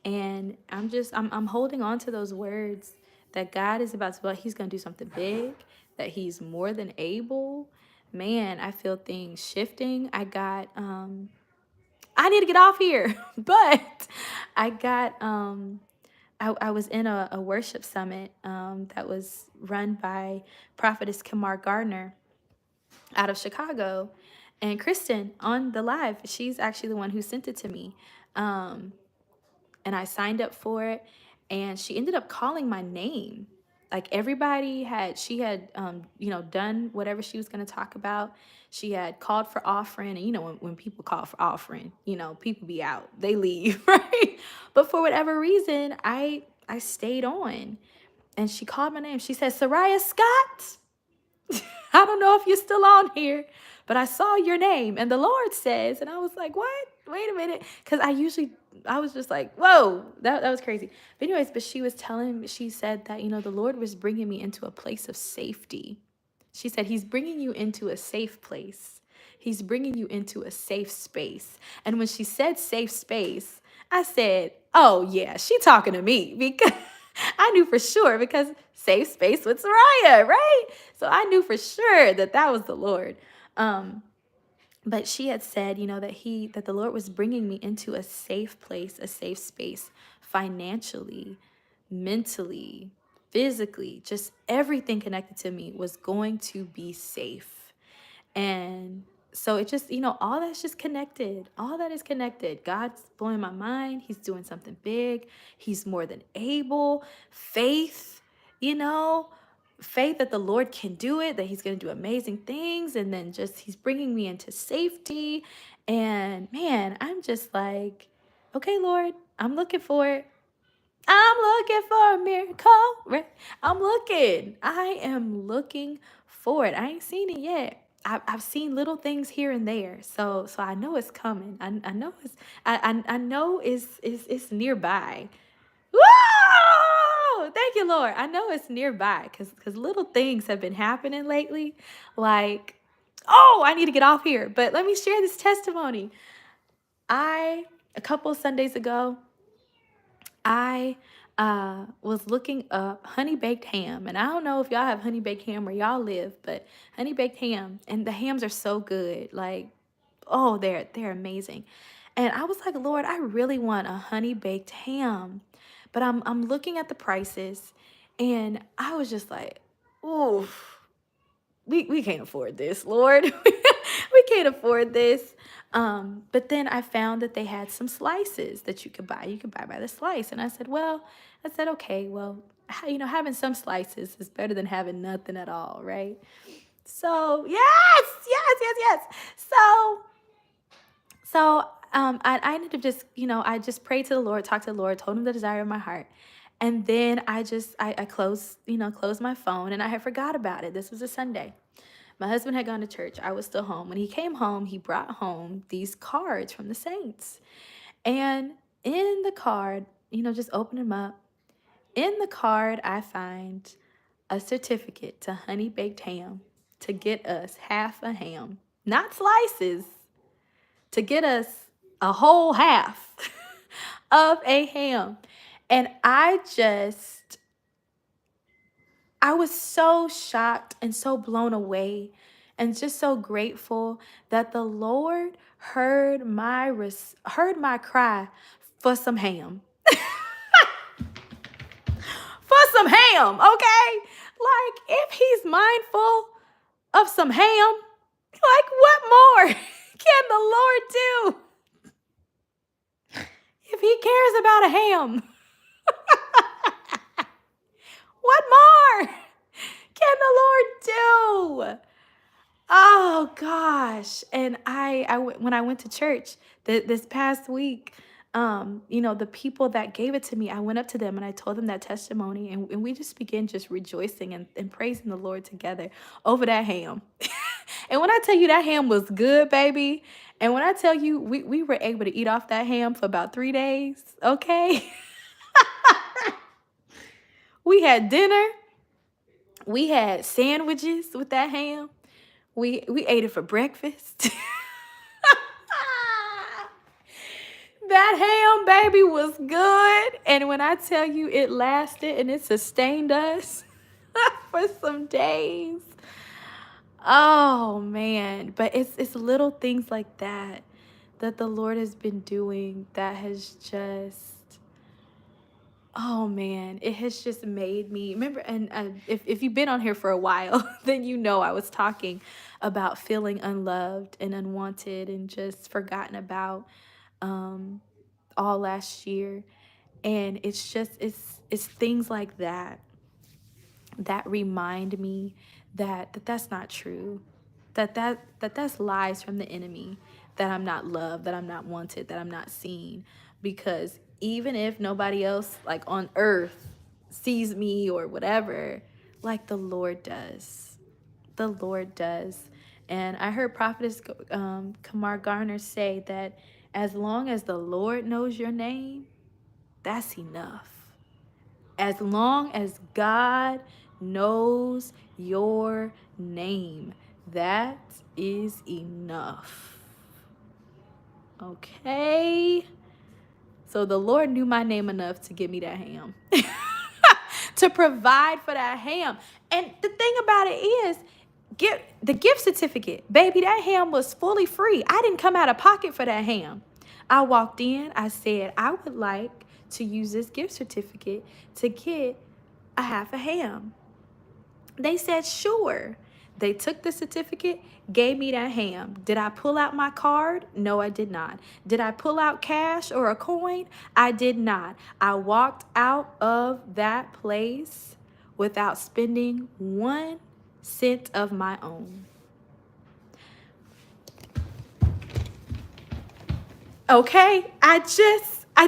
S1: And I'm holding on to those words that God is about to, well, he's going to do something big, that he's more than able. Man, I feel things shifting. I need to get off here, but I got, I was in a worship summit that was run by Prophetess Kamar Gardner out of Chicago. And Kristen on the live, she's actually the one who sent it to me. And I signed up for it, and she ended up calling my name. Like she had, done whatever she was going to talk about. She had called for offering, and when people call for offering, people be out, they leave, right? But for whatever reason, I stayed on, and she called my name. She said, Soraya Scott. I don't know if you're still on here, but I saw your name and the Lord says, and I was like, what? Wait a minute. Because I was just like, whoa, that was crazy. But anyways, she said that, the Lord was bringing me into a place of safety. She said, he's bringing you into a safe place. He's bringing you into a safe space. And when she said safe space, I said, oh yeah, she talking to me, because I knew for sure, because safe space with Soraya, right? So I knew for sure that was the Lord. But she had said, that the Lord was bringing me into a safe place, a safe space, financially, mentally, physically, just everything connected to me was going to be safe. And so it just, all that's just connected. All that is connected. God's blowing my mind. He's doing something big. He's more than able. Faith, faith that the Lord can do it, that he's going to do amazing things. And then he's bringing me into safety. And man, I'm just like, okay, Lord, I'm looking for it. I'm looking for a miracle, right? I am looking for it. I ain't seen it yet. I've seen little things here and there, so I know it's coming. I know I know it's nearby. Whoa! Thank you, Lord. I know it's nearby because little things have been happening lately. Like, oh, I need to get off here. But let me share this testimony. A couple Sundays ago, I was looking up honey baked ham, and I don't know if y'all have honey baked ham where y'all live, but honey baked ham, and the hams are so good. Like, oh, they're amazing. And I was like, Lord, I really want a honey baked ham, but I'm looking at the prices, and I was just like, oh, we can't afford this, Lord. We can't afford this. But then I found that they had some slices that you could buy. You could buy by the slice. And I said, okay, well, having some slices is better than having nothing at all, right? So yes. So I ended up just, I just prayed to the Lord, talked to the Lord, told him the desire of my heart. And then I closed, closed my phone, and I had forgot about it. This was a Sunday. My husband had gone to church. I was still home. When he came home, he brought home these cards from the saints. And in the card, just open them up. In the card, I find a certificate to Honey Baked Ham to get us half a ham, not slices, to get us a whole half of a ham. And I was so shocked and so blown away and just so grateful that the Lord heard my cry for some ham. For some ham, okay? Like, if he's mindful of some ham, like, what more can the Lord do if he cares about a ham? What more can the Lord do? Oh gosh. And when I went to church this past week, the people that gave it to me, I went up to them and I told them that testimony, and we just began just rejoicing and praising the Lord together over that ham. And when I tell you that ham was good, baby, and when I tell you we were able to eat off that ham for about 3 days, okay? We had dinner, we had sandwiches with that ham. We ate it for breakfast. That ham, baby, was good. And when I tell you it lasted and it sustained us for some days. Oh, man. But it's little things like that the Lord has been doing that has just, oh man, it has just made me remember. And if you've been on here for a while, then I was talking about feeling unloved and unwanted and just forgotten about all last year. And it's things like that remind me that's not true, that's lies from the enemy, that I'm not loved, that I'm not wanted, that I'm not seen. Because even if nobody else like on earth sees me or whatever, like the Lord does. And I heard Prophetess Kamar Garner say that as long as the Lord knows your name, that's enough. As long as God knows your name, that is enough. Okay? So the Lord knew my name enough to give me that ham. To provide for that ham. And the thing about it is, the gift certificate, baby, that ham was fully free. I didn't come out of pocket for that ham. I walked in, I said, I would like to use this gift certificate to get a half a ham. They said, sure. They took the certificate, gave me that ham. Did I pull out my card? No, I did not. Did I pull out cash or a coin? I did not. I walked out of that place without spending 1 cent of my own. Okay, I just oh,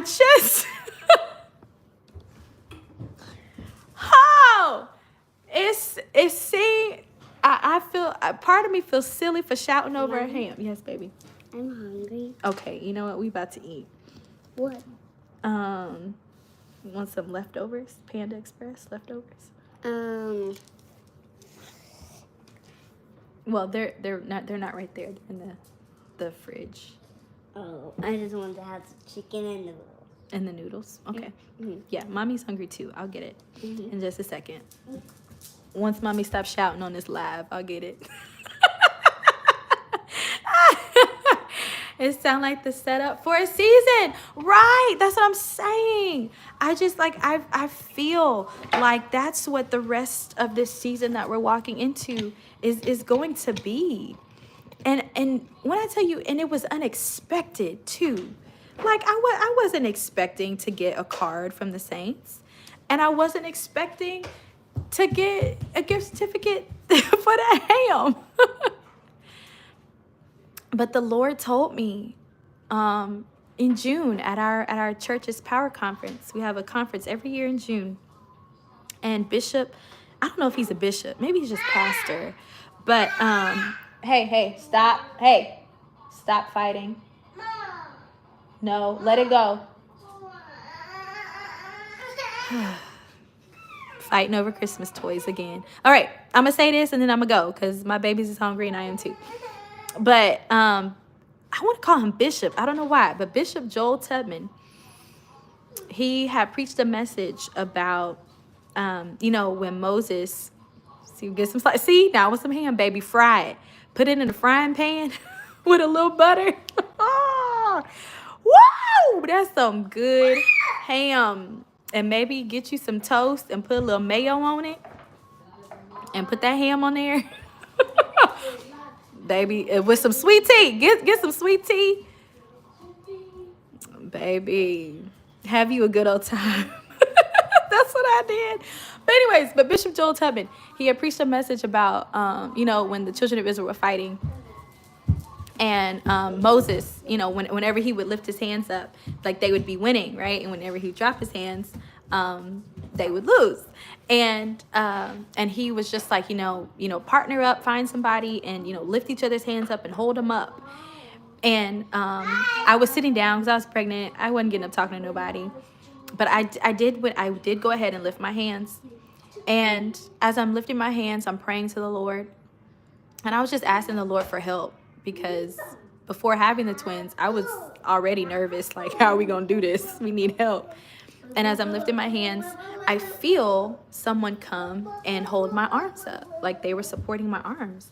S1: I feel, part of me feels silly for shouting over a ham. Yes, baby.
S2: I'm hungry.
S1: Okay, you know what? We about to eat.
S2: What?
S1: You want some leftovers? Panda Express leftovers? Well, they're not right there. They're in the fridge.
S2: Oh, I just want to have chicken and noodles.
S1: And the noodles? Okay.
S2: Mm-hmm.
S1: Yeah, mommy's hungry too. I'll get it
S2: Mm-hmm.
S1: in just a second. Once mommy stops shouting on this live, I'll get it. It sounds like the setup for a season. Right. That's what I'm saying. I just I feel like that's what the rest of this season that we're walking into is going to be. And when I tell you, and it was unexpected too. Like I wasn't expecting to get a card from the Saints, and I wasn't expecting to get a gift certificate for that ham. But the Lord told me, in June at our church's power conference. We have a conference every year in June. And Bishop, I don't know if he's a bishop, maybe he's just pastor. But hey, stop fighting. No, let it go. Fighting over Christmas toys again. All right, I'm gonna say this and then I'm gonna go because my baby's is hungry and I am too. But I want to call him Bishop. I don't know why, but Bishop Joel Tubman, he had preached a message about, when Moses, get some slice. See, now with some ham, baby, fry it. Put it in a frying pan with a little butter. Woo! That's some good ham. And maybe get you some toast and put a little mayo on it. And put that ham on there. Baby, with some sweet tea. Get some sweet tea. Baby, have you a good old time. That's what I did. But anyways, Bishop Joel Tubman, he had preached a message about, when the children of Israel were fighting. And Moses, whenever he would lift his hands up, like they would be winning, right? And whenever he dropped his hands, they would lose. And he was just like, partner up, find somebody, and lift each other's hands up and hold them up. And I was sitting down because I was pregnant. I wasn't getting up talking to nobody, but I did go ahead and lift my hands. And as I'm lifting my hands, I'm praying to the Lord, and I was just asking the Lord for help. Because before having the twins, I was already nervous. Like, how are we going to do this? We need help. And as I'm lifting my hands, I feel someone come and hold my arms up. Like they were supporting my arms.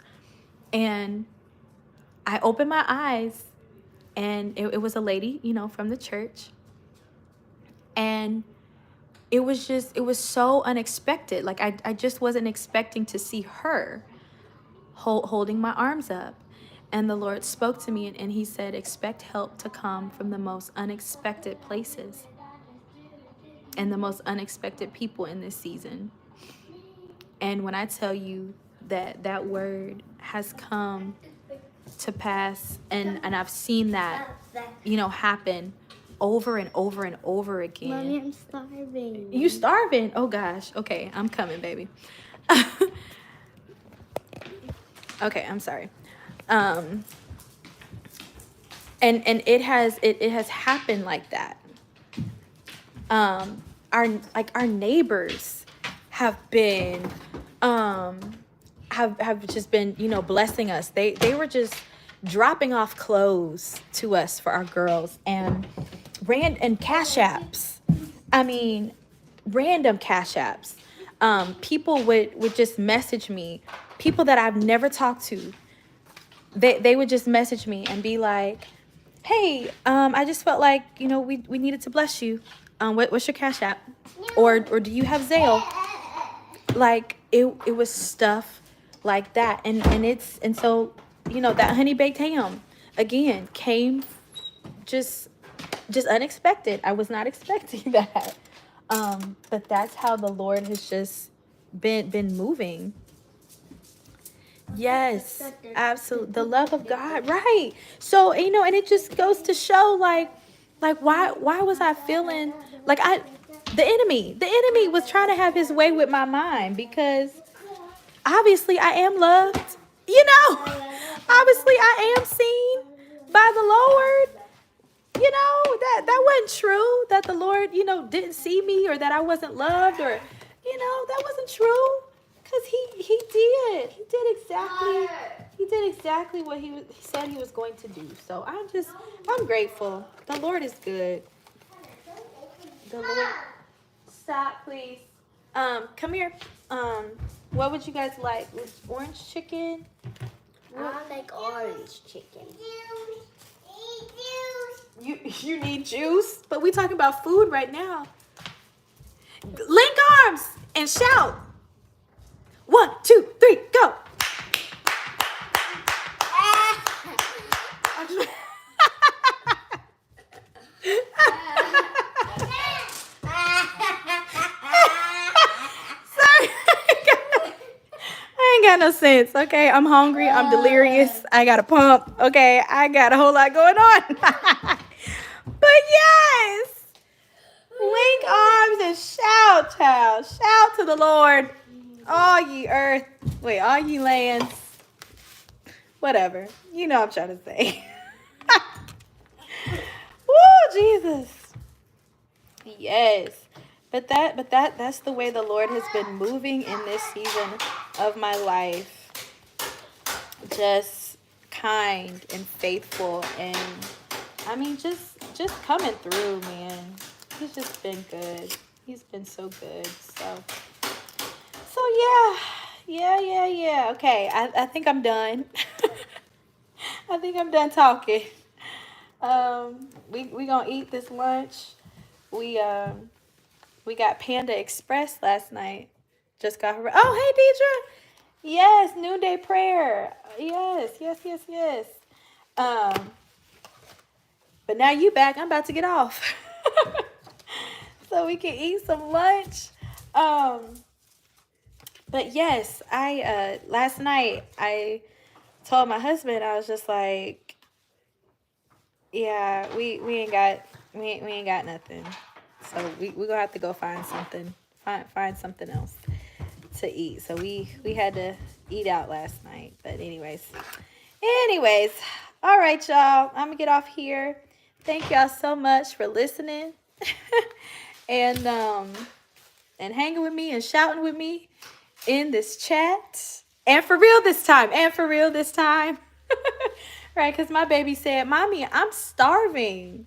S1: And I opened my eyes, and it was a lady, from the church. And it was so unexpected. Like I just wasn't expecting to see her holding my arms up. And the Lord spoke to me, and he said, expect help to come from the most unexpected places and the most unexpected people in this season. And when I tell you that word has come to pass, and I've seen that, happen over and over and over again.
S2: Mommy, I'm starving.
S1: You starving? Oh, gosh. Okay, I'm coming, baby. Okay, I'm sorry. And it has happened like that. Our neighbors have been have just been blessing us. They were just dropping off clothes to us for our girls, and cash apps. I mean, random cash apps. People would just message me, people that I've never talked to. They would just message me and be like, hey, I just felt like, we needed to bless you. What's your Cash App? Or do you have Zelle? Like, it was stuff like that. And so, that honey baked ham, again, came just unexpected. I was not expecting that. But that's how the Lord has just been moving. Yes, absolutely. The love of God, right? So, and it just goes to show, like why was I feeling like the enemy was trying to have his way with my mind, because obviously I am loved, obviously I am seen by the Lord. That wasn't true, that the Lord, didn't see me, or that I wasn't loved, or, that wasn't true. Because he did exactly what he said he was going to do. So I'm grateful. The Lord is good. The Lord, stop, please. Come here. What would you guys like? Orange chicken?
S2: I like orange chicken.
S1: You need juice? But we talking about food right now. Link arms and shout. 1, 2, 3, go. Sorry. I ain't got no sense, okay? I'm hungry. I'm delirious. I got a pump, okay? I got a whole lot going on. But yes, link arms and shout, child. Shout to the Lord, all ye earth. Wait, all ye lands. Whatever. You know what I'm trying to say. Woo, Jesus. Yes. That's the way the Lord has been moving in this season of my life. Just kind and faithful, and I mean just coming through, man. He's just been good. He's been so good. So yeah. Okay, I think I'm done. I think I'm done talking. We gonna eat this lunch. We got Panda Express last night. Just got her. Oh, hey, Deidre. Yes, noonday prayer. Yes. Um, but now you back. I'm about to get off, so we can eat some lunch. But yes, I last night I told my husband, I was just like, yeah, we ain't got nothing, so we gonna have to go find find something else to eat. So we had to eat out last night. But anyways, all right, y'all. I'm gonna get off here. Thank y'all so much for listening and hanging with me and shouting with me in this chat. And for real this time. Right, because my baby said, "Mommy, I'm starving."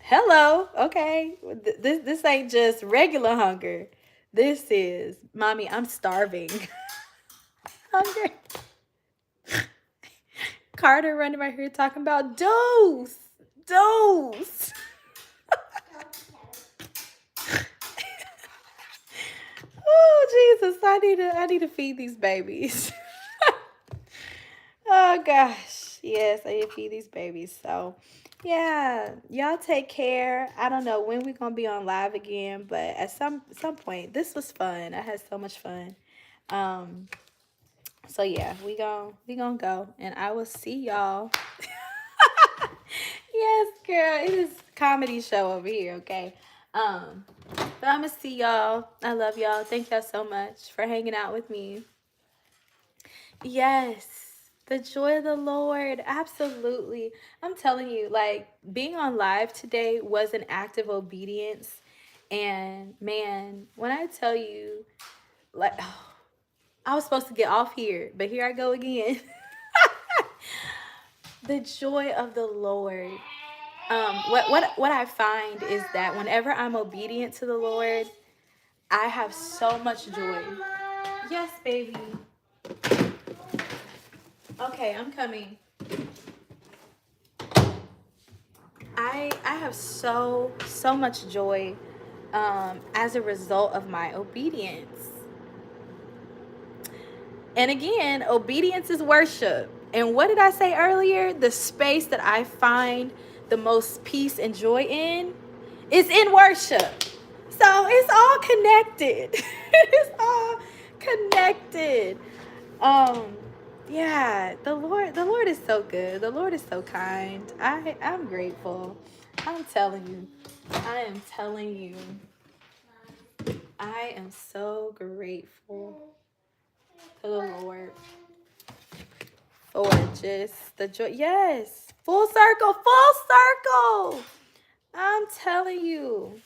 S1: Hello, okay. This ain't just regular hunger. This is, "Mommy, I'm starving." Hunger. Carter running right here talking about dose. Oh Jesus, I need to feed these babies. Oh gosh, yes, I need to feed these babies. So yeah, y'all take care. I don't know when we're gonna be on live again, but at some point, this was fun. I had so much fun. So yeah, we gonna go, and I will see y'all. Yes, girl, it is a comedy show over here. Okay, but I'm gonna see y'all. I love y'all. Thank y'all so much for hanging out with me. Yes, the joy of the Lord. Absolutely. I'm telling you, like, being on live today was an act of obedience. And man, when I tell you, like, I was supposed to get off here, but here I go again. The joy of the Lord. What I find is that whenever I'm obedient to the Lord, I have so much joy. Yes, baby. Okay, I'm coming. I have so much joy as a result of my obedience. And again, obedience is worship. And what did I say earlier? The space that I find the most peace and joy in is in worship. So it's all connected. It's all connected. Yeah, the Lord is so good. The Lord is so kind. I'm grateful. I'm telling you. I am so grateful to the Lord for just the joy. Yes, full circle. I'm telling you.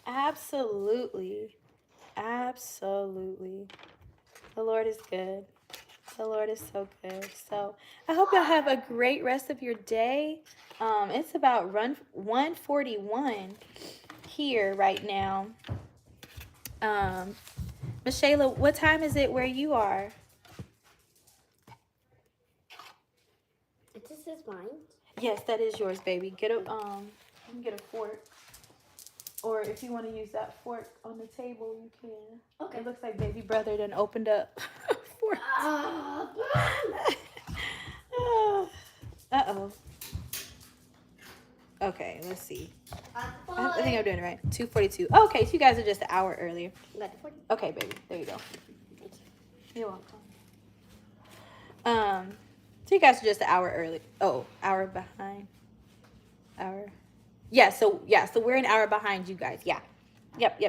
S1: Absolutely. The Lord is good. The Lord is so good. So I hope y'all have a great rest of your day. It's about 1:41 here right now. Miss Shayla, what time is it where you are?
S2: This is mine.
S1: Yes, that is yours, baby. You can get a fork. Or if you want to use that fork on the table, you can. Okay. It looks like baby brother done opened up fork. Uh-oh. Okay, let's see. I think I'm doing it right. 2:42. Okay, so you guys are just an hour earlier. Okay, baby. There you go. You're welcome. So you guys are just an hour early. Oh, hour behind. Hour. So we're an hour behind you guys. Yeah. Yep.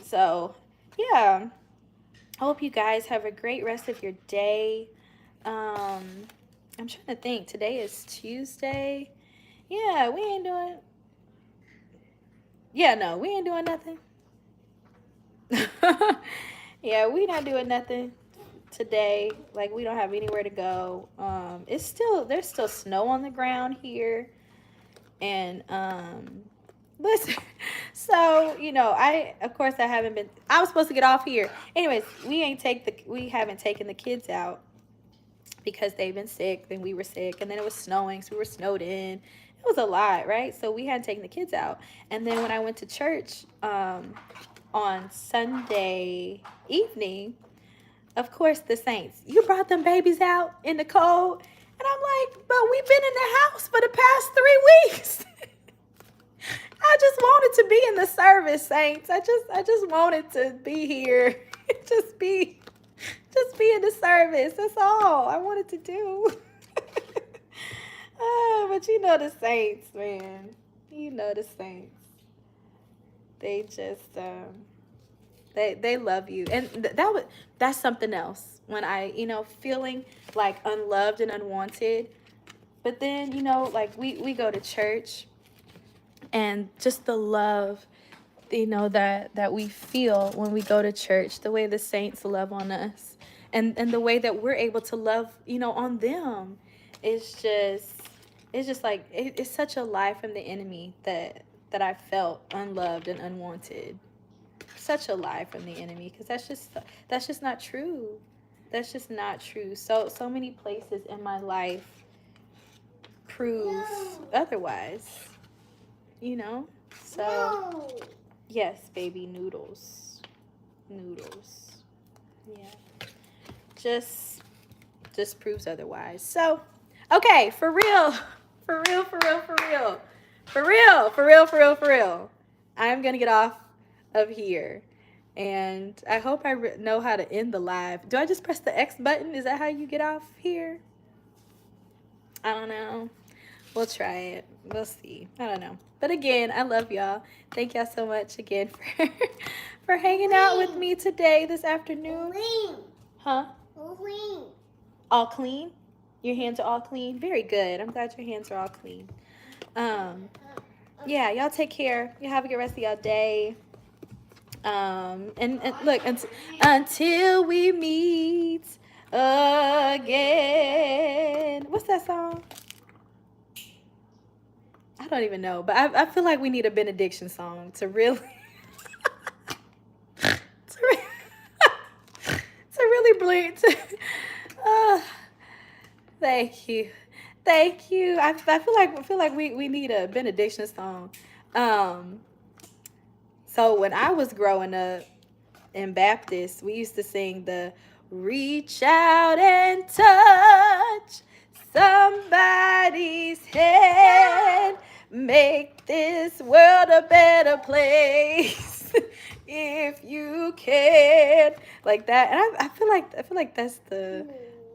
S1: So, yeah. I hope you guys have a great rest of your day. I'm trying to think. Today is Tuesday. Yeah, we ain't doing. Yeah, no, we ain't doing nothing. Yeah, we not doing nothing today. Like, we don't have anywhere to go. There's still snow on the ground here, and listen. So of course I haven't been. I was supposed to get off here. Anyways, we haven't taken the kids out because they've been sick, then we were sick, and then it was snowing, so we were snowed in. It was a lot, right? So we hadn't taken the kids out. And then when I went to church on Sunday evening, of course the saints, you brought them babies out in the cold. And I'm like, but we've been in the house for the past 3 weeks. I just wanted to be in the service, saints. I just wanted to be here. just be in the service. That's all I wanted to do. But the saints, man. The saints. They just they love you, and that's something else. When I feeling like unloved and unwanted, but then like we go to church, and just the love that we feel when we go to church, the way the saints love on us, and the way that we're able to love on them, it's just like it's such a lie from the enemy that I felt unloved and unwanted. Such a lie from the enemy, because that's just not true. That's just not true. So many places in my life prove otherwise. So yes, baby, noodles. Yeah, just proves otherwise. So okay, for real. I'm gonna get off of here, and I hope I know how to end the live. Do I just press the X button? Is that how you get off here? I don't know. We'll try it. We'll see. I don't know. But again, I love y'all. Thank y'all so much again for hanging out with me today, this afternoon.
S2: Clean.
S1: Huh?
S2: Clean.
S1: All clean? Your hands are all clean? Very good. I'm glad your hands are all clean. Yeah, y'all take care. You have a good rest of y'all day. And look, until we meet again. What's that song? I don't even know, but I feel like we need a benediction song to really to really blink. Thank you. I feel like we need a benediction song. So when I was growing up in Baptist, we used to sing the reach out and touch somebody's hand, make this world a better place if you can, like that. And I feel like that's the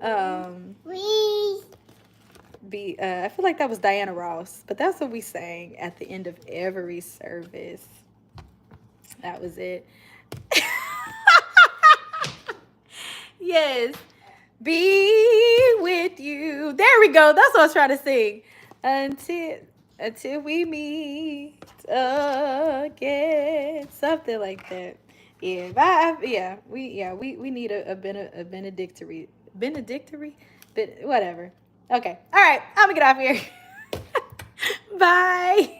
S1: I feel like that was Diana Ross, but that's what we sang at the end of every service. That was it. Yes. Be with you. There we go. That's what I was trying to sing. Until we meet again. Something like that. Yeah. We need a benedictory. Benedictory? Whatever. Okay. All right. I'm gonna get off here. Bye.